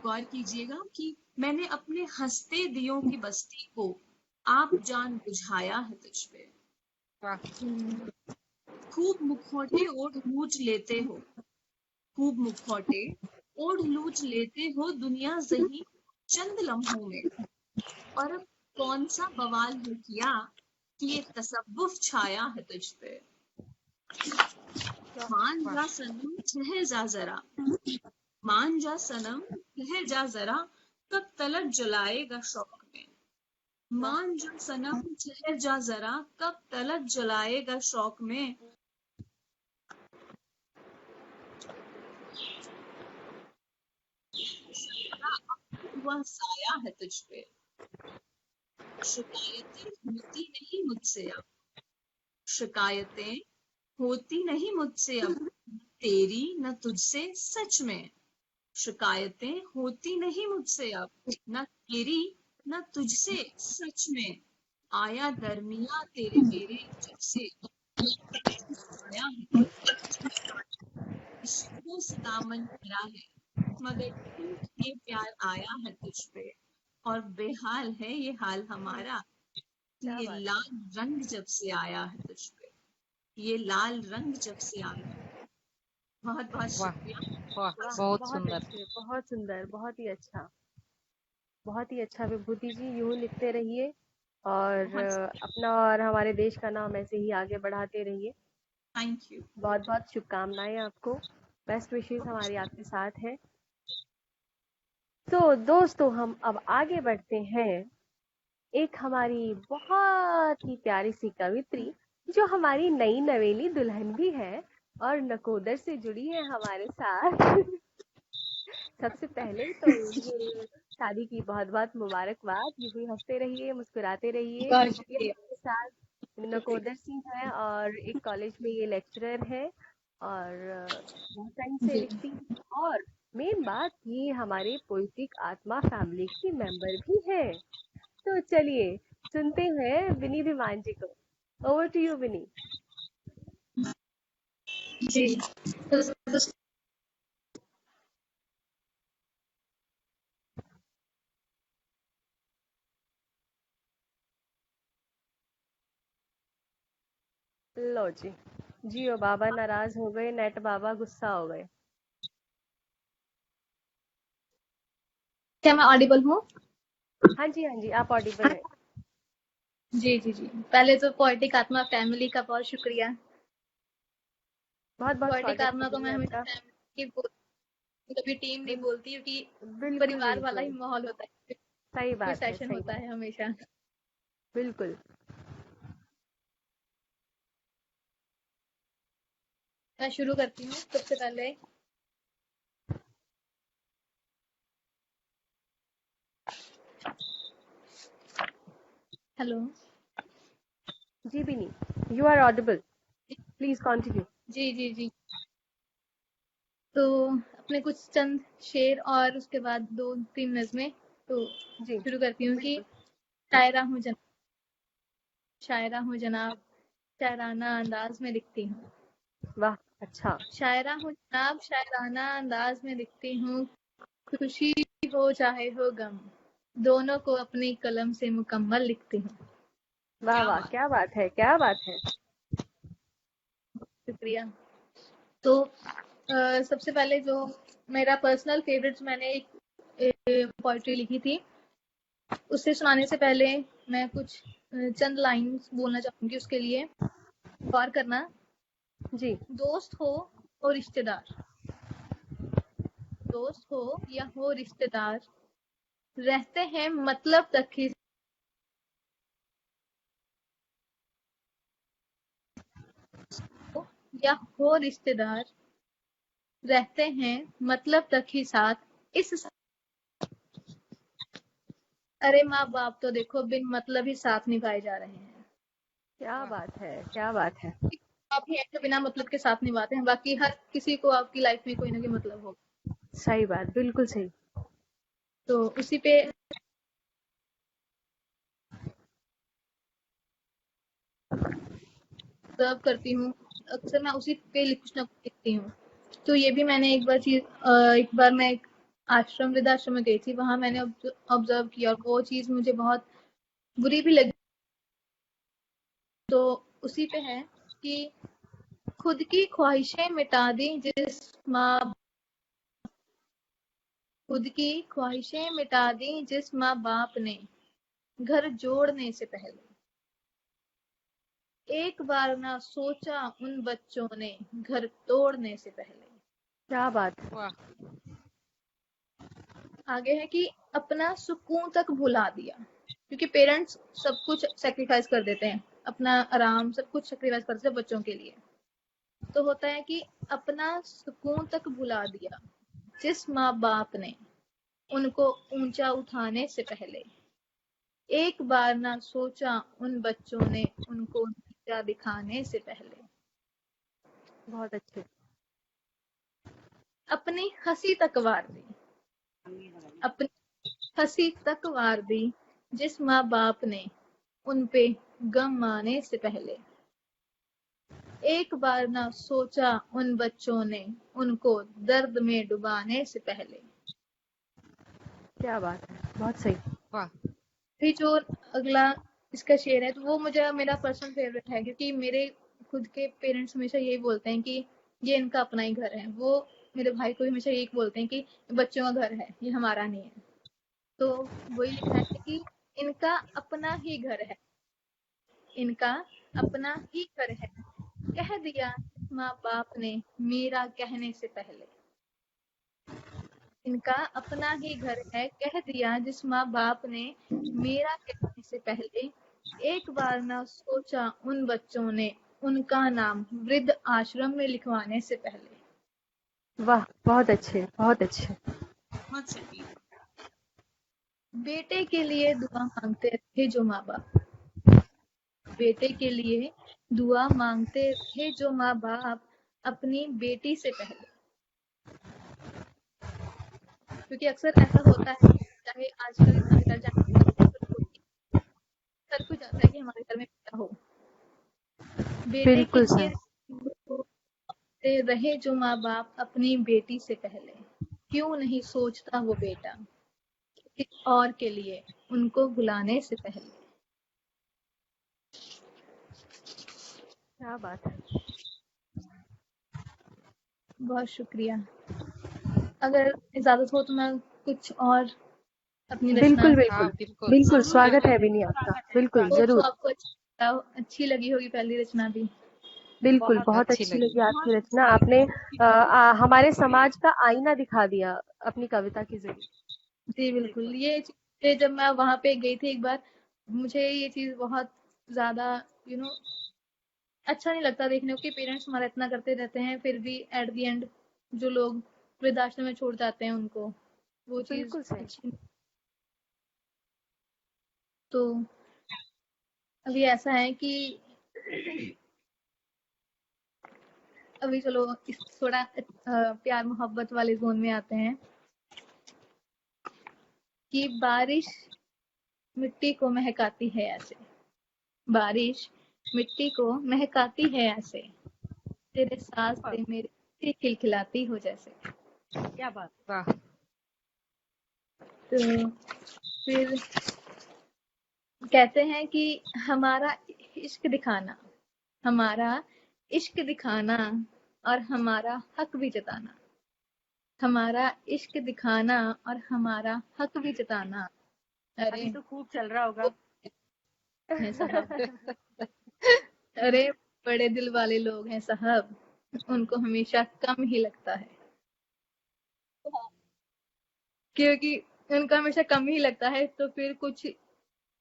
A: गौर कीजिएगा कि मैंने अपने हंसते दियों की बस्ती को आप जान बुझाया है तुझ पे। खूब मुखौटे ओढ़ लूट लेते हो, खूब मुखौटे ओढ़ लूट लेते हो दुनिया ज़ही चंद लम्हों में। और अब कौन सा बवाल है किया कि ये तसव्वुफ छाया है तुझ पे। मान जा सनम ठहर जा जरा, मान जा सनम ठहर जा जरा, कब तलब जलाएगा शौक में। मान जा सनम ठहर जा जरा, कब तलब जलाएगा शौक में। हुआ साया है तुझ पे। शिकायतें होती नहीं मुझसे अब, शिकायतें होती नहीं मुझसे अब, तेरी न तुझसे सच में। शिकायतें होती नहीं मुझसे अब, न तेरी न तुझसे सच में। आया दरमिया तेरे मेरे जब से आया है, शिकवों से दामन भरा है, मगर टूट के प्यार आया है तुझ पे। और बेहाल है ये हाल हमारा कि ये लाल रंग जब से आया है तुझ पे, ये लाल रंग जब से आया है। बहुत बहुत शुक्रिया।
G: बहुत सुंदर,
B: बहुत सुंदर, बहुत ही अच्छा, बहुत ही अच्छा। विभूति जी यूं लिखते रहिए और अपना और हमारे देश का नाम ऐसे ही आगे बढ़ाते रहिए।
A: Thank you.
B: बहुत बहुत शुभकामनाएं आपको, बेस्ट विशेस हमारी आपके साथ है। तो दोस्तों हम अब आगे बढ़ते हैं एक हमारी बहुत ही प्यारी सी कवित्री जो हमारी नई नवेली दुल्हन भी है और नकोदर से जुड़ी है हमारे साथ। सबसे पहले तो ये शादी की बहुत बहुत मुबारकबाद। यूं ही हंसते रहिए, मुस्कुराते रहिए।
E: बहुत
B: ये
E: शुक्रिया।
B: हमारे साथ नकोदर सिंह है और एक कॉलेज में ये लेक्चरर है और बहुत टाइम से
E: जी
B: लिखती है और मेन बात ये हमारे पोइट्रिक आत्मा फैमिली की मेंबर भी है। तो चलिए सुनते हैं विनी धीमान जी को। ओवर टू यू विनी।
E: जी। तो
B: लो जी, जियो बाबा नाराज हो गए, नेट बाबा गुस्सा हो गए।
E: क्या मैं ऑडिबल हूँ?
B: हाँ जी आप ऑडिबल है।
E: जी जी जी। पहले तो पोएटिक आत्मा फैमिली का बहुत शुक्रिया।
B: बहुत बहुत
E: पोएटिक
B: स्वागत
E: आत्मा को मैं
B: है
E: हमेशा
B: आपका।
E: फैमिली कभी टीम नहीं बोलती क्योंकि
B: बिल्कुल
E: परिवार वाला ही
B: बिल्कुल
E: माहौल होता है।
B: सही
E: कोई
B: बात है,
E: सेशन
B: सही
E: होता
B: बात।
E: है हमेशा।
B: बिल्कुल।
E: मैं शुरू करती हूँ सबसे पहले। हेलो।
B: जी Vini, you are audible, please continue.
E: जी जी जी। तो अपने कुछ चंद शेर और उसके बाद 2-3 नज़में तो
B: जी
E: शुरू करती हूँ कि
B: बिल्कुल।
E: शायरा हूँ जनाब, शायरा हूँ जनाब, शायराना अंदाज में लिखती हूँ।
B: वाह, अच्छा।
E: शायरा हूँ जनाब, शायराना अंदाज में लिखती हूँ। खुशी हो चाहे हो गम, दोनों को अपनी कलम से मुकम्मल लिखती हूँ।
B: वाह वाह, क्या बात है, क्या बात है।
E: शुक्रिया। तो सबसे पहले जो मेरा पर्सनल फेवरेट, मैंने एक पोइट्री लिखी थी, उससे सुनाने से पहले मैं कुछ चंद लाइंस बोलना चाहूंगी। उसके लिए गौर करना।
B: जी।
E: दोस्त हो और रिश्तेदार, दोस्त हो या हो रिश्तेदार, रहते हैं मतलब तक ही, या हो रिश्तेदार, रहते हैं मतलब तक ही साथ। इस अरे माँ बाप तो देखो बिन मतलब ही साथ निभाए जा रहे हैं।
B: क्या बात है, क्या बात है।
E: आप ही हैं जो बिना मतलब के साथ निभाते हैं, बाकी हर किसी को आपकी लाइफ में कोई ना कोई मतलब होगा।
B: सही बात, बिल्कुल सही।
E: तो उसी पे ऑब्जर्व करती हूँ, अक्सर मैं उसी पे कुछ ना कुछ लिखती हूँ। तो ये भी मैंने एक बार मैं एक आश्रम, वृद्धाश्रम में गई थी, वहां मैंने ऑब्जर्व किया और वो चीज मुझे बहुत बुरी भी लगी। तो उसी पे है कि खुद की ख्वाहिशें मिटा दी जिस माँ, खुद की ख्वाहिशें मिटा दी जिस माँ बाप ने, घर जोड़ने से पहले। एक बार ना सोचा उन बच्चों ने, घर तोड़ने से पहले।
B: क्या बात है।
G: वाह।
E: आगे है कि अपना सुकून तक भुला दिया, क्योंकि पेरेंट्स सब कुछ सेक्रीफाइस कर देते हैं, अपना आराम सब कुछ सेक्रीफाइस करते हैं बच्चों के लिए। तो होता है कि अपना सुकून तक भुला दिया जिस माँ बाप ने, उनको ऊंचा उठाने से पहले। एक बार ना सोचा उन बच्चों ने, उनको नीचा दिखाने से पहले।
B: बहुत अच्छे।
E: अपनी हंसी तक वार दी, अपनी हंसी तक वार दी जिस माँ बाप ने, उन पे गम आने से पहले। एक बार ना सोचा उन बच्चों ने, उनको दर्द में डुबाने से पहले।
B: क्या बात है, बहुत सही।
G: वाह।
E: फिर जो अगला इसका शेर है, तो वो मुझे मेरा पर्सनल फेवरेट है, क्योंकि मेरे खुद के पेरेंट्स हमेशा यही बोलते हैं कि ये इनका अपना ही घर है। वो मेरे भाई को भी हमेशा यही बोलते हैं कि बच्चों का घर है, ये हमारा नहीं है। तो वही लिखा है कि इनका अपना ही घर है, इनका अपना ही घर है, कह दिया माँ बाप ने मेरा कहने से पहले। इनका अपना ही घर है, कह दिया जिस माँ बाप ने मेरा कहने से पहले। एक बार ना सोचा उन बच्चों ने उनका नाम वृद्ध आश्रम में लिखवाने से पहले।
B: वाह, बहुत अच्छे, बहुत अच्छे।
A: बहुत सही।
E: बेटे के लिए दुआ मांगते रहे जो माँ बाप, बेटे के लिए दुआ मांगते रहे जो माँ बाप अपनी बेटी से पहले। क्योंकि अक्सर ऐसा होता है, चाहे आजकल इंसान घर जाए हर कोई चाहता है कि हमारे घर में बेटा हो। बेटे के
B: बिल्कुल
E: लिए
B: सर।
E: रहे जो माँ बाप अपनी बेटी से पहले। क्यों नहीं सोचता वो बेटा किसी और के लिए उनको बुलाने से पहले।
B: क्या बात है।
E: बहुत शुक्रिया। अगर इजाजत हो तो मैं कुछ और अपनी रचना
B: बिल्कुल बिल्कुल
G: हाँ बिल्कुल
B: बिल्कुल, स्वागत है
C: बिल्कुल
B: विनी आपका।
C: स्वागत है,
B: बिल्कुल,
C: स्वागत है।
E: तो
B: जरूर।
E: आपको अच्छी लगी होगी पहली रचना भी।
B: बिल्कुल,
C: बहुत
B: बहुत
G: अच्छी
B: अच्छी
G: लगी।
B: लगी आपकी रचना। आपने हमारे समाज का आईना दिखा दिया अपनी कविता के जरिए।
E: जी बिल्कुल। ये चीज़ जब मैं वहां पे गई थी एक बार, मुझे ये चीज बहुत ज्यादा अच्छा नहीं लगता देखने को कि पेरेंट्स हमारा इतना करते रहते हैं, फिर भी एट द एंड जो लोग वृद्धाश्रम में छोड़ जाते हैं उनको, वो चीज
B: बिल्कुल सही।
E: अच्छी नहीं। तो अभी ऐसा है कि अभी चलो इस थोड़ा प्यार मोहब्बत वाले जोन में आते हैं कि बारिश मिट्टी को महकाती है ऐसे, बारिश मिट्टी को महकाती है ऐसे, तेरे साथ से मेरी खिलखिलाती हो जैसे।
C: क्या बात।
G: वाह,
E: तो फिर कहते हैं कि हमारा इश्क दिखाना, हमारा इश्क दिखाना और हमारा हक भी जताना, हमारा इश्क दिखाना और हमारा हक भी जताना। अरे
C: अभी तो खूब चल रहा होगा।
E: हैं साहब, अरे बड़े दिल वाले लोग हैं साहब, उनको हमेशा कम ही लगता है, क्योंकि उनका हमेशा कम ही लगता है। तो फिर कुछ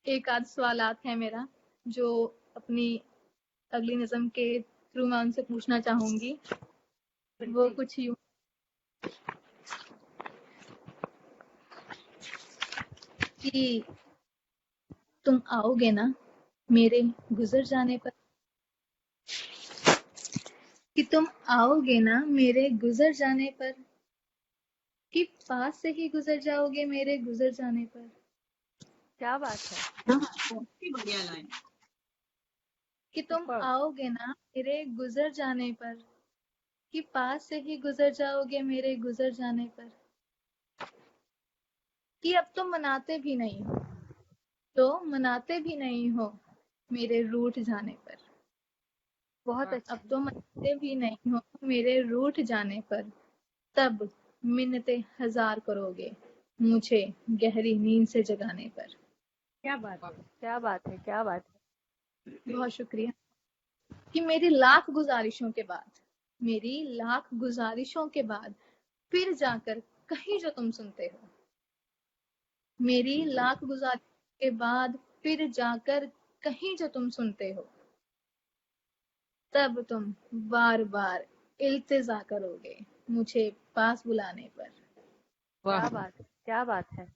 E: एक आध सवालात है मेरा जो अपनी अगली नज़म के थ्रू मैं उनसे पूछना चाहूंगी। वो कुछ यूं कि तुम आओगे ना मेरे गुजर जाने पर, कि तुम आओगे ना मेरे गुजर जाने पर, कि पास से ही गुजर जाओगे मेरे गुजर जाने पर।
B: क्या बात है।
A: काफी बढ़िया लाइन।
E: कि तुम
C: सुपर।
E: आओगे ना मेरे गुजर जाने पर, कि पास से ही गुजर जाओगे मेरे गुजर जाने पर, कि अब तुम मनाते भी नहीं हो, तो मनाते भी नहीं हो मेरे रूठ जाने पर,
B: बहुत अच्छे।
E: अब तो मनाते भी नहीं हो मेरे रूठ जाने पर, तब मिन्नतें हजार करोगे मुझे गहरी नींद से जगाने पर।
C: क्या बात है।
B: क्या बात है, क्या बात है।
E: बहुत शुक्रिया। कि मेरी लाख गुजारिशों के बाद, मेरी लाख गुजारिशों के बाद फिर जाकर कहीं जो तुम सुनते हो, मेरी लाख गुजारिशों के बाद फिर जाकर कहीं जो तुम सुनते हो, तब तुम बार बार इल्तिजा करोगे मुझे पास बुलाने पर।
G: वाह,
B: क्या बात है, क्या बात है।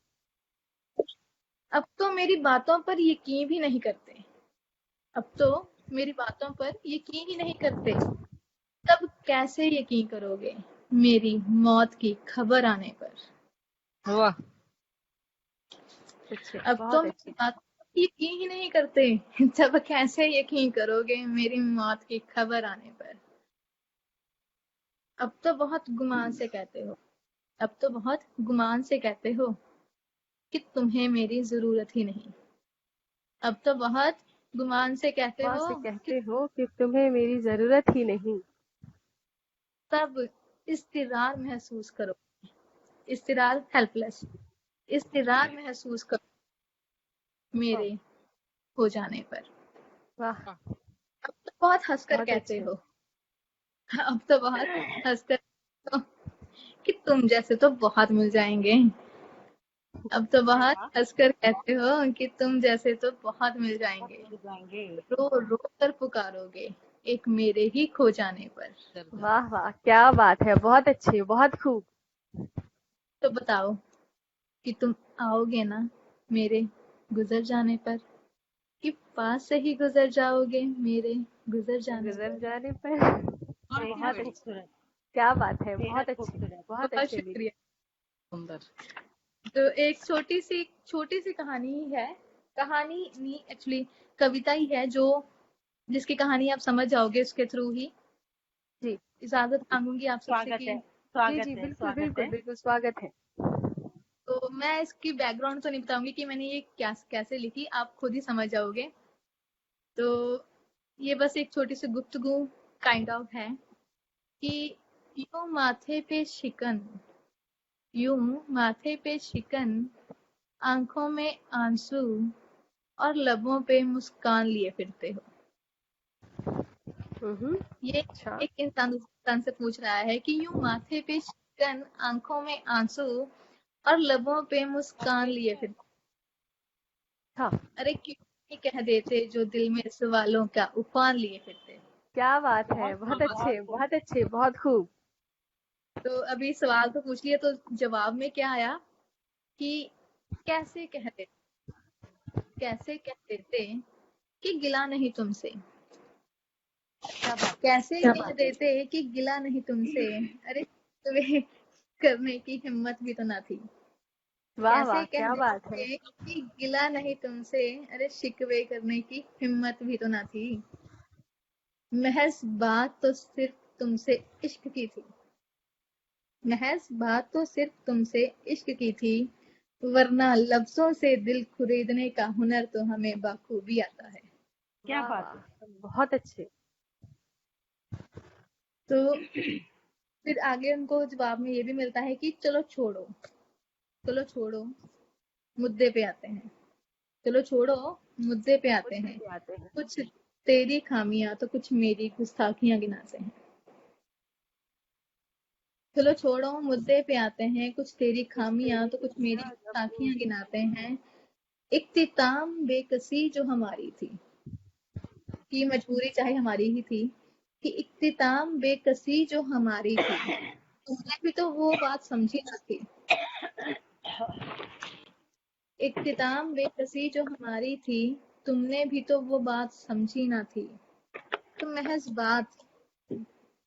E: अब तो मेरी बातों पर यकीन भी नहीं करते, अब तो मेरी बातों पर यकीन ही नहीं करते, तब कैसे यकीन करोगे मेरी मौत की खबर आने पर।
G: वाह,
B: अच्छे,
E: अब तो
B: बहुत
E: मेरी
B: अच्छे।
E: बातों पर यकीन ही नहीं करते, तब कैसे यकीन करोगे मेरी मौत की खबर आने पर। अब तो बहुत गुमान से कहते हो, अब तो बहुत गुमान से कहते हो कि तुम्हें मेरी जरूरत ही नहीं, अब तो बहुत गुमान से कहते
B: वहां
E: हो
B: से
E: कि
B: कहते हो कि तुम्हें मेरी जरूरत ही नहीं।
E: तब इस्तिरार महसूस करो, इस्तिरार हेल्पलेस, इस्तिरार महसूस करो मेरे हो जाने पर।
B: वाह,
E: अब तो बहुत हंसकर
B: बहुत
E: कहते
B: अच्छे।
E: हो, अब तो बहुत हंसकर कहते हो कि तुम जैसे तो बहुत मिल जाएंगे। अब तो बहुत हंसकर कहते हो कि तुम जैसे तो बहुत मिल जाएंगे। रो रो कर पुकारोगे एक मेरे ही खो जाने पर।
B: वाह वाह, क्या बात है, बहुत अच्छी, बहुत खूब।
E: तो बताओ कि तुम आओगे ना मेरे गुजर जाने पर, कि पास से ही गुजर जाओगे मेरे गुजर जाने
B: गुजर
E: पर।
B: जाने पर।
A: और
C: बेहद
B: बहुत अच्छी,
C: खूबसूरत,
B: क्या बात है, बहुत
C: बेहद
B: अच्छी,
C: खूबसूरत।
B: बहुत
E: बहुत
B: अच्छी ली।
E: शुक्रिया।
G: सुंदर।
E: तो एक छोटी सी कहानी है, कहानी नहीं एक्चुअली कविता ही है, जो जिसकी कहानी आप समझ जाओगे उसके थ्रू ही।
B: जी
E: इजाजत मांगूंगी आप सबसे
C: स्वागत
E: कि
C: है,
B: जी
C: स्वागत
B: जी,
C: है,
B: बिल्कुल
C: स्वागत
B: बिल्कुल
C: है।
B: बिल्कुल, स्वागत है।
E: तो मैं इसकी बैकग्राउंड तो नहीं बताऊंगी कि मैंने ये कैसे लिखी, आप खुद ही समझ जाओगे। तो ये बस एक छोटी सी गुफ्तगू काइंड ऑफ है कि यूं माथे पे शिकन, यूं माथे पे शिकन, आंखों में आंसू और लबों पे मुस्कान लिए फिरते हो। ये
B: अच्छा।
E: एक इंसान से पूछ रहा है कि यूं माथे पे शिकन, आंखों में आंसू और लबों पे मुस्कान लिए फिरते।
B: हाँ,
E: अरे क्यों नहीं कह देते जो दिल में सवालों का उफान लिए फिरते।
B: क्या बात है, बहुत अच्छे, बहुत अच्छे, बहुत खूब।
E: तो अभी सवाल तो पूछ लिया, तो जवाब में क्या आया कि कैसे कह देते कि गिला नहीं तुमसे, कैसे कह देते कि गिला नहीं तुमसे, अरे तुम्हें करने की हिम्मत भी तो ना थी।
B: वाह वाह,
E: कैसे कह
B: क्या बात है।
E: देते कि गिला नहीं तुमसे, अरे शिकवे करने की हिम्मत भी तो ना थी। महज बात तो सिर्फ तुमसे इश्क की थी, महज बात तो सिर्फ तुमसे इश्क की थी, वरना लफ्जों से दिल खरीदने का हुनर तो हमें बाखूबी आता है।
C: क्या
B: वाह
C: बात
B: वाह, बहुत अच्छे।
E: तो फिर आगे उनको जवाब में ये भी मिलता है कि चलो छोड़ो, चलो छोड़ो, मुद्दे पे आते हैं। चलो छोड़ो, मुद्दे पे आते हैं।
B: आते हैं।
E: कुछ तेरी खामियां तो कुछ मेरी गुस्ताखियां गिनाते हैं। चलो छोड़ो, मुद्दे पे आते हैं। कुछ तेरी खामियां तो कुछ मेरी गुस्ताखियां गिनाते हैं। इख्तिताम बेकसी जो हमारी थी, कि मजबूरी चाहे हमारी ही थी, कि इख्तिताम बेकसी जो हमारी थी, तुमने भी तो वो बात समझी ना थी। इख्तिताम बेकसी जो हमारी थी, तुमने भी तो वो बात समझी ना थी। तो महज बात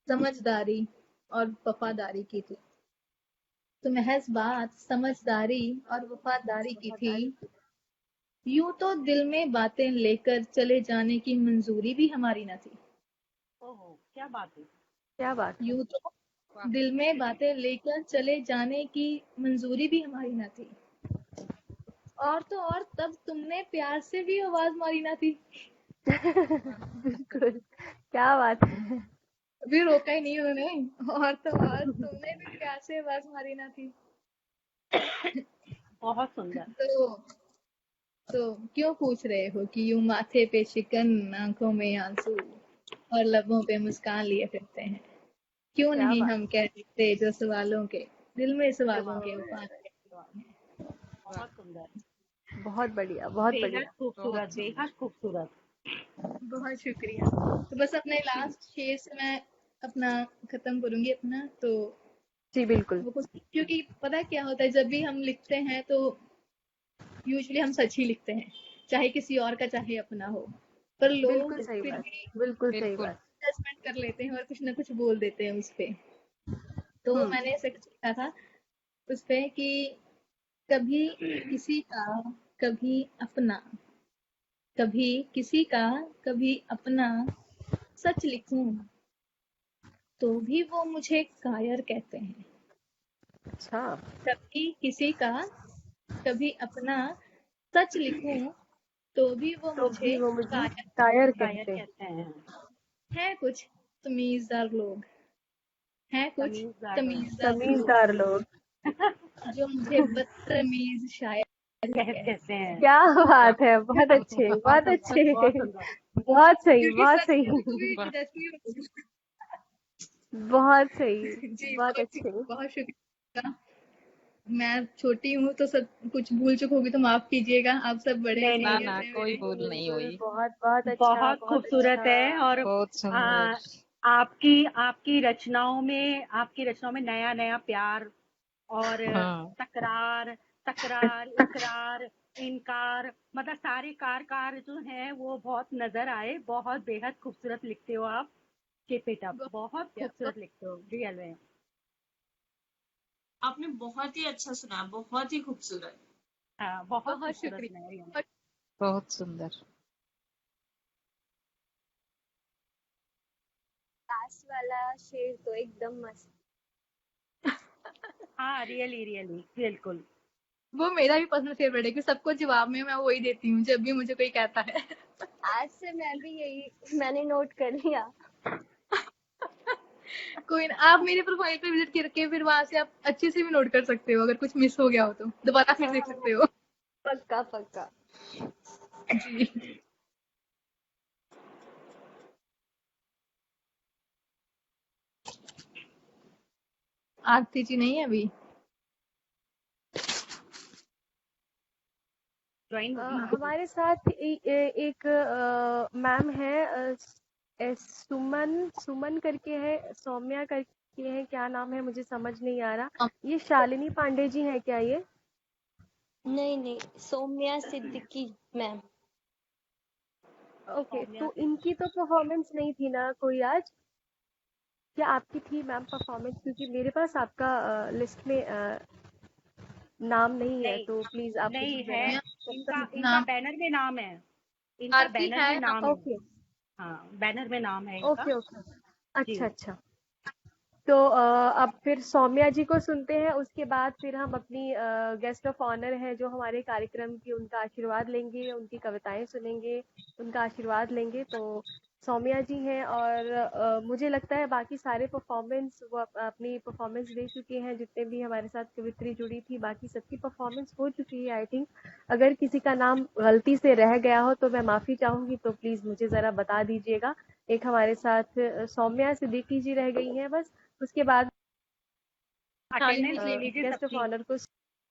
E: समझदारी और वफादारी की थी, तो महज बात समझदारी और वफादारी की थी। यूं तो दिल में बातें लेकर चले जाने की मंजूरी भी हमारी न थी।
C: ओहो, क्या बात है।
B: क्या बात है।
E: यूं तो दिल में बातें लेकर चले जाने की मंजूरी भी हमारी न थी। और तो और तब तुमने प्यार से भी आवाज मारी ना थी।
B: बिल्कुल, क्या बात है।
E: अभी रोका ही नहीं उन्होंने। और तो और तुमने भी प्यार से आवाज मारी ना थी।
C: बहुत सुंदर।
E: तो क्यों पूछ रहे हो कि यूं माथे पे शिकन, आंखों में आंसू और लबों पे मुस्कान लिए फिरते हैं। क्यों
B: क्या
E: नहीं
B: बात
E: हम कह देते जो सवालों के दिल में सवालों के
C: बहुत
E: उफान।
C: बहुत सुंदर,
B: बहुत बढ़िया, बहुत
C: बेहद
B: बढ़िया।
C: खूबसूरत, बेहद खूबसूरत।
E: बहुत शुक्रिया। तो बस अपने लास्ट शेर से मैं अपना खत्म करूंगी अपना। तो
B: जी बिल्कुल।
E: वो कुछ, क्योंकि पता क्या होता है, जब भी हम लिखते हैं तो यूजुअली हम सच ही लिखते हैं, चाहे किसी और का चाहे अपना हो, पर लोग
B: बिल्कुल सही
E: फिर
B: बात,
E: भी
B: बिल्कुल सही बात।
E: जजमेंट कर लेते हैं और कुछ ना कुछ बोल देते हैं उस पे। तो मैंने ऐसे लिखा था उस पे कि कभी किसी का कभी अपना, कभी किसी का कभी अपना, सच लिखूं तो भी वो मुझे कायर कहते हैं।
B: अच्छा।
E: कभी किसी का कभी अपना, सच लिखूं तो भी वो
B: तो
E: मुझे
B: भी वो मुझे
E: कायर
B: कायर
C: कायर
B: कहते हैं।
C: कहते हैं।
E: है। कुछ तमीजदार लोग हैं, कुछ तमीजदार लोग
B: तमीजदार लोग।
E: जो मुझे बदतमीज शायर
C: कहते हैं।
B: क्या बात है, बहुत अच्छे, बहुत अच्छे,
C: बहुत सुंदर।
B: बहुत सही,
E: क्योंकि
B: बहुत
E: सच
B: सही,
E: को भी इंडस्ट्री
B: बहुत सही,
E: जी
B: बहुत अच्छे।
E: बहुत शुक्रिया। का। मैं छोटी हूँ तो सब कुछ भूल चूक होगी तो माफ कीजिएगा, आप सब बड़े
C: नहीं
G: ना
E: सीनियर
G: ना
E: हैं
G: कोई
E: मेरे।
G: भूल नहीं
B: बिल्कुल,
G: हुई।
B: बहुत बहुत अच्छा,
C: बहुत
B: बहुत
C: खूबसूरत
B: अच्छा।
C: है। और
G: बहुत सुंदर।
C: आ, आपकी रचनाओं में नया नया प्यार और
G: हाँ
C: तकरार तकरार इकरार इनकार, मतलब सारे कार जो हैं वो बहुत नजर आए। बहुत बेहद खूबसूरत लिखते हो आप। कीप इट अप,
E: बहुत
C: बहुत
E: शुक्रिया,
C: खूबसूरत लिखते हो रियल में।
A: आपने बहुत ही अच्छा सुना, बहुत ही खूबसूरत।
C: हाँ, बहुत
E: बहुत
C: खूबसूरत
E: शुक्रिया।
C: सुनाया रियल में।
G: बहुत सुंदर।
H: लास्ट वाला शेर तो एकदम मस्त।
C: हाँ, रियली रियली बिल्कुल।
E: वो मेरा भी पर्सनल फेवरेट है कि सबको जवाब में मैं वही देती हूँ जब भी मुझे कोई कहता है।
H: आज से मैं भी यही मैंने नोट कर लिया।
E: कोई ना, आप मेरे प्रोफाइल पे विजिट करके फिर वहां से आप अच्छे से भी नोट कर सकते हो, अगर कुछ मिस हो गया हो तो दोबारा फिर देख सकते हो।
H: पक्का पक्का।
E: जी। आरती जी नहीं है अभी?
C: ज्वाइन होगी।
B: हमारे साथ एक मैम है, सुमन सुमन करके है, सौम्या करके है, क्या नाम है मुझे समझ नहीं आ रहा। ये शालिनी पांडे जी हैं क्या ये?
H: नहीं नहीं, सौम्या सिद्दीकी मैम।
B: ओके,
C: सौम्या
B: तो
C: से
B: इनकी तो परफॉर्मेंस नहीं थी ना कोई आज? क्या आपकी थी मैम परफॉर्मेंस? क्योंकि मेरे पास आपका लिस्ट में नाम नहीं है,
C: नहीं
B: तो प्लीज आप
C: नहीं
B: मुझे
C: है।
B: जरा।
C: इनका
E: नाम
C: बैनर में नाम है। इनका
E: आरती
C: बैनर
E: है
C: में नाम
E: यहाँ।
C: है।
B: ओके
C: हाँ, बैनर में नाम है इनका।
B: ओके ओके,
C: जी।
B: अच्छा अच्छा। तो अब फिर सौम्या जी को सुनते हैं, उसके बाद फिर हम अपनी गेस्ट ऑफ ऑनर है जो हमारे कार्यक्रम की, उनका आशीर्वाद लेंगे, उनकी कविताएं सुनेंगे, उनका आशीर्वाद लेंगे। तो सौम्या जी हैं, और मुझे लगता है बाकी सारे परफॉर्मेंस वो अपनी परफॉर्मेंस दे चुके हैं, जितने भी हमारे साथ कवित्री जुड़ी थी बाकी सबकी परफॉर्मेंस हो चुकी है आई थिंक। अगर किसी का नाम गलती से रह गया हो तो मैं माफ़ी चाहूँगी, तो प्लीज़ मुझे ज़रा बता दीजिएगा। एक हमारे साथ सौम्या सिद्दीकी जी रह गई हैं बस, उसके बाद
C: अटेंडेंस ले लीजिए
B: गेस्ट ऑफ
C: सबकी।
B: ऑनर को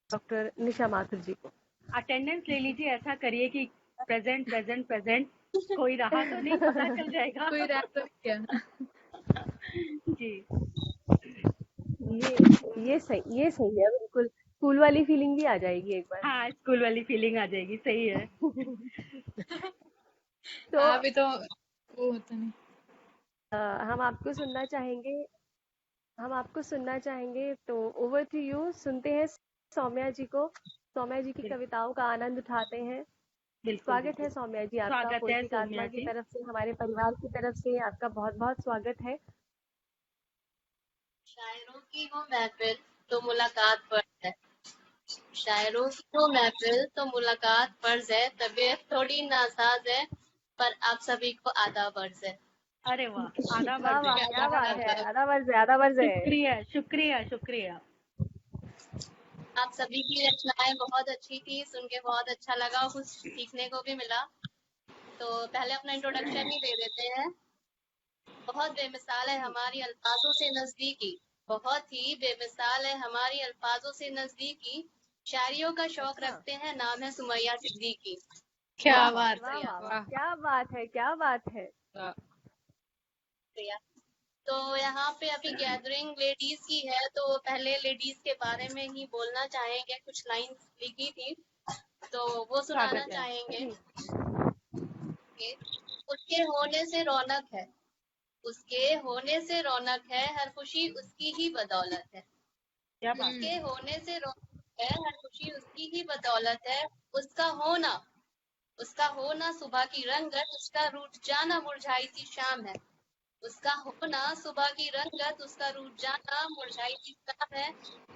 B: डॉक्टर निशा माथुर जी को।
C: अटेंडेंस ले लीजिए। ऐसा करिए कि प्रेजेंट प्रेजेंट प्रेजेंट। कोई रहा तो नहीं, पता चल जाएगा।
E: कोई रैप तो नहीं किया।
C: जी।
B: ये सही है, बिल्कुल स्कूल वाली फीलिंग भी आ जाएगी एक बार।
C: हाँ, स्कूल वाली फीलिंग आ जाएगी। सही है।
B: तो
E: अभी तो वो होता नहीं।
B: अ, हम आपको सुनना चाहेंगे, हम आपको सुनना चाहेंगे, तो ओवर टू यू। सुनते हैं सौम्या जी को, सौम्या जी की
C: बिल-
B: कविताओं का आनंद उठाते हैं।
C: बिल्कुल
B: स्वागत है
C: बिल्कुल।
B: सौम्या जी आपका,
C: स्वागत है
B: पोएटिक आत्मा
C: सौम्या
B: की
C: जी।
B: तरफ से, हमारे परिवार की तरफ से आपका बहुत बहुत स्वागत है।
J: शायरों की हो महफिल तो मुलाकात फर्ज है। शायरों की हो महफिल तो मुलाकात फर्ज है। तबीयत थोड़ी नासाज है पर आप सभी को आदाब अर्ज है।
C: अरे वाह, आधा
B: वाह
C: वर्ज है।
B: वाह, क्या बात है,
J: आप
B: आधा वर्ज है, आधा वर्ज है।
C: शुक्रिया शुक्रिया शुक्रिया।
J: सभी की रचनाएं बहुत अच्छी थी, सुन के बहुत अच्छा लगा और कुछ सीखने को भी मिला। तो पहले अपना इंट्रोडक्शन ही दे देते हैं। बहुत बेमिसाल है हमारी अल्फाजों से नजदीकी, बहुत ही बेमिसाल है हमारी अल्फाजों से नजदीकी। शायरियों का शौक
B: अच्छा,
J: रखते हैं, नाम है सुमैया सिद्दीकी।
E: क्या
B: वाह
E: बात
B: वाह
E: है।
B: वाह वाह,
G: वाह
B: क्या बात है, क्या बात है।
G: वाह।
J: शुक्रिया। तो यहाँ पे अभी गैदरिंग लेडीज की है, तो पहले लेडीज के बारे में ही बोलना चाहेंगे। कुछ लाइंस लिखी थी तो वो सुनाना
C: स्वागत है।
J: चाहेंगे।
B: जी,
J: कि उसके होने से रौनक है, उसके होने से रौनक है, हर खुशी उसकी ही बदौलत है।
C: क्या बात
J: उसके
C: है।
J: होने से रौनक है, हर खुशी उसकी ही बदौलत है। उसका होना उसका होना सुबह की रंगत, उसका रूठ जाना मुरझाई सी शाम है। उसका होना सुबह की रंगत, उसका रूठ जाना मुरझाई सी शाम है।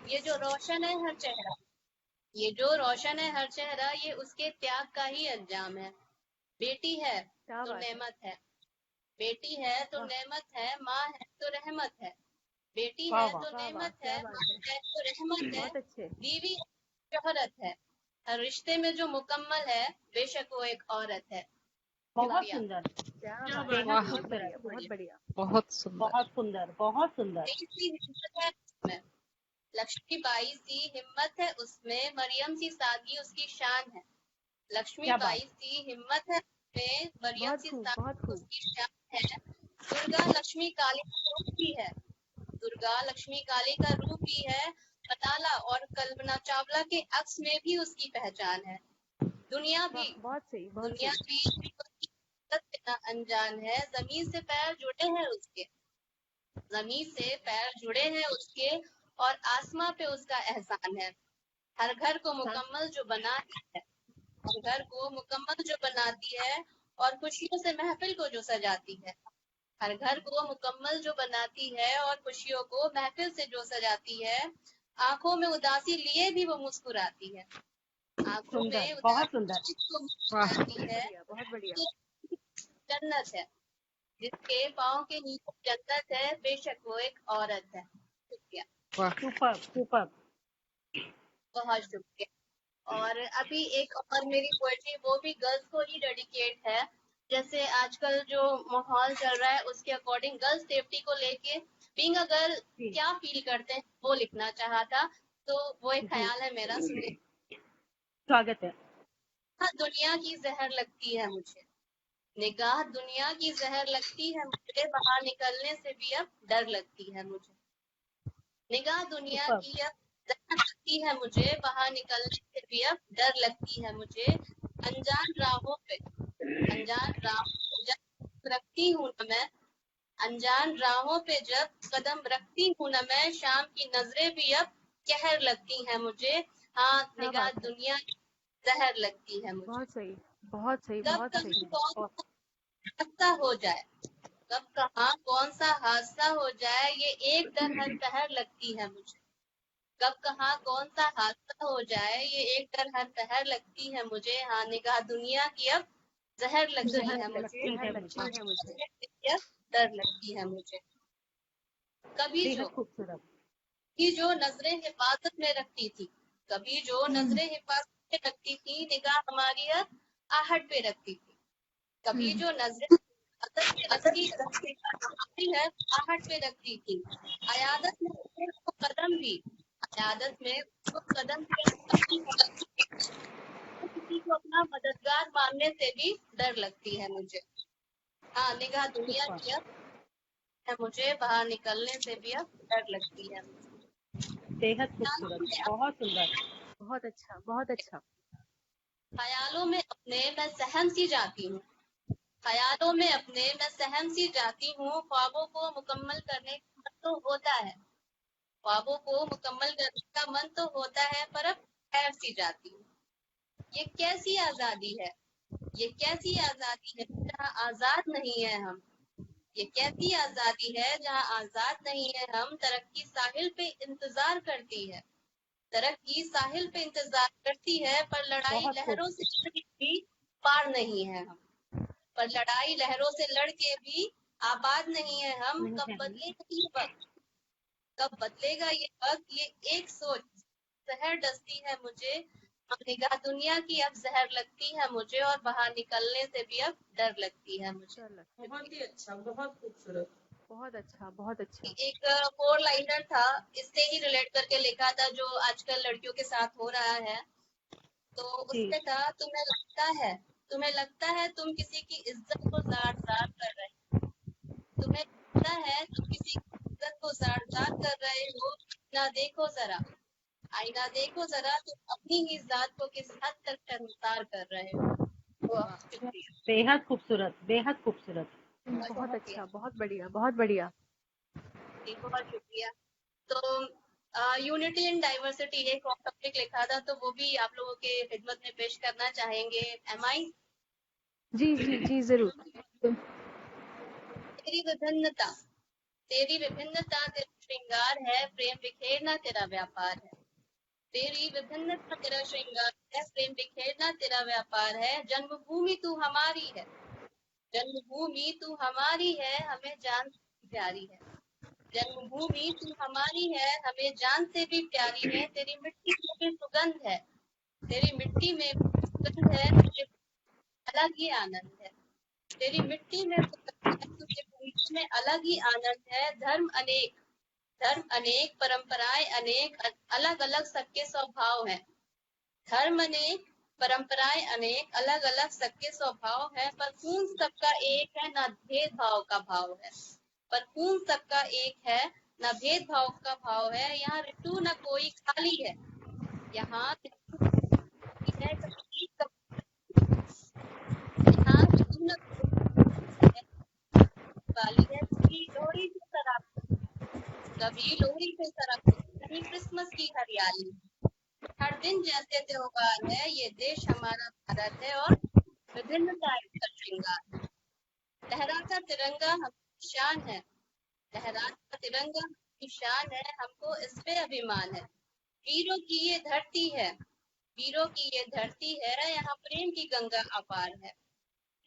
J: ये जो रोशन है हर चेहरा, ये जो रोशन है हर चेहरा, ये उसके त्याग का ही अंजाम है। बेटी है
B: क्या
J: तो
B: बात है।
J: नेमत है, बेटी है तो
B: वाह
J: नेमत है, माँ है तो रहमत है। बेटी
C: वाह
J: है
C: वाह।
J: तो
B: वाह वाह,
J: नेमत
B: क्या
J: है,
B: बात
J: माँ
B: है,
J: है तो रहमत है।
B: बहुत अच्छे।
J: बीवी शोहरत है, हर रिश्ते में जो मुकम्मल है, बेशक वो एक औरत है।
C: बहुत
J: शुक्रिया।
C: सुंदर।
B: क्या
A: क्या
B: बात है,
A: बात
C: बेहद
A: है।
G: वाह,
B: बहुत
C: खूबसूरत।
B: बढ़िया, बहुत बढ़िया।
G: बहुत सुंदर।
C: बहुत सुंदर बहुत सुंदर।
J: देश की हिम्मत है इसमें, लक्ष्मीबाई सी हिम्मत है उसमें, मरियम सी सादगी उसकी शान है।
C: क्या
J: लक्ष्मीबाई
C: बात
J: सी हिम्मत है उसमें, मरियम
B: बहुत
J: सी
B: खूब,
J: सादगी
B: बहुत खूब।
J: उसकी शान है। दुर्गा लक्ष्मी काली का रूप भी है, दुर्गा लक्ष्मी काली का रूप भी है। मलाला और कल्पना चावला के अक्स में भी उसकी पहचान है। दुनिया भी
B: वाह, बहुत सही, बहुत
J: दुनिया
B: सही।
J: भी उसकी इज्जत से न अनजान है। जमीन से पैर जुड़े हैं उसके, जमीन से पैर जुड़े हैं उसके, और आसमां पे उसका एहसान है। हर घर को मुकम्मल जो बनाती है, हर घर को मुकम्मल जो बनाती है, और खुशियों से महफिल को जो सजाती है। हर घर को मुकम्मल जो बनाती है और खुशियों को महफिल से जो सजाती है। आंखों में उदासी लिए भी वो मुस्कुराती है, आंखों में
C: सुंदर, बहुत
J: उदासी
C: सुंदर।
J: लिए भी वो
C: वाह
J: मुस्कुराती है।
B: बढ़िया, बहुत बढ़िया।
J: ये जन्नत है, जिसके पाँव के नीचे जन्नत है, बेशक वो एक औरत है। शुक्रिया,
C: वाह, सुपर सुपर।
J: बहुत शुक्रिया। और अभी एक और मेरी पोएट्री वो भी गर्ल्स को ही डेडिकेट है। जैसे आजकल जो माहौल चल रहा है उसके अकॉर्डिंग गर्ल्स सेफ्टी को लेके बीइंग अ गर्ल
C: जी
J: क्या फील करते हैं वो लिखना चाहा था। तो वो एक
C: जी,
J: ख्याल है मेरा, सुनिए।
C: स्वागत है।
J: निगाह दुनिया की जहर लगती है मुझे, निगाह दुनिया की जहर लगती है मुझे, बाहर निकलने से भी अब डर लगती है मुझे। निगाह दुनिया
C: सुपर।
J: की अब जहर लगती है मुझे, बाहर निकलने से भी अब डर लगती है मुझे। अनजान राहों पे, अनजान राहों पे जब रखती हूँ न मैं, अनजान राहों पे जब कदम रखती हूँ न मैं, शाम की नजरें भी अब कहर लगती हैं मुझे। हाँ,
B: क्या
J: निगाह
B: बात है,
J: दुनिया की जहर लगती है मुझे।
B: बहुत सही, बहुत सही,
J: कब
B: बहुत
J: कहाँ
B: सही।
J: कौन सा हादसा हो जाए, कब कहाँ कौन सा हादसा हो जाए, ये एक डर हर पहर लगती है मुझे। कब कहाँ कौन सा हादसा हो जाए, ये एक डर हर पहर लगती है मुझे। हाँ, निगाह दुनिया की अब जहर लगती
C: जहर
J: है मुझे,
C: लगती
B: जहर
C: है
B: लगती
C: मुझे।
B: है मुझे।
J: अब डर लगती है मुझे। कभी
C: बेहद खूबसूरत।
J: जो नजरें हिफाजत में रखती थी, कभी जो नजरें हिफाजत में रखती थी, निगाह हमारी अब आहट पे रखती थी। कभी जो नजरें हिफाजत में रखती है, आहट पे रखती थी। अयादत में उसको कदम भी, अयादत में उसको कदम भी रखती है। किसी को अपना मददगार मानने से भी डर लगती है मुझे। हाँ, निगाह दुनिया
C: सुपर,
J: की अब है मुझे, बाहर निकलने से भी अब डर लगती है मुझे।
C: बेहद खूबसूरत, बहुत सुंदर।
B: बहुत अच्छा, बहुत अच्छा।
J: ख्यालों में अपने मैं सहम सी जाती हूँ, ख्यालों में अपने मैं सहम सी जाती हूँ। ख्वाबों को मुकम्मल करने का मन तो होता है, ख्वाबों को मुकम्मल करने का मन तो होता है, पर अब ठहर सी जाती हूँ। ये कैसी आजादी है, ये कैसी आजादी है जहाँ आजाद नहीं है हम। ये कैसी आजादी है जहाँ आजाद नहीं है हम। तरक्की साहिल पे इंतजार करती है, तरक्की साहिल पे इंतजार करती है, पर लड़ाई
C: बहुत खूब।
J: लहरों से लड़के भी पार नहीं है हम। पर लड़ाई लहरों से लड़के भी आबाद नहीं है हम।
C: नहीं
J: कब
C: है हम।
J: बदलेगा ये वक्त, कब बदलेगा ये वक्त, ये एक सोच जहर डसती है मुझे। निगाह दुनिया की अब जहर लगती है मुझे, और बाहर निकलने से भी अब डर लगती है मुझे।
B: डर लगता है।
I: बहुत ही अच्छा, बहुत खूबसूरत।
B: बहुत अच्छा, बहुत अच्छा।
J: एक 4 लाइनर था, इससे ही रिलेट करके लिखा था जो आजकल लड़कियों के साथ हो रहा है। तो
C: जी
J: उसमें था, तुम्हें लगता है तुम किसी की इज्जत को ज़ाड़-ज़ाड़ कर रहे हो, तुम्हें लगता है तुम किसी की इज्जत को ज़ाड़-ज़ाड़ कर रहे हो। आईना देखो जरा, आईना देखो जरा, तुम अपनी ही जात को किस हद तक शर्मसार कर रहे हो। वाह, शुक्रिया,
C: बेहद खूबसूरत, बेहद खूबसूरत।
B: बहुत
J: शुक्रिया,
B: अच्छा, बहुत बढ़िया, बहुत बढ़िया।
J: जी, बहुत शुक्रिया। तो यूनिटी एंड डाइवर्सिटी एक और टॉपिक लिखा था, तो वो भी आप लोगों के खिदमत में पेश करना चाहेंगे। एम आई?
B: जी जी जी, जरूर।
J: तेरी विभिन्नता, तेरी विभिन्नता तेरा श्रृंगार है, प्रेम बिखेरना तेरा व्यापार है। तेरी विभिन्नता तेरा श्रृंगार है, प्रेम बिखेरना तेरा व्यापार है। जन्मभूमि तू हमारी है, जन्मभूमि तू हमारी है, हमें जान से प्यारी है। जन्मभूमि तू हमारी है, हमें जान से भी प्यारी है। तेरी मिट्टी में भी सुगंध है, तेरी मिट्टी में भी सुगंध है, तुझे अलग ही आनंद है। तेरी मिट्टी में सुगंध है, तुझे पूछने में अलग ही आनंद है। धर्म अनेक, धर्म अनेक, परंपराएं अनेक, अलग अलग सबके स्वभाव हैं। धर्म अनेक, परंपराएं अनेक, अलग अलग सबके स्वभाव है, पर खून सबका एक है, न भेदभाव का भाव है। पर खून सबका एक है, न भेदभाव का भाव है। यहाँ ऋतु न कोई खाली है, यहाँ ऋतु है कभी यहाँ ऋतु न कोई है, वाली है कभी लोहड़ी से शराब, कभी लोहड़ी से शराब, कहीं क्रिसमस की हरियाली। हर दिन जैसे त्योहार है, ये देश हमारा भारत है और विभिन्नताएं का श्रृंगार। लहराता तिरंगा हमारी शान है, लहराता तिरंगा हमारी शान है, हमको इस पे अभिमान है। वीरों की ये धरती है, वीरों की ये धरती है, यहाँ प्रेम की गंगा अपार है।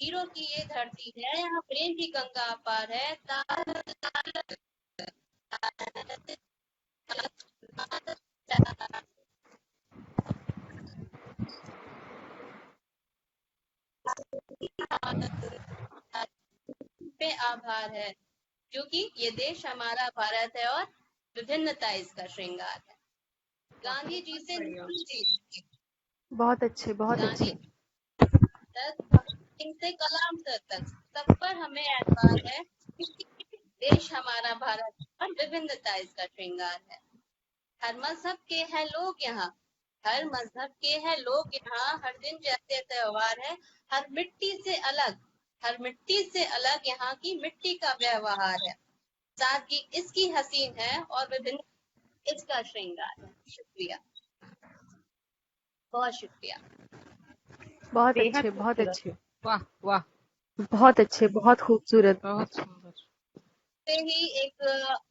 J: वीरों की ये धरती है, यहाँ प्रेम की गंगा अपार है। पे आभार है, क्योंकि ये देश हमारा भारत है और विभिन्नता इसका श्रृंगार है। गांधी जी से नेहरू जी,
B: बहुत अच्छे, बहुत
J: गांधी
B: अच्छे।
J: तक भगत सिंह से कलाम सर तक सब पर हमें एतबार है, क्योंकि देश हमारा भारत और विभिन्नता इसका श्रृंगार है। हर मजहब के हैं लोग यहाँ, हर मजहब के हैं लोग यहाँ, हर दिन जैसे त्योहार है, हर मिट्टी से अलग, हर मिट्टी से अलग यहाँ की मिट्टी का व्यवहार है। सादगी इसकी हसीन है और विभिन्न इसका श्रृंगार है। शुक्रिया, बहुत शुक्रिया।
B: बहुत
C: बेहद
B: अच्छे, बहुत
C: खूबसूरत।
B: अच्छे,
G: वाह वाह,
B: बहुत अच्छे, बहुत खूबसूरत।
G: बहुत सुंदर।
J: से ही एक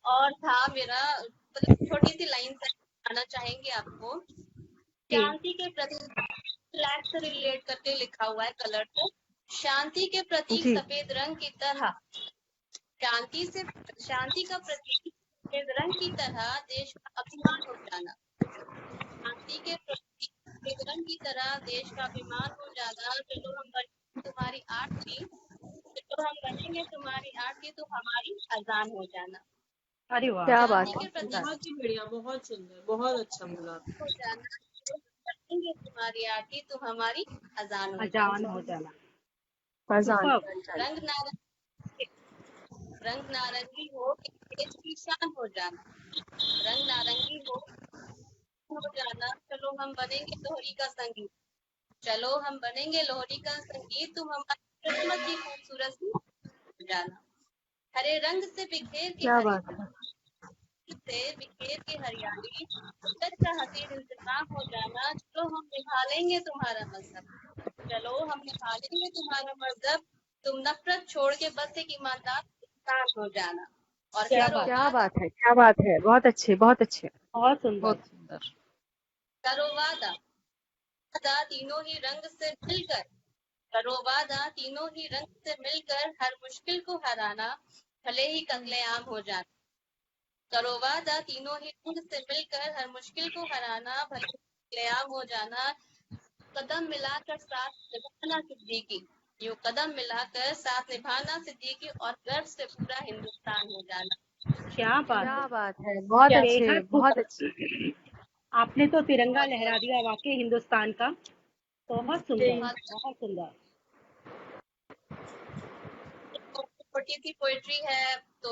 J: और था मेरा, मतलब छोटी सी लाइन से आना चाहेंगे आपको। शांति के प्रति फ्लैग से रिलेट करके लिखा हुआ है कलर को। शांति के प्रतीक
B: जी।
J: सफेद रंग की तरह, शांति का प्रतीक सफेद रंग की तरह देश का अभिमान हो जाना। शांति के प्रतीक सफेद रंग की तरह देश का अभिमान हो जाना। चलो हम बनेंगे तुम्हारी आरती, चलो हम बनेंगे तुम्हारी आरती, तो हमारी अजान हो जाना।
C: अरे वाह,
B: क्या बात
J: शांति
B: है,
J: के प्रतीक
I: बहुत ही बढ़िया, बहुत सुंदर, बहुत अच्छा बोला आपने।
J: हो जाना, करेंगे तुम्हारी आरती, तुम हमारी अजान हो
C: अजान
J: जाना।
C: हो जाना।
B: अजान।
C: सुपर्ब।
J: रंग नारंगी हो कि देश की शान हो जाना, रंग नारंगी हो जाना। चलो हम बनेंगे लोहड़ी का संगीत, चलो हम बनेंगे लोहड़ी का संगीत, तुम हमारी क्रिसमस की खूबसूरत सी हो जाना। हरे रंग से बिखेर के
B: क्या बात है।
J: हरियाली, उत्तर का हसीन इंतजाम हो जाना। चलो हम निभा लेंगे तुम्हारा मजहब, चलो हम निभा लेंगे तुम्हारा मजहब, तुम नफरत छोड़ के बस एक ईमानदार इंसान हो जाना। और
C: क्या
J: करो
C: बात,
B: क्या बात है, क्या बात है, बहुत अच्छे, बहुत अच्छे।
C: बहुत सुंदर।
G: बहुत सुंदर।
J: करो वादा, तीनों ही रंग से मिलकर, करो वादा तीनों ही रंग से मिलकर, हर मुश्किल को हराना, भले ही कत्लेआम हो जाना। करो वादा तीनों ही रंग से मिलकर, हर मुश्किल को हराना, भले ही कत्लेआम हो जाना। कदम मिलाकर साथ निभाना सिद्दीकी, यूं कदम मिलाकर साथ निभाना सिद्दीकी, और गर्व से पूरा हिंदुस्तान हो जाना।
C: क्या बात
B: क्या
C: है,
B: बात है, बहुत अच्छे,
C: बेहद
B: बहुत
C: खूबसूरत।
B: अच्छे।
C: आपने तो तिरंगा
J: बहुत
C: लहरा दिया वाकई हिंदुस्तान का। बहुत सुंदर,
J: बहुत
C: बहुत सुंदर।
J: छोटी सी पोएट्री है, तो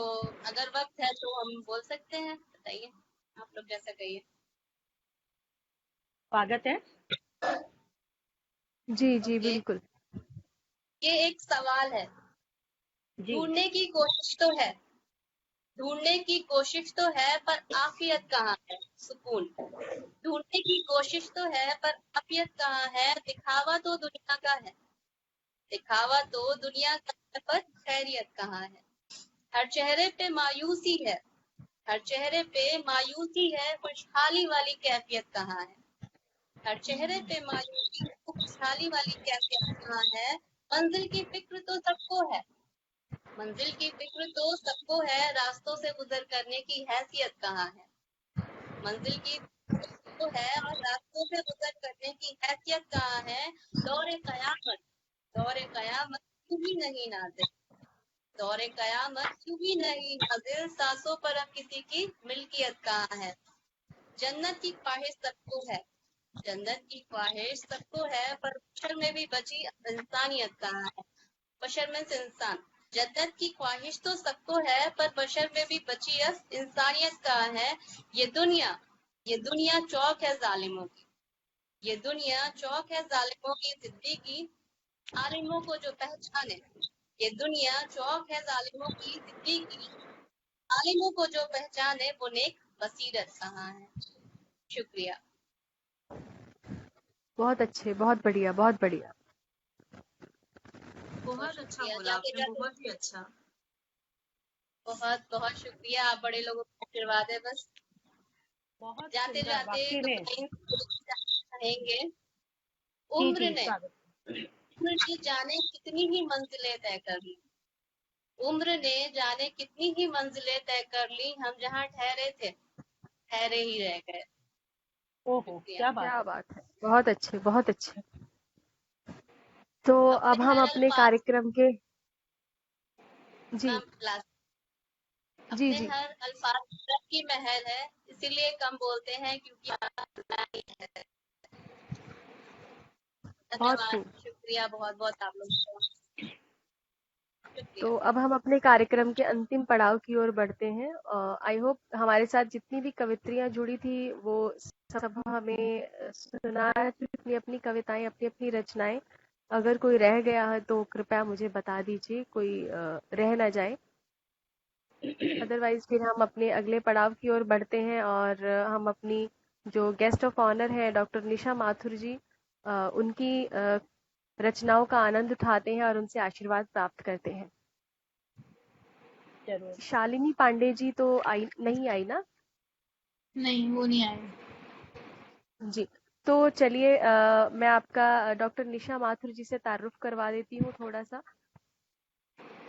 J: अगर वक्त है तो हम बोल सकते हैं, बताइए आप लोग जैसा कहिए।
C: स्वागत है।
B: जी जी,
J: ओके,
B: बिल्कुल।
J: ये एक सवाल है,
C: जी,
J: ढूंढने की कोशिश तो है, ढूंढने की कोशिश तो है, पर आफियत कहाँ है सुकून। ढूंढने की कोशिश तो है, पर आफियत कहाँ है। दिखावा तो दुनिया का है, दिखावा तो दुनिया का है, पर खैरियत कहाँ है। हर चेहरे पे मायूसी है, हर चेहरे पे मायूसी है, खुशहाली वाली कैफियत कहाँ है। हर चेहरे पे मायूसी, खुशहाली वाली कैफियत कहाँ है। मंजिल की फिक्र तो सबको है, मंजिल की फिक्र तो सबको है, रास्तों से गुजर करने की हैसियत कहाँ है। मंजिल की तो है और रास्तों से गुजर करने की हैसियत कहाँ है। दौरे कयामत, दौरे कयामत भी नहीं नाज़िल, दौरे कयामत क्यों ही नहीं नाजिल सांसों पर अब किसी की मिल्कियत कहाँ है। जन्नत की ख्वाहिश सबको है, जन्नत की ख्वाहिश सबको है, पर बशर में भी बची इंसानियत कहाँ है। बशर में इंसान, जन्नत की ख्वाहिश तो सबको है, पर बशर में भी बची इंसानियत कहाँ है। ये दुनिया चौक है जालिमों की, ये दुनिया चौक है जालिमों की जिंदगी, आलिमों को जो पहचाने। ये दुनिया चौक है जालिमों की जिंदगी, आलिमों को जो पहचाने वो नेक बसीरत कहाँ है। शुक्रिया।
B: बहुत अच्छे, बहुत बढ़िया, बहुत बढ़िया।
A: बहुत अच्छा
J: शुक्रिया।
A: बोला
J: जाते
A: आपने,
J: जाते
A: बहुत ही अच्छा।
J: बहुत बहुत शुक्रिया, आप बड़े लोगों को आशीर्वाद है। बस
C: बहुत
J: जाते
C: सुंदर,
J: जाते
C: वाकई
J: दो
C: में।
J: लाइन कहेंगे।
C: जी
J: उम्र
C: जी,
J: ने जाने कितनी ही मंजिलें तय कर ली, उम्र ने जाने कितनी ही मंजिलें तय कर ली, हम जहाँ ठहरे थे ठहरे ही रह गए।
C: ओहो क्या बात
B: क्या
C: है।
B: बात है, बहुत अच्छे, बहुत अच्छे। तो अब हम अपने कार्यक्रम के जी जी
J: अपने
B: जी
J: हर अल्फाज रब की महल है, इसीलिए कम बोलते हैं क्योंकि है।
B: बहुत
J: धन्यवाद,
B: खूब।
J: शुक्रिया बहुत बहुत आप लोगों का।
B: तो अब हम अपने कार्यक्रम के अंतिम पड़ाव की ओर बढ़ते हैं। आई होप हमारे साथ जितनी भी कवित्रियां जुड़ी थी वो सब हमें सुना अपनी अपनी कविताएं, अपनी अपनी रचनाएं। अगर कोई रह गया है तो कृपया मुझे बता दीजिए, कोई रह ना जाए। अदरवाइज फिर हम अपने अगले पड़ाव की ओर बढ़ते हैं और हम अपनी जो गेस्ट ऑफ ऑनर है डॉक्टर निशा माथुर जी, उनकी रचनाओं का आनंद उठाते हैं और उनसे आशीर्वाद प्राप्त करते हैं।
C: जरूर।
B: शालिनी पांडे जी तो नहीं आई ना?
E: नहीं, वो नहीं आए।
B: जी, तो चलिए मैं आपका डॉक्टर निशा माथुर जी से तारुफ करवा देती हूँ थोड़ा सा,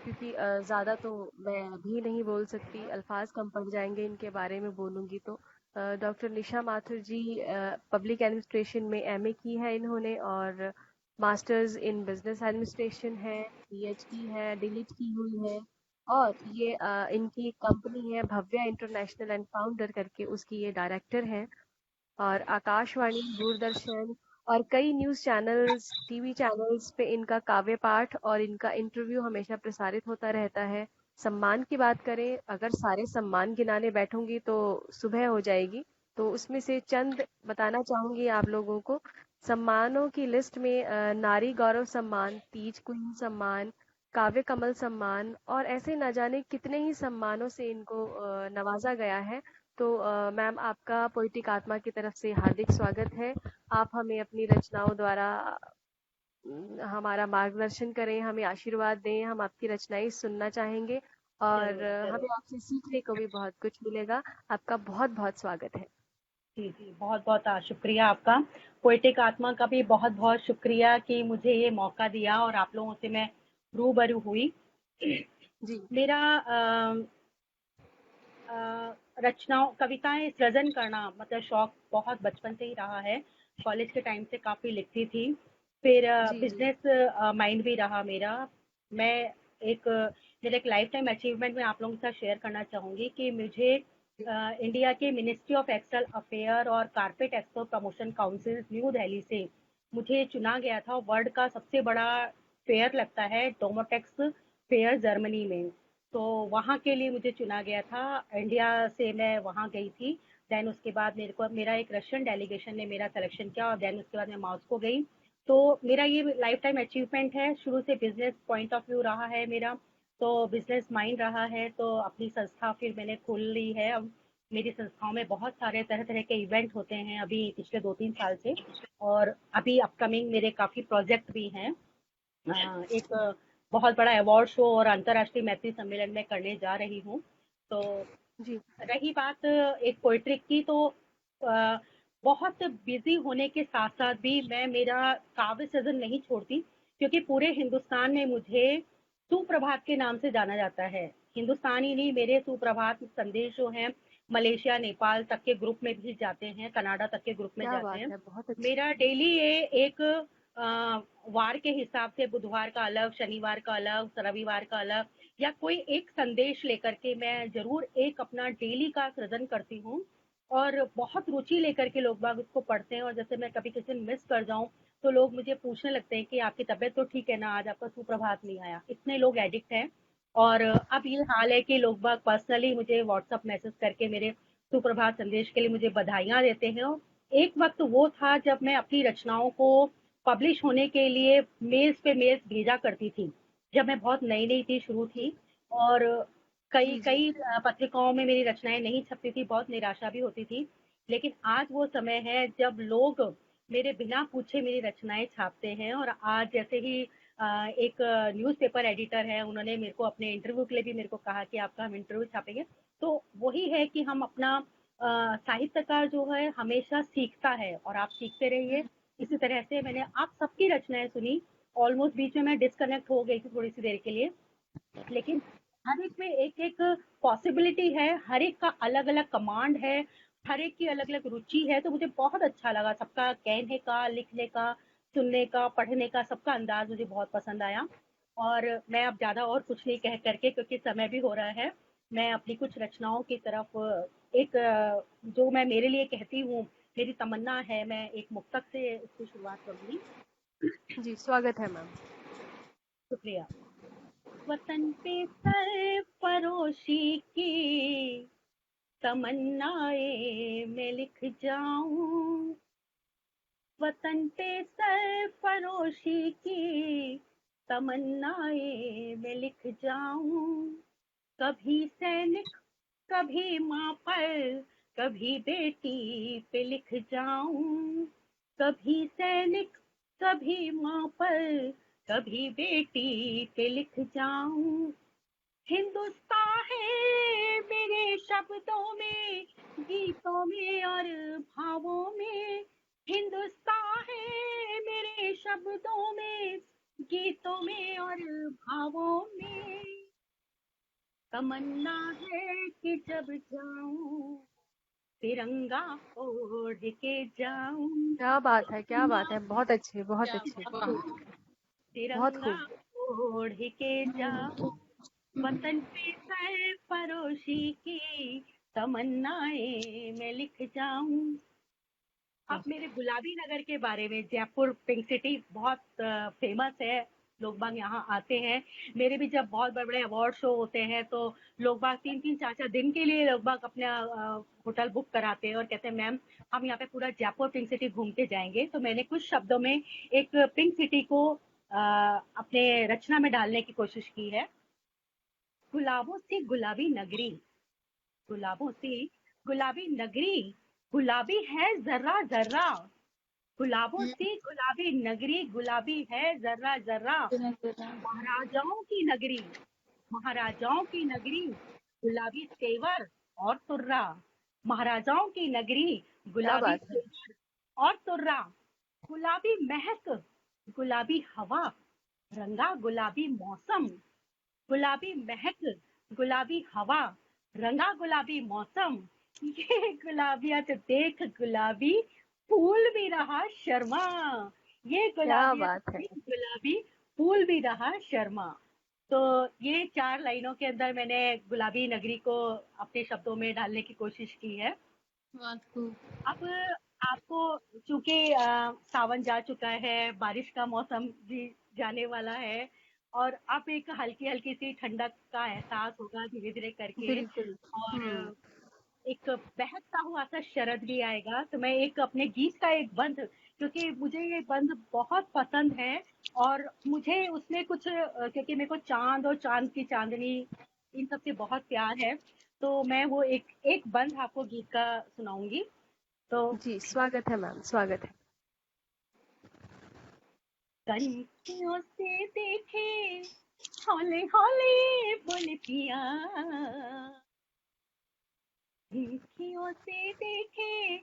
B: क्योंकि ज़्यादा तो मैं भी नहीं बोल सकती, अल्फाज कम पड़ जाएंगे इनके बारे में बोलूँगी तो। डॉक्टर निशा माथुर जी पब्लिक एडमिनिस्ट्रेशन में एमए की है इन्होंने, और मास्टर्स इन बिजनेस एडमिनिस्ट्रेशन है, पीएचडी है, डीलिट की हुई है, और ये इनकी कंपनी है भव्या इंटरनेशनल एंड फाउंडर करके, उसकी ये डायरेक्टर है। और आकाशवाणी, दूरदर्शन और कई न्यूज़ चैनल्स, टीवी चैनल्स पे इनका काव्य पाठ और इनका इंटरव्यू हमेशा प्रसारित होता रहता है। सम्मान की बात करें, अगर सारे सम्मान गिनाने बैठूंगी तो सुबह हो जाएगी, तो उसमें से चंद बताना चाहूंगी आप लोगों को। सम्मानों की लिस्ट में नारी गौरव सम्मान, तीज क्वीन सम्मान, काव्य कमल सम्मान और ऐसे न जाने कितने ही सम्मानों से इनको नवाजा गया है। तो मैम, आपका पोएटिक आत्मा की तरफ से हार्दिक स्वागत है। आप हमें अपनी रचनाओं द्वारा हमारा मार्गदर्शन करें, हमें आशीर्वाद दें। हम आपकी रचनाएं सुनना चाहेंगे और
C: जरूर जरूर।
B: हमें आपसे सीखने को भी बहुत कुछ मिलेगा। आपका बहुत बहुत स्वागत है।
C: जी जी, बहुत बहुत शुक्रिया आपका। पोएटिक आत्मा का भी बहुत बहुत शुक्रिया कि मुझे ये मौका दिया और आप लोगों से मैं रूबरू हुई।
B: जी
C: मेरा रचनाओं, कविताएं सृजन करना मतलब शौक बहुत बचपन से ही रहा है। कॉलेज के टाइम से काफ़ी लिखती थी। फिर
B: जी जी
C: बिजनेस माइंड भी रहा मेरा। मैं एक मेरा एक लाइफ टाइम अचीवमेंट में आप लोगों के साथ शेयर करना चाहूँगी कि मुझे इंडिया के मिनिस्ट्री ऑफ एक्सटर्नल अफेयर और carpet expo promotion council new Delhi से मुझे चुना गया था। वर्ल्ड का सबसे बड़ा फेयर लगता है डोमोटेक्स फेयर जर्मनी में, तो वहाँ के लिए मुझे चुना गया था। इंडिया से मैं वहाँ गई थी। देन उसके बाद मेरा एक रशियन डेलीगेशन ने मेरा सिलेक्शन किया और देन उसके बाद मैं मॉस्को गई। तो मेरा ये लाइफ टाइम अचीवमेंट है। शुरू से बिजनेस पॉइंट ऑफ व्यू रहा है मेरा, तो बिजनेस माइंड रहा है। तो अपनी संस्था फिर मैंने खोल ली है। अब मेरी संस्थाओं में बहुत सारे तरह तरह के इवेंट होते हैं अभी पिछले 2-3 साल से, और अभी अपकमिंग मेरे काफ़ी प्रोजेक्ट भी हैं। एक बहुत बड़ा अवार्ड शो और अंतर्राष्ट्रीय मैत्री सम्मेलन में करने जा रही हूँ। तो
B: जी
C: रही बात एक पोइट्री की, तो बहुत बिजी होने के साथ साथ भी मैं मेरा काव्य सृजन नहीं छोड़ती, क्योंकि पूरे हिंदुस्तान में मुझे सुप्रभात के नाम से जाना जाता है। हिंदुस्तान ही नहीं, मेरे सुप्रभात संदेश जो हैं मलेशिया, नेपाल तक के ग्रुप में भी जाते हैं, कनाडा तक के ग्रुप में
B: क्या
C: जाते
B: बात
C: हैं।
B: है, बहुत अच्छी।
C: मेरा डेली ये एक वार के हिसाब से बुधवार का अलग, शनिवार का अलग, रविवार का अलग, या कोई एक संदेश लेकर के मैं जरूर एक अपना डेली का सृजन करती हूँ, और बहुत रुचि लेकर के लोग बाग उसको पढ़ते हैं। और जैसे मैं कभी किसी दिन मिस कर जाऊं तो लोग मुझे पूछने लगते हैं कि आपकी तबीयत तो ठीक है ना, आज आपका सुप्रभात नहीं आया। इतने लोग एडिक्ट हैं। और अब ये हाल है कि लोग बाग पर्सनली मुझे व्हाट्सअप मैसेज करके मेरे सुप्रभात संदेश के लिए मुझे बधाइयां देते हैं। और एक वक्त वो था जब मैं अपनी रचनाओं को पब्लिश होने के लिए मेल्स पे मेल्स भेजा करती थी, जब मैं बहुत नई नई थी, शुरू थी। और कई कई पत्रिकाओं में मेरी रचनाएं नहीं छपती थी, बहुत निराशा भी होती थी। लेकिन आज वो समय है जब लोग मेरे बिना पूछे मेरी रचनाएं छापते हैं। और आज जैसे ही एक न्यूज़पेपर एडिटर है, उन्होंने मेरे को अपने इंटरव्यू के लिए भी मेरे को कहा कि आपका हम इंटरव्यू छापेंगे। तो वही है कि हम अपना साहित्यकार जो है हमेशा सीखता है, और आप सीखते रहिए। इसी तरह से मैंने आप सबकी रचनाएं सुनी। ऑलमोस्ट बीच में मैं डिस्कनेक्ट हो गई थी थोड़ी सी देर के लिए, लेकिन हर एक में एक एक पॉसिबिलिटी है, हर एक का अलग अलग कमांड है, हर एक की अलग अलग रुचि है। तो मुझे बहुत अच्छा लगा सबका कहने का, लिखने का, सुनने का, पढ़ने का, सबका अंदाज मुझे बहुत पसंद आया। और मैं अब ज्यादा और कुछ नहीं कह करके, क्योंकि समय भी हो रहा है, मैं अपनी कुछ रचनाओं की तरफ एक जो मैं मेरे लिए कहती हूँ, मेरी तमन्ना है, मैं एक मुक्तक से इसकी शुरुआत करूंगी।
B: जी, स्वागत है मैम।
C: शुक्रिया। वतन पे सरफरोशी की तमन्नाएं मैं लिख जाऊं, वतन पे सरफरोशी की तमन्नाएं मैं लिख जाऊं। कभी सैनिक, कभी माँ पर, कभी बेटी पे लिख जाऊं। कभी सैनिक, कभी माँ पर, कभी बेटी पे लिख जाऊं। हिंदुस्तान है मेरे शब्दों में, गीतों में और भावों में। हिंदुस्तान है मेरे शब्दों में, गीतों में और भावों में। तमन्ना है कि जब जाऊं तिरंगा ओढ़ के जाऊं।
B: क्या बात है, क्या बात है, बहुत अच्छे, बहुत
D: क्या
B: अच्छे,
D: वाह।
B: बहुत
C: तिरंगा
B: खूब।
C: ओढ़ के जाऊं, वतन पे सरफरोशी की तमन्नाएं मैं लिख जाऊं। अब मेरे गुलाबी नगर के बारे में, जयपुर पिंक सिटी बहुत फेमस है, लोग बाग यहाँ आते हैं। मेरे भी जब बहुत बड़े बड़े अवार्ड शो होते हैं तो लोग बाग 3-3 4-4 दिन के लिए लोग बाग अपना होटल बुक कराते हैं और कहते हैं मैम हम यहाँ पे पूरा जयपुर पिंक सिटी घूम के जाएंगे। तो मैंने कुछ शब्दों में एक पिंक सिटी को अपने रचना में डालने की कोशिश की है। गुलाबों से गुलाबी नगरी, गुलाबों से गुलाबी नगरी, गुलाबी है जर्रा जर्रा। गुलाबों से गुलाबी नगरी, गुलाबी है जर्रा जर्रा। महाराजाओं की नगरी, महाराजाओं की नगरी, गुलाबी तेवर और तुर्रा। महाराजाओं की नगरी,
B: क्या
C: गुलाबी
B: बात है।
C: तेवर और तुर्रा। गुलाबी महक, गुलाबी हवा, रंगा गुलाबी मौसम। गुलाबी महक, गुलाबी हवा, रंगा गुलाबी मौसम। ये गुलाबियत देख गुलाबी फूल भी रहा शर्मा। ये
B: क्या
C: गुलाबियत
B: बात है।
C: देख गुलाबी फूल भी रहा शर्मा। तो ये 4 लाइनों के अंदर मैंने गुलाबी नगरी को अपने शब्दों में डालने की कोशिश की है। अब आपको चूंकि सावन जा चुका है, बारिश का मौसम भी जाने वाला है, और अब एक हल्की हल्की सी ठंडक का एहसास होगा धीरे धीरे करके।
B: बिल्कुल।
C: और एक बहकता हुआ सा शरद भी आएगा। तो मैं एक अपने गीत का एक बंद, क्योंकि मुझे ये बंद बहुत पसंद है, और मुझे उसमें कुछ क्योंकि मेरे को चांद और चांद की चांदनी इन सब से बहुत प्यार है, तो मैं वो एक बंद आपको गीत का सुनाऊंगी। तो
B: जी, स्वागत है मैम, स्वागत है।
C: कनखियों से देखे हौले हौले बोले पिया, कनखियों से देखे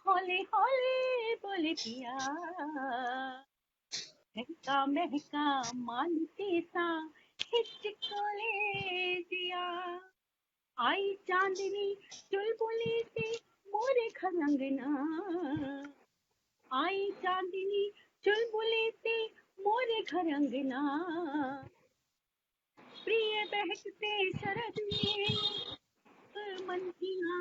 C: हौले हौले बोले पिया। महका महका मालती सा हिचकोले दिया। आई चांदनी चुलबुली से मोरे घर अंगना। आई चांदनी चुलबुली से मोरे घर अंगना। प्रिय बहकते शरद में मन किया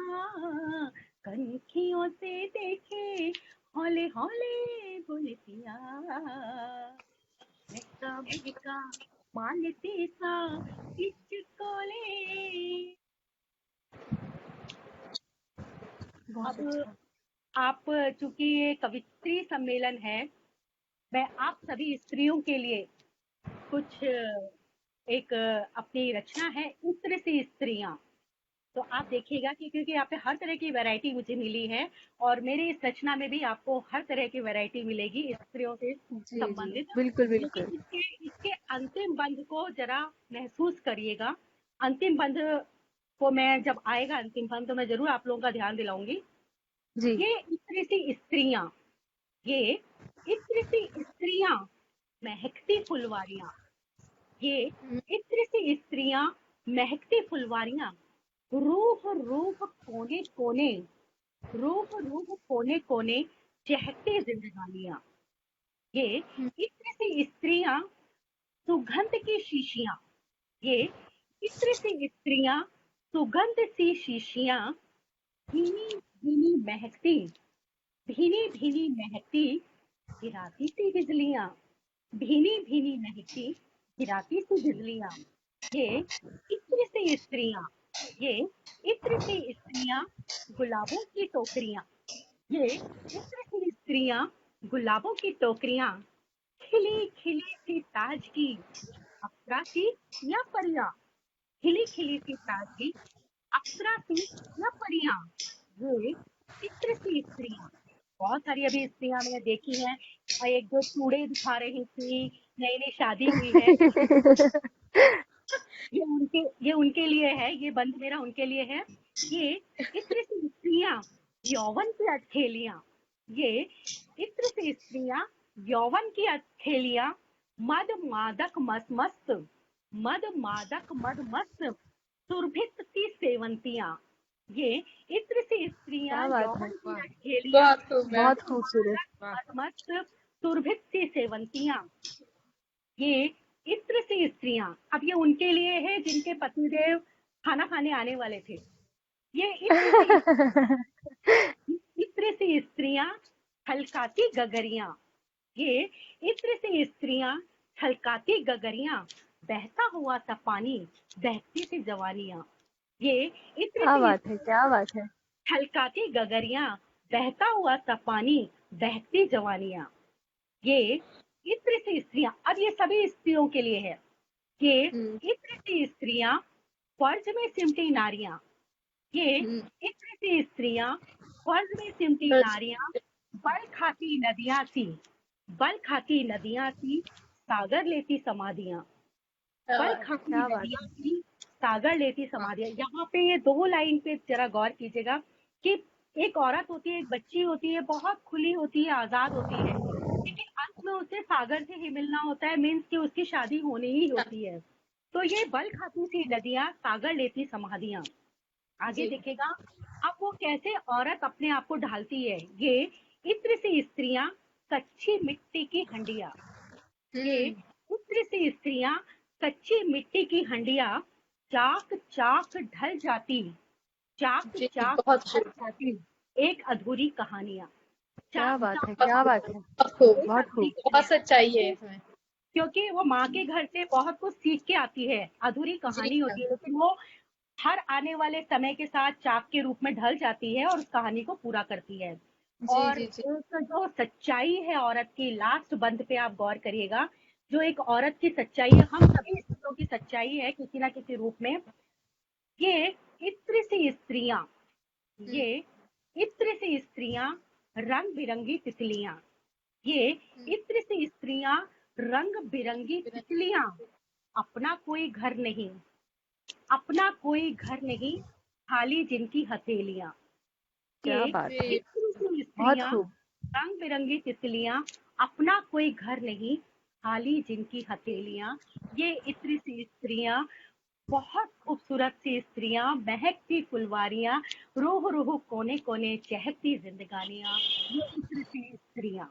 C: कनखियों से देखे हौले हौले बोले पिया मैं कब का मानती सा इसको ले। अब आप चूंकि ये कवित्री सम्मेलन है, मैं आप सभी स्त्रियों के लिए कुछ एक अपनी रचना है इत्र से स्त्रियां। तो आप देखिएगा कि क्योंकि यहाँ पे हर तरह की वैरायटी मुझे मिली है और मेरी इस रचना में भी आपको हर तरह की वैरायटी मिलेगी स्त्रियों से संबंधित।
B: बिल्कुल
C: लेकिन
B: बिल्कुल।
C: इसके अंतिम बंध को जरा महसूस करिएगा। अंतिम बंध को मैं जब आएगा अंतिम बंध तो मैं जरूर आप लोगों का ध्यान दिलाऊंगी।
B: जी
C: ये इत्र सी स्त्रियां, ये इत्र सी स्त्रियां महकती फुलवारियां, ये इत्र सी स्त्रियां महकती फुलवारियां, रूह रूह कोने कोने, रूह रूह कोने कोने चहकती जिंदगानियां, ये इत्र सी स्त्रियां सुगंध की शीशियां, ये इत्र सी स्त्रियां सुगंध सी शीशियां, भीनी भीनी महकती, भीनी भीनी महकती गिराती सी बिजलियां, भीनी भीनी महकती गिराती सी बिजलियां, ये इत्र से स्त्रियां, ये इत्र से स्त्रियां गुलाबों की टोकरियां, ये इत्र से स्त्रियां गुलाबों की टोकरियां, खिली खिली सी ताजगी अप्सरा सी या परियां, खिली खिली सी ताजगी अप्सरा सी या परियां, ये इत्र सी स्त्रियां। बहुत सारी अभी स्त्रियां मैंने देखी हैं और एक दो चूड़े दिखा रही थी, नई नई शादी हुई है। ये उनके लिए है, ये बंद मेरा उनके लिए है। ये इत्र से स्त्रियां यौवन की अठेलियां, ये इत्र से स्त्रियां यौवन की अठेलियां, मद मादक मस्त मस्त, मद मादक मद मस्त सुरभित सी सेवंतियां, ये इत्र से स्त्रियां यौवन की अठेलियां,
B: बहुत खूबसूरत।
C: मद मस्त सुरभित सी सेवंतियां, ये इत्र से स्त्रियां। अब ये उनके लिए है जिनके पतिदेव खाना खाने आने वाले थे। ये इत्र से स्त्रियां छलकाती गगरियां, ये इत्र से स्त्रियां छलकाती गगरियां, बहता हुआ सा पानी बहती सी जवानियां, ये इत्र
B: क्या
C: से
B: बात है, क्या बात है।
C: छलकाती गगरियां, बहता हुआ सा पानी बहती जवानियां, ये इत्र से स्त्रियां। अब ये सभी स्त्रियों के लिए है। ये इत्र से स्त्रियां फर्ज में सिमटी नारियां, ये इत्र से स्त्रियां फर्ज में सिमटी नारियां, बल खाती नदियां सी, बल खाती नदियां सी सागर लेती समाधियां, बल खाती नदियां सी सागर लेती समाधियां। यहाँ पे ये दो लाइन पे जरा गौर कीजिएगा कि एक औरत होती है, एक बच्ची होती है, बहुत खुली होती है, आजाद होती है, लेकिन अंत में उसे सागर से ही मिलना होता है, मीन्स कि उसकी शादी होनी ही होती है। तो ये बल खाती सी नदियां सागर लेती समाधियां। आगे देखेगा अब वो कैसे औरत अपने आप को ढालती है। ये इत्र से स्त्रियां कच्ची मिट्टी की हंडिया, ये इत्र से स्त्रियां कच्ची मिट्टी की हंडिया, चाक चाक ढल जाती, चाक चाक ढल जाती एक अधूरी कहानियां।
B: क्या बात है, क्या बात है। बहुत खूब।
J: बहुत सच्चाई है इसमें।
C: क्योंकि वो माँ के घर से बहुत कुछ सीख के आती है, अधूरी कहानी होती है, लेकिन वो हर आने वाले समय के साथ चाक के रूप में ढल जाती है और उस कहानी को पूरा करती है। और एक जो सच्चाई है औरत की, लास्ट बंद पे आप गौर करिएगा, जो एक औरत की सच्चाई है, हम सभी स्त्रियों की सच्चाई है किसी ना किसी रूप में। ये इत्र से स्त्रियां, ये इत्र से स्त्रियां रंग बिरंगी तितलियां, ये इत्र से स्त्रियां रंग बिरंगी तितलियां, अपना कोई घर नहीं, अपना कोई घर नहीं, खाली जिनकी हथेलियां।
B: क्या बात है,
C: इत्र से
B: बहुत
C: स्त्रियां
B: खूब।
C: रंग बिरंगी तितलियां, अपना कोई घर नहीं, खाली जिनकी हथेलियां। ये इत्र से स्त्रियां बहुत खूबसूरत सी स्त्रियां, महकती फुलवारियां, रूह रूह कोने कोने चहकती जिंदगानियां, ये इत्र सी स्त्रियां।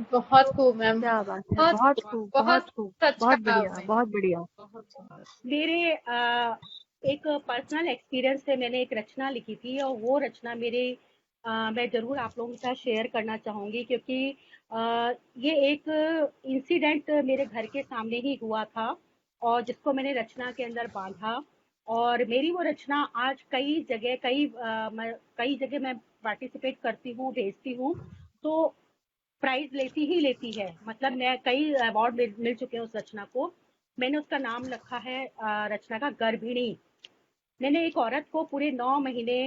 E: बहुत खूब मैम,
B: क्या बात है,
E: बहुत
B: बहुत खूब,
E: बहुत
B: बहुत खूब,
E: अच्छा
B: बहुत
E: कहा
B: बढ़िया,
E: आपने।
B: बहुत बढ़िया।
C: मेरे एक पर्सनल एक्सपीरियंस से मैंने एक रचना लिखी थी और वो रचना मैं ज़रूर आप लोगों के साथ शेयर करना चाहूँगी, क्योंकि ये एक इंसिडेंट मेरे घर के सामने ही हुआ था और जिसको मैंने रचना के अंदर बांधा। और मेरी वो रचना आज कई जगह मैं पार्टिसिपेट करती हूँ, भेजती हूँ, तो प्राइज लेती ही लेती है। मतलब मैं कई अवार्ड मिल चुके हैं उस रचना को। मैंने उसका नाम रखा है रचना का गर्भिणी। मैंने एक औरत को पूरे 9 महीने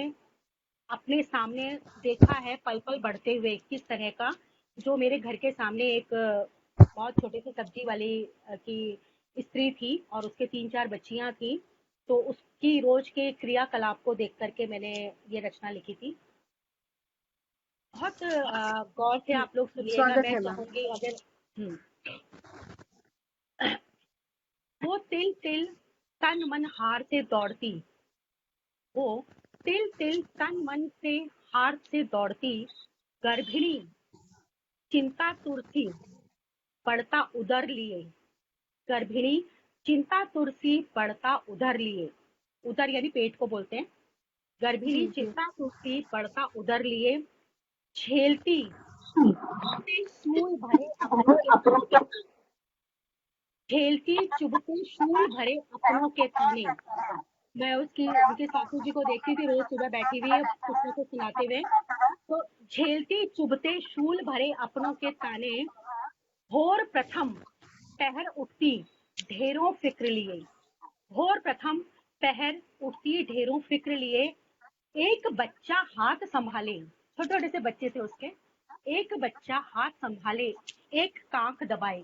C: अपने सामने देखा है पल पल बढ़ते हुए, किस तरह का, जो मेरे घर के सामने एक बहुत छोटे से सब्जी वाली की स्त्री थी और उसके 3-4 बच्चियां थी। तो उसकी रोज के क्रियाकलाप को देख करके मैंने ये रचना लिखी थी। बहुत गौर से आप लोग सुनिएगा।
B: स्वागत
C: मैं
B: है मैम।
C: चाहूंगी अगर वो तिल तिल तन मन हार से दौड़ती, वो तिल तिल तन मन से हार से दौड़ती, गर्भिणी चिंता तुरसी पड़ता उदर लिए, गर्भिणी चिंता तुरसी पड़ता उदर लिए, उदर यानी पेट को बोलते हैं। गर्भिणी
B: जी जी।
C: चिंता तुरसी पड़ता उदर लिए, झेलती चुभते शूल भरे अपनों के ताने, झेलती चुभते शूल भरे अपनों के ताने। मैं उनके सासू जी को देखती थी, रोज सुबह बैठी हुई है कुछ न कुछ सुनाते हुए। तो झेलती चुभते शूल भरे अपनों के ताने, भोर प्रथम पहर उठती ढेरों फिक्र लिए, भोर प्रथम पहर उठती ढेरों फिक्र लिए, एक बच्चा हाथ संभाले, छोटे छोटे से बच्चे थे उसके, एक बच्चा हाथ संभाले एक कांख दबाए,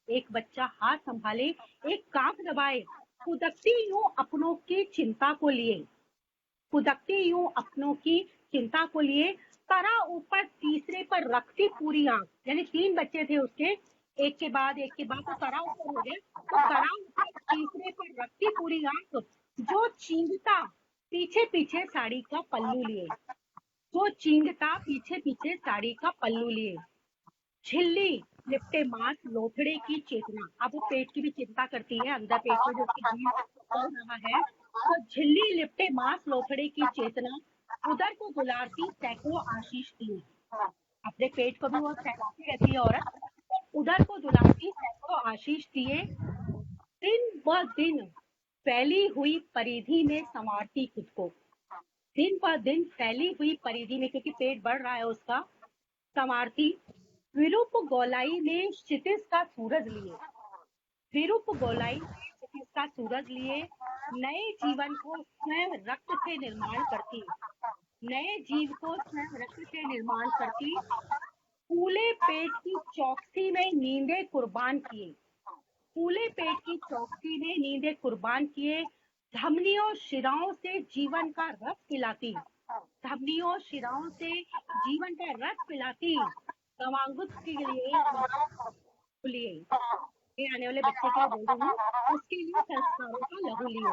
C: एक बच्चा हाथ संभाले एक कांख दबाए, कुदकती यूं अपनों की चिंता को लिए, कुदकती यूं अपनों की चिंता को लिए, तरा ऊपर तीसरे पर रखती पूरी आंख। यानी 3 बच्चे थे उसके, एक के बाद तो तरा ऊपर हो गए, तो तरा ऊपर तीसरे पर रखती पूरी आंख, जो चींगता पीछे पीछे साड़ी का पल्लू लिए, जो चींगता पीछे पीछे साड़ी का पल्लू लिए, झिल्ली लिपटे मांस लोथड़े की चेतना। अब वो पेट की भी चिंता करती है, अंदर पेट में जो उसकी जीव चल रहा है। तो झिल्ली लिपटे मांस लोथड़े की चेतना, उदर को दुलारती सैकड़ों आशीष दिए। अपने पेट को भी वो सहलाती रहती है औरत, तो उदर को दुलारती सैकड़ों आशीष दिए, दिन ब दिन फैली हुई परिधि में संवारती खुद को, दिन ब दिन फैली हुई परिधि में, क्योंकि पेट बढ़ रहा है उसका, संवारती, विरूप गोलाई में क्षितिज का सूरज लिए, विरूप गोलाई में क्षितिज का सूरज लिए, नए जीवन को स्वयं रक्त से निर्माण करती, नए जीव को स्वयं रक्त से निर्माण करती, फूले पेट की चौकसी में नींदे कुर्बान किए, फूले पेट की चौकसी में नींदे कुर्बान किए, धमनियों शिराओं से जीवन का रस पिलाती, धमनियों शिराओं से जीवन का रस पिलाती, नवांगुत के लिए आने वाले बच्चे के लिए बोल रही हूँ, उसके लिए संस्कारों का लहू लिए।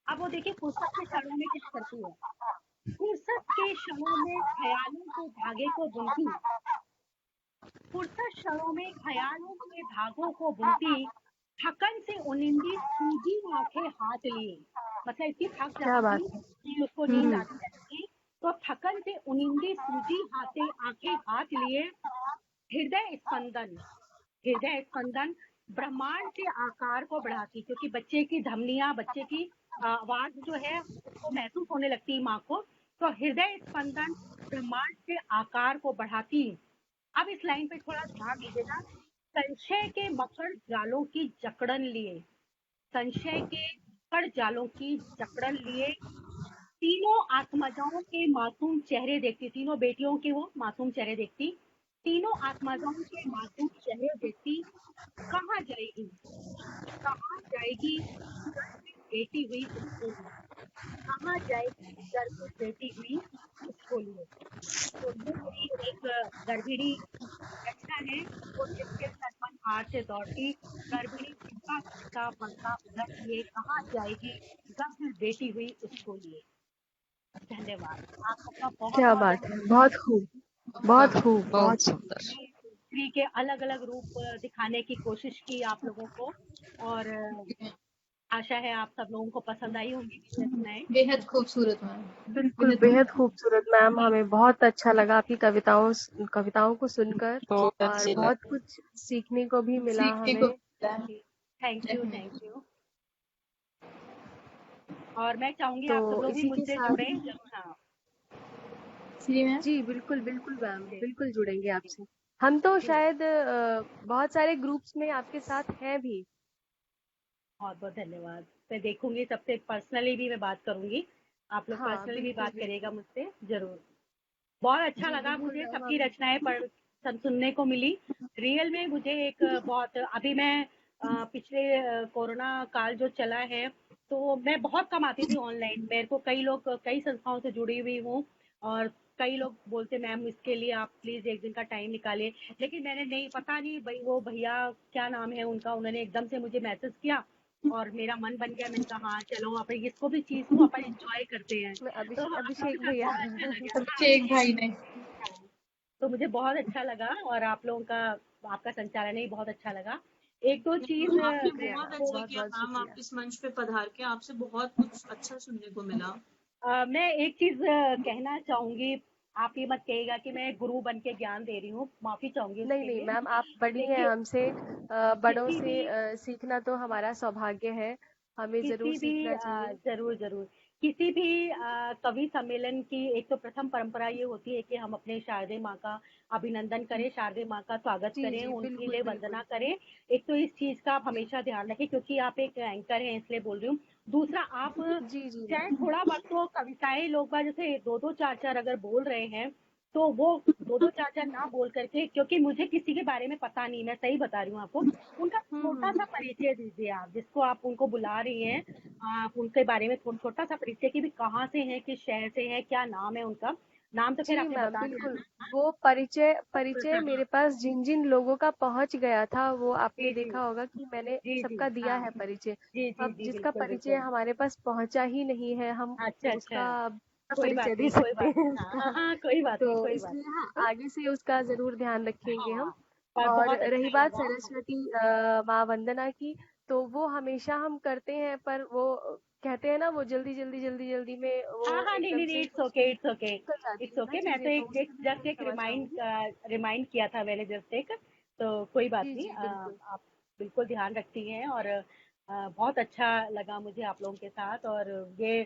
C: अब वो देखिए फुर्सत के क्षणों में क्या करती है, फुर्सत के क्षणों में ख्यालों को धागे को बुनती, फुर्सत क्षणों में ख्यालों के धागों को बुनती, थकन से उनिंदी सूजी आंखें हाथ लिए। मतलब इतनी थक
B: क्या बात
C: जाती
B: है।
C: कि उसको नींद आती रहती, तो थकन से उनिंदी सूजी आंखें हाथ लिए, हृदय स्पंदन, हृदय स्पंदन ब्रह्मांड के आकार को बढ़ाती, क्योंकि बच्चे की धमनियां, बच्चे की आवाज जो है उसको महसूस होने लगती है माँ को, तो हृदय स्पंदन ब्रह्मांड के आकार को बढ़ाती। अब इस लाइन पे थोड़ा ध्यान दीजिएगा, संशय के मकड़ जालों की जकड़न लिए, संशय के मकड़ जालों की जकड़न लिए, तीनों आत्मजाओं के मासूम चेहरे देखती, तीनों बेटियों के वो मासूम चेहरे देखती, तीनों आत्मजाओं के मासूम चेहरे देखती, कहाँ जाएगी, कहाँ जाएगी बेटी हुई उसको लिए, कहाँ जाएगी घर में बेटी हुई उसको लिए। तो ये मेरी एक गर्भिणी रचना है, वो जिसके सरपन हार से दौड़ती, गर्भिणी चिंता चिंता पड़ता उधर लिए, कहाँ जाएगी घर में बेटी हुई उसको लिए। धन्यवाद। आप सबका बहुत
B: क्या
C: बहुत
B: बात है,
C: धन्यवाद।
B: बहुत खूब, बहुत खूब,
G: बहुत
B: बहुत
G: सुंदर।
C: कवित्री के अलग अलग रूप दिखाने की कोशिश की आप लोगों को, और आशा है आप सब लोगों को पसंद आई होंगी मेरी रचनाएं।
E: बेहद खूबसूरत मैम।
B: बिल्कुल बेहद खूबसूरत मैम, हमें बहुत अच्छा लगा आपकी कविताओं को सुनकर,
G: बहुत
B: और
G: अच्छी
B: बहुत कुछ सीखने को भी मिला
E: सीखने को
B: हमें।
E: मिला है।
C: Thank you. और मैं चाहूंगी आप सब
B: तो
C: लोग भी
B: इसी के
C: मुझसे
B: साथ
C: जुड़े जरूर। हाँ
E: जी मैम।
B: जी बिल्कुल बिल्कुल मैम, बिल्कुल जुड़ेंगे आपसे। हम तो शायद बहुत सारे ग्रुप्स में आपके साथ हैं भी।
C: बहुत बहुत धन्यवाद। मैं देखूंगी, सबसे पर्सनली भी मैं बात करूंगी, आप लोग
B: हाँ
C: पर्सनली भी
B: बिल्कुल
C: बात करिएगा
B: बिल्कुल।
C: मुझसे जरूर। बहुत अच्छा
B: जी
C: लगा
B: बिल्कुल
C: मुझे,
B: मैम,
C: सबकी
B: हम
C: रचनाएं सुनने को मिली। रियल में मुझे एक बहुत, अभी मैं पिछले कोरोना काल जो चला है, तो मैं बहुत कम आती थी ऑनलाइन। मेरे को कई संस्थाओं से जुड़ी हुई हूँ, और कई लोग बोलते मैम इसके लिए आप प्लीज एक दिन का टाइम निकालिए, लेकिन मैंने नहीं, पता नहीं वो भैया क्या नाम है उनका, उन्होंने एकदम से मुझे मैसेज किया और मेरा मन बन गया। मैंने कहा हाँ चलो अपन इसको भी चीज को अपन एंजॉय करते हैं। तो आप लोगों
B: अभिषेक
C: का
B: भैया।
C: बहुत अच्छा लगा।
E: अभिषेक भाई ने।
C: तो मुझे बहुत अच्छा लगा, और आप लोगों का, आपका संचालन ही बहुत अच्छा लगा। एक दो चीज
I: आपने
B: शुक्रिया
I: बहुत
B: मैम,
I: अच्छा
B: बहुत
I: किया
B: बहुत
I: मैम,
B: शुक्रिया।
I: आप इस मंच पे पधार के आपसे बहुत कुछ अच्छा सुनने को मिला।
C: मैं एक चीज कहना चाहूंगी, आप ये मत कहिएगा कि मैं गुरु बन के ज्ञान दे रही हूँ, माफी चाहूंगी
B: नहीं
C: उसके
B: नहीं
C: लिए।
B: मैम, आप बड़ी हैं
C: देखिए,
B: हमसे, बड़ों
C: किसी
B: से
C: भी
B: सीखना तो हमारा सौभाग्य है, हमें जरूर
C: किसी भी
B: सीखना चाहिए।
C: जरूर जरूर किसी भी कवि सम्मेलन की एक तो प्रथम परंपरा ये होती है कि हम अपने शारदे माँ का अभिनंदन करें, शारदे माँ का स्वागत
B: जी
C: करें,
B: जी
C: उनके
B: बिल्कुल
C: लिए वंदना
B: बिल्कुल।
C: करें। एक तो इस चीज का आप हमेशा ध्यान रखें, क्योंकि आप एक एंकर हैं इसलिए बोल रही हूँ। दूसरा, आप
B: जी जी
C: चाहे
B: मैम।
C: थोड़ा बहुत तो कविताएं लोग बाग जैसे दो दो चार चार अगर बोल रहे हैं, तो वो दो दो चार चार ना बोल करके, क्योंकि मुझे किसी के बारे में पता नहीं, मैं सही बता रही हूँ आपको, उनका छोटा सा परिचय दीजिए। आप जिसको आप उनको बुला रही हैं, आप उनके बारे में छोटा सा परिचय की भी, कहाँ से हैं, किस शहर से हैं, क्या नाम है उनका। नाम तो फिर
B: जी
C: आपने
B: मैम
C: बता दिया
B: बिल्कुल,
C: था।
B: वो परिचय मेरे पास जिन जिन लोगों का पहुंच गया था, वो आपने
C: जी जी
B: देखा होगा कि मैंने
C: जी जी।
B: सबका दिया
C: हाँ
B: है परिचय।
C: जी जी
B: अब
C: जी,
B: जिसका
C: बिल्कुल
B: परिचय
C: बिल्कुल।
B: हमारे पास पहुंचा ही नहीं है, हम
C: अच्छा अच्छा,
B: उसका
C: कोई
B: परिचय
C: बात
B: दे
C: नहीं, कोई
B: सकते
C: बात
B: हैं
C: नहीं। हाँ
B: उसका।
C: हाँ हाँ, कोई बात नहीं,
B: तो
C: कोई बात
B: इसलिए
C: नहीं।
B: हाँ,
C: तो
B: आगे से उसका जरूर ध्यान रखेंगे हम।
C: हाँ, पर
B: और
C: बहुत
B: रही
C: अच्छा
B: बात
C: लगा।
B: सरस्वती माँ वंदना की, तो वो हमेशा हम करते हैं, पर वो कहते हैं ना, वो जल्दी में वो
C: हाँ हाँ, नहीं
B: एकदम
C: नहीं नहीं,
B: से
C: इट्स
B: कुछ
C: ओके, इट्स ओके,
B: निकल जाती
C: इट्स
B: है ना
C: ओके। मैं तो
B: चीजें, तो
C: एक
B: उसके लिए मैं
C: जस्ट एक
B: क्षमा चाहूंगी।
C: रिमाइंड किया था मैंने, जस्ट एक, तो कोई बात
B: जी
C: नहीं।
B: जी बिल्कुल।
C: आप बिल्कुल ध्यान रखती हैं, और बहुत अच्छा लगा मुझे आप लोगों के साथ। और ये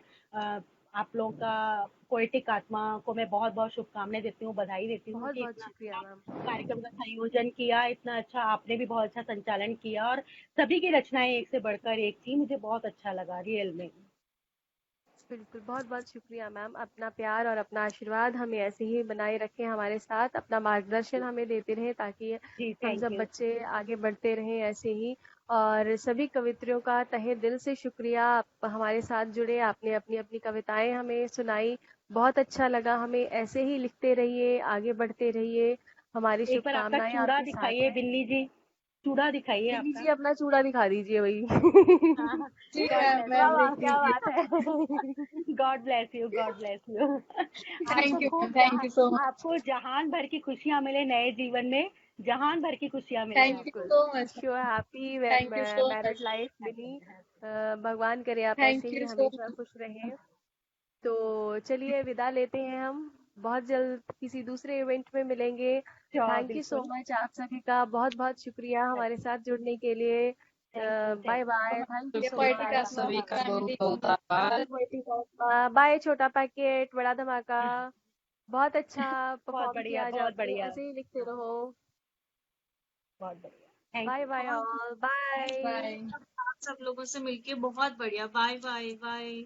C: आप लोगों का पोएटिक आत्मा को मैं बहुत बहुत शुभकामनाएं देती हूँ, बधाई देती हूँ
B: बहुत
C: कि
B: बहुत
C: इतना
B: शुक्रिया
C: अच्छा
B: मैम।
C: कार्यक्रम का संयोजन किया, इतना अच्छा आपने भी बहुत अच्छा संचालन किया, और सभी की रचनाएं एक से बढ़कर एक थी। मुझे बहुत अच्छा लगा रियल में।
B: बिल्कुल बहुत बहुत शुक्रिया मैम, अपना प्यार और अपना आशीर्वाद हमें ऐसे ही बनाए रखें हमारे साथ, अपना मार्गदर्शन हमें देते रहें, ताकि
C: जी,
B: हम
C: थैंक
B: सब
C: यू।
B: बच्चे आगे बढ़ते रहें ऐसे ही। और सभी कवित्रियों का तहे दिल से शुक्रिया, आप हमारे साथ जुड़े, आपने अपनी अपनी कविताएं हमें सुनाई, बहुत अच्छा लगा। हमें ऐसे ही लिखते रहिए, आगे बढ़ते रहिए, हमारी
C: एक बार आपका
B: शुभकामनाएं
C: चूड़ा
B: आपके साथ
C: दिखाइए
B: हैं।
C: बिन्नी जी, चूड़ा दिखाइए
B: दिल्ली
C: आपका।
B: जी अपना चूड़ा दिखा दीजिए वही।
C: हाँ,
E: जी
C: गॉड
E: मैम,
C: ब्लेस
B: वाह
E: मैम
C: यू।
B: वाह,
E: देख
B: क्या
E: लीजिए।
B: बात है।
C: God bless you, God bless you. आपको
E: थैंक यू मैम,
C: खूब
E: थैंक यू सो मच।
C: आपको जहान भर की खुशियां मिले नए जीवन में, जहान भर की खुशियां मिले
E: थैंक यू
C: आपको।
B: बिल्कुल।
E: So much
B: wish you happy
E: thank you so
B: married
E: much.
B: Life बिनी। भगवान करे आप ऐसे
E: थैंक
B: ही
E: यू सो
B: हमेशा
E: मच।
B: खुश रहें। तो चलिए विदा लेते हैं हम, बहुत जल्द किसी दूसरे इवेंट में मिलेंगे।
C: श्योर,
B: थैंक यू सो
C: बिल्कुल।
B: मच, आप सभी का बहुत बहुत शुक्रिया हमारे साथ जुड़ने के लिए।
C: Thank you,
B: bye
C: thank
B: bye, thank you
E: ये
B: सो
E: पोएटिक
C: बाय
B: मच।
E: आत्मा
G: सभी का बहुत
E: फैमिली।
G: बहुत
B: थैंक
G: आभार।
B: यू बेटी, बाय छोटा पैकेट बड़ा धमाका। बहुत अच्छा
C: बहुत
B: परफॉर्म
C: बढ़िया,
B: किया आज
C: बहुत
B: आपने,
C: बढ़िया।
B: ऐसे ही लिखते
C: हाँ,
B: रहो।
C: बहुत बढ़िया। Thank
B: bye
C: you.
B: Bye all,
E: bye
B: bye.
E: Bye.
I: आप सब लोगों से मिलके बहुत बढ़िया। Bye bye bye.